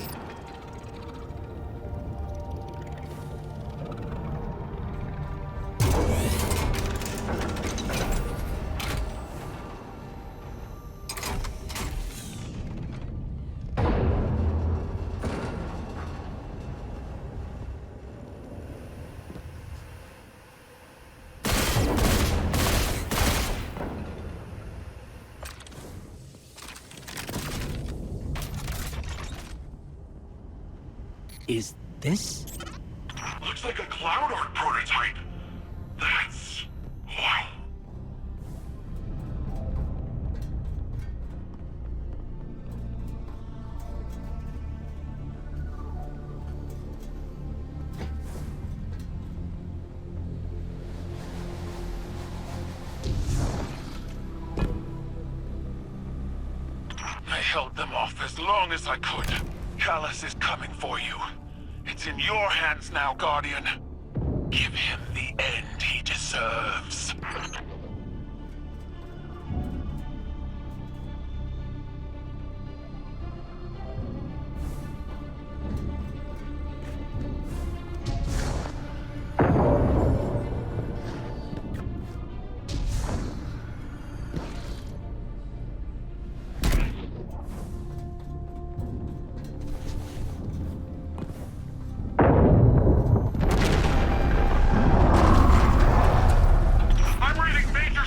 Speaker 5: Is this?
Speaker 17: Looks like a Cloud Arc prototype. That's... wow. I held them off as long as I could. Callus is coming for you. It's in your hands now, Guardian. Give him the end he deserves.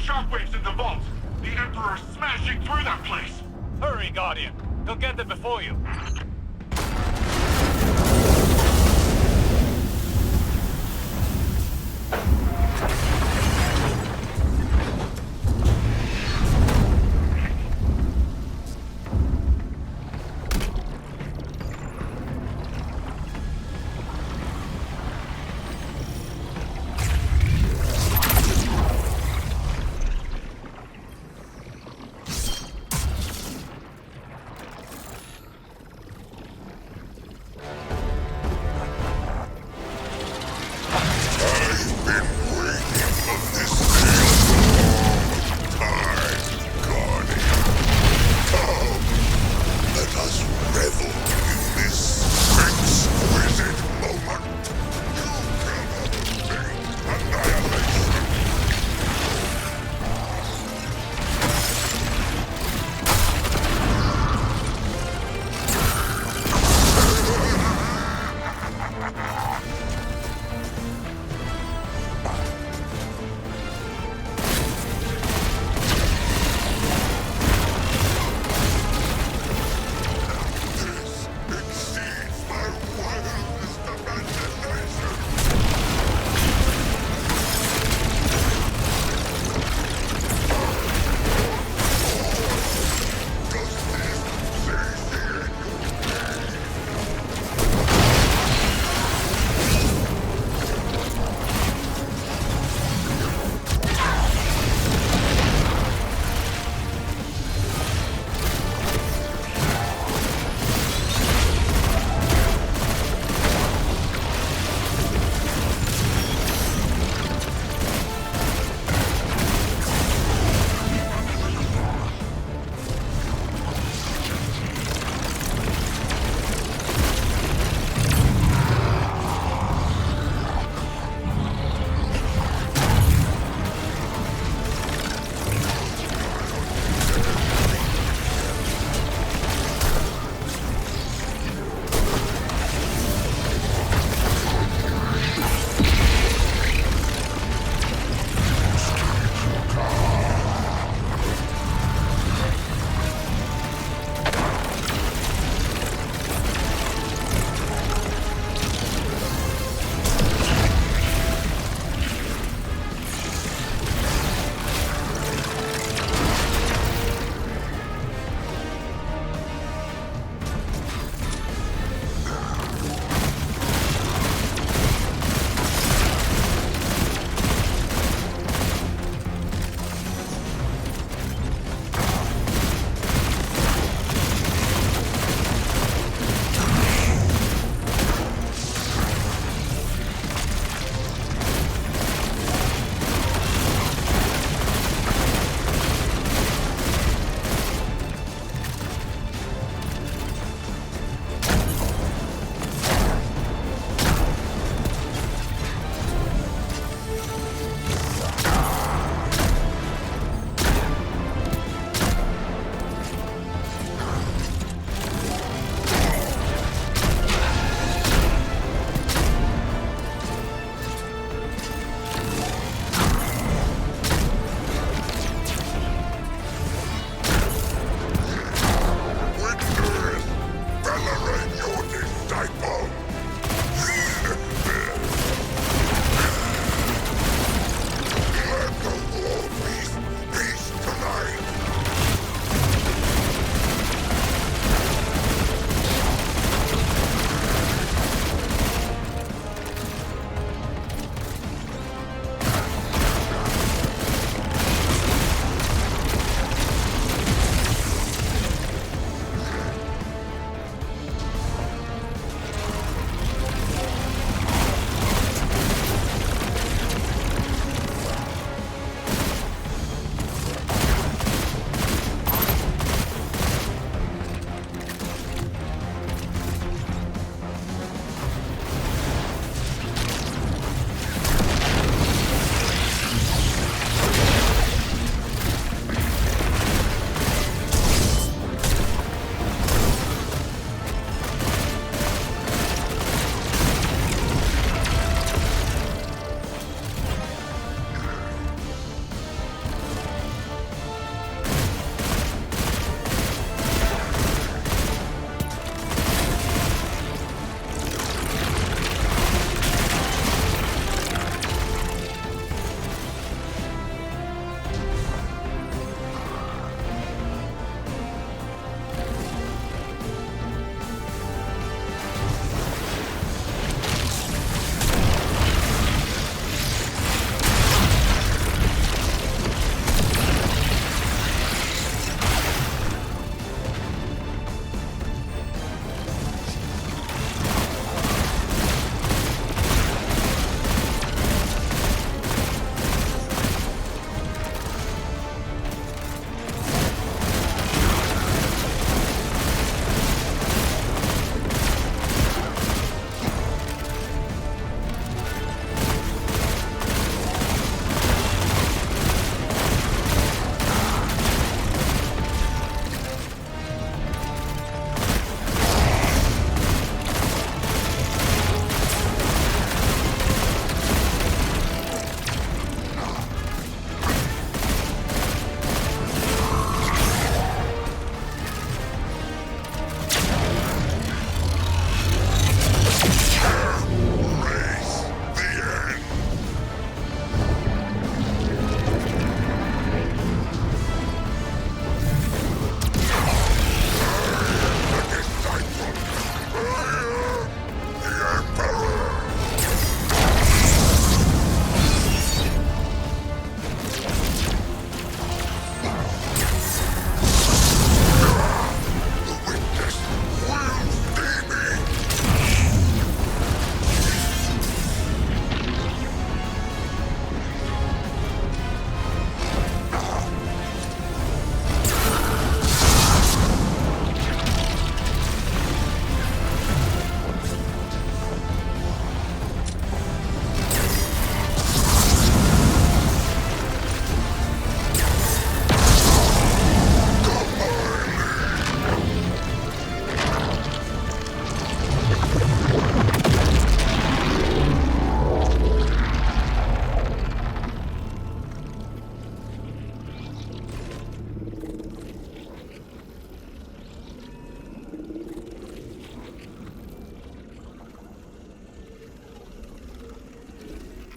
Speaker 17: Shockwaves in the vault! The Emperor's smashing through that place!
Speaker 2: Hurry, Guardian! He'll get there before you!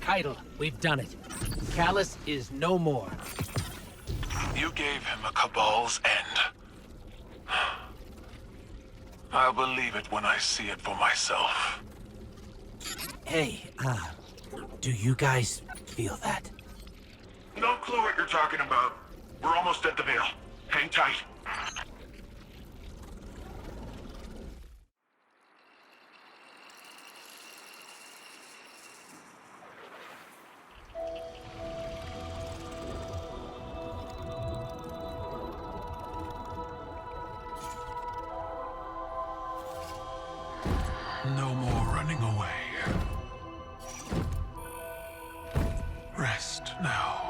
Speaker 5: Keitel, we've done it. Callus is no more.
Speaker 17: You gave him a Cabal's end. I'll believe it when I see it for myself.
Speaker 5: Hey, do you guys feel that?
Speaker 17: No clue what you're talking about. We're almost at the Veil. Hang tight. No more running away. Rest now.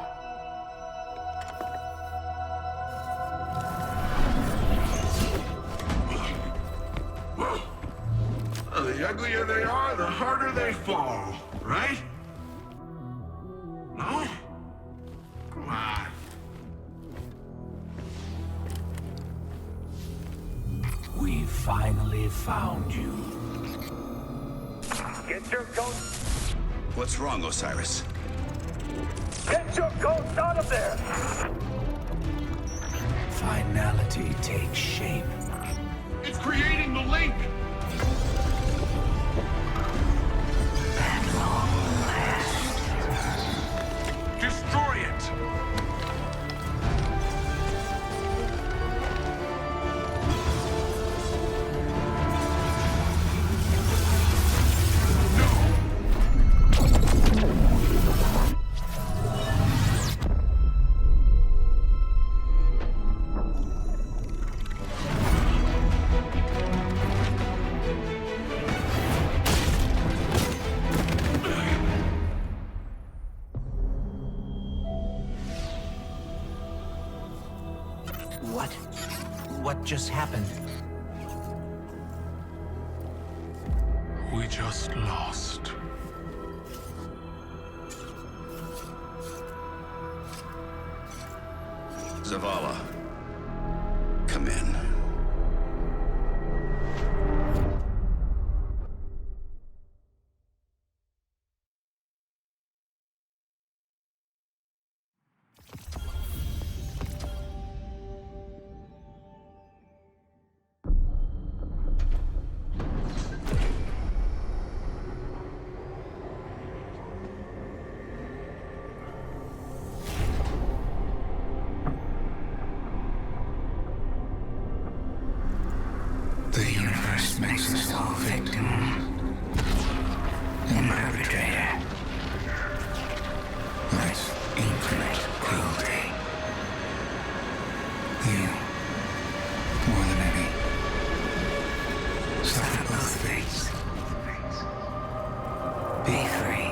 Speaker 7: The uglier they are, the harder they fall, right? No? Come on.
Speaker 9: We finally found you.
Speaker 18: Get your ghost!
Speaker 12: What's wrong, Osiris?
Speaker 18: Get your ghost out of there!
Speaker 9: Finality takes shape.
Speaker 7: It's creating the link!
Speaker 9: At long last.
Speaker 17: Destroy it!
Speaker 5: What just happened?
Speaker 17: We just lost.
Speaker 12: Zavala, come in.
Speaker 9: The universe makes us all victim and perpetrator. That's infinite cruelty. You, more than any, suffer both fates. Be free.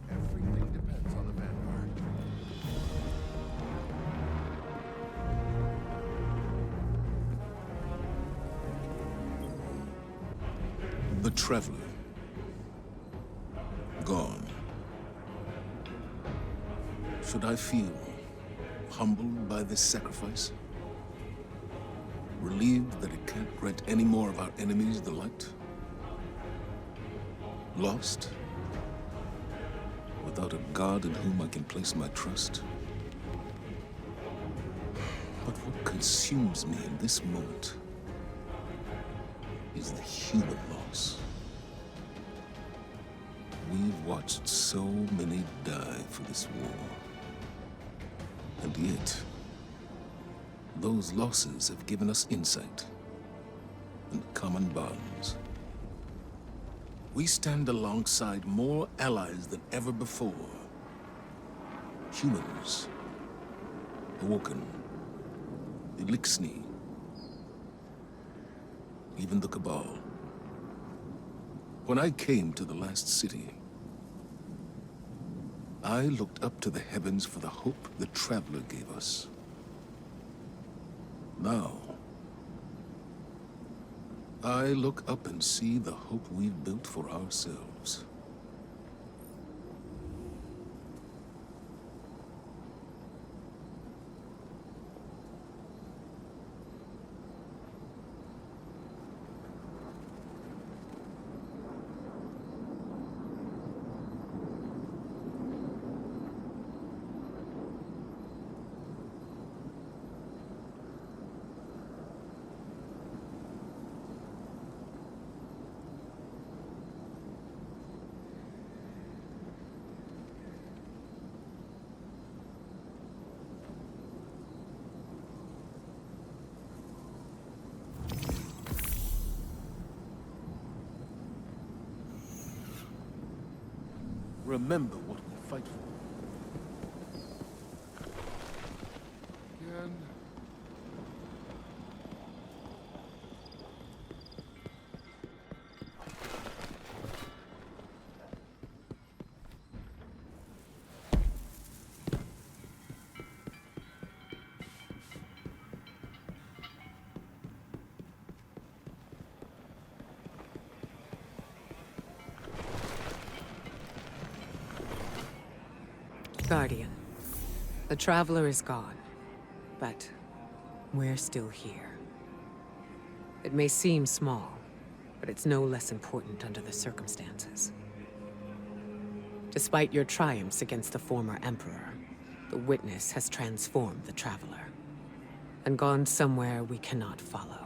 Speaker 1: Everything depends on the Vanguard. The Traveler. Gone. Should I feel humbled by this sacrifice? Relieved that it can't grant any more of our enemies the light? Lost? Without a god in whom I can place my trust? But what consumes me in this moment is the human loss. We've watched so many die for this war. And yet, those losses have given us insight and common bonds. We stand alongside more allies than ever before. Humans, Awoken, Elixni, even the Cabal. When I came to the last city, I looked up to the heavens for the hope the Traveler gave us. Now, I look up and see the hope we've built for ourselves. Remember what we fight for.
Speaker 15: Again.
Speaker 4: Guardian, the Traveler is gone, but we're still here. It may seem small, but it's no less important under the circumstances. Despite your triumphs against the former Emperor, the Witness has transformed the Traveler, and gone somewhere we cannot follow.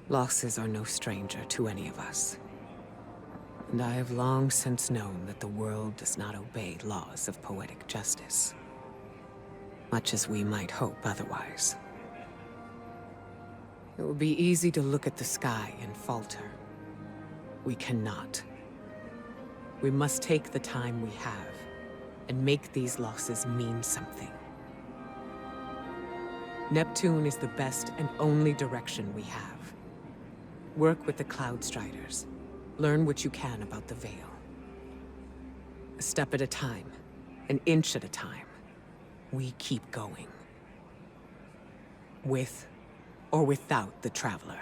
Speaker 4: Losses are no stranger to any of us. And I have long since known that the world does not obey laws of poetic justice, much as we might hope otherwise. It would be easy to look at the sky and falter. We cannot. We must take the time we have and make these losses mean something. Neptune is the best and only direction we have. Work with the Cloud Striders. Learn what you can about the Veil. A step at a time, an inch at a time, we keep going. With or without the Traveler.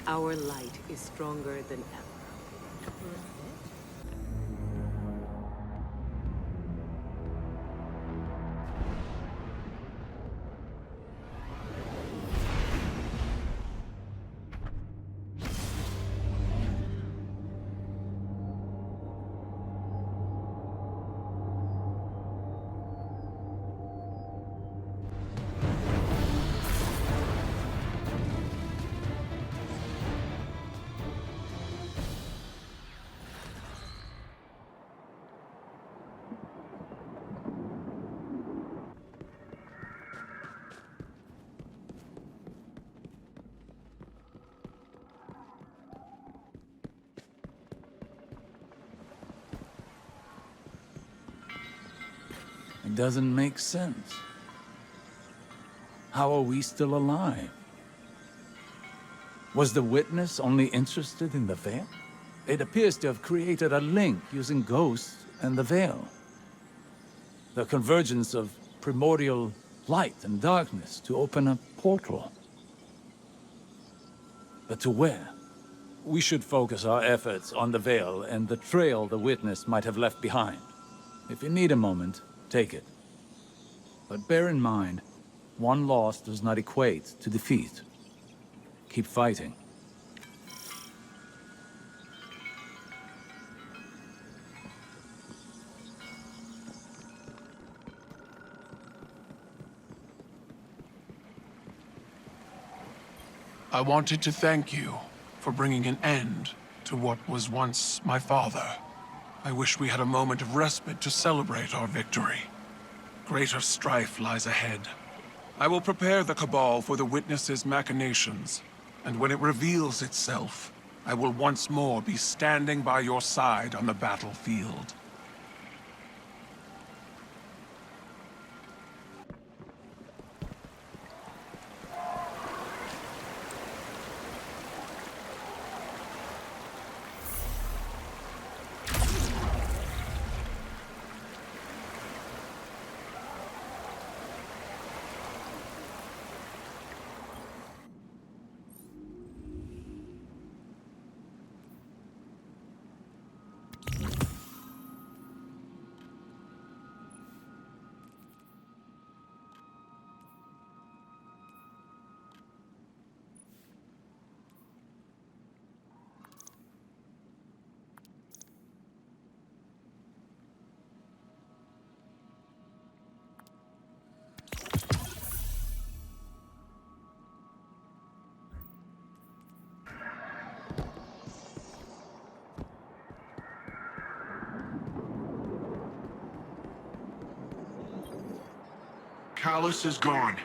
Speaker 4: Our light is stronger than ever.
Speaker 8: It doesn't make sense. How are we still alive? Was the Witness only interested in the Veil? It appears to have created a link using ghosts and the Veil. The convergence of primordial light and darkness to open a portal. But to where? We should focus our efforts on the Veil and the trail the Witness might have left behind. If you need a moment, take it. But bear in mind, one loss does not equate to defeat. Keep fighting.
Speaker 15: I wanted to thank you for bringing an end to what was once my father. I wish we had a moment of respite to celebrate our victory. Greater strife lies ahead. I will prepare the Cabal for the Witness's machinations, and when it reveals itself, I will once more be standing by your side on the battlefield.
Speaker 7: Callus is gone,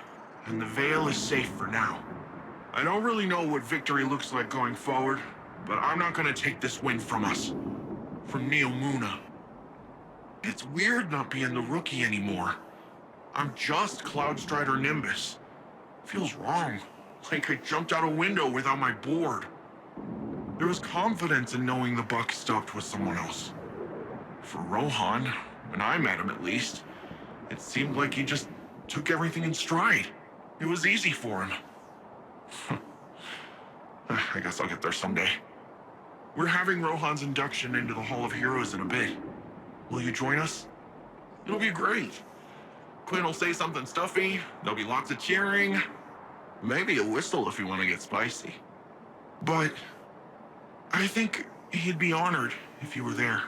Speaker 7: and the Veil is safe for now. I don't really know what victory looks like going forward, but I'm not gonna take this win from us. From Neomuna. It's weird not being the rookie anymore. I'm just Cloudstrider Nimbus. Feels wrong. Like I jumped out a window without my board. There was confidence in knowing the buck stopped with someone else. For Rohan, when I met him at least, it seemed like he just took everything in stride. It was easy for him. I guess I'll get there someday. We're having Rohan's induction into the Hall of Heroes in a bit. Will you join us? It'll be great. Quinn will say something stuffy, there'll be lots of cheering, maybe a whistle if you want to get spicy. But I think he'd be honored if you were there.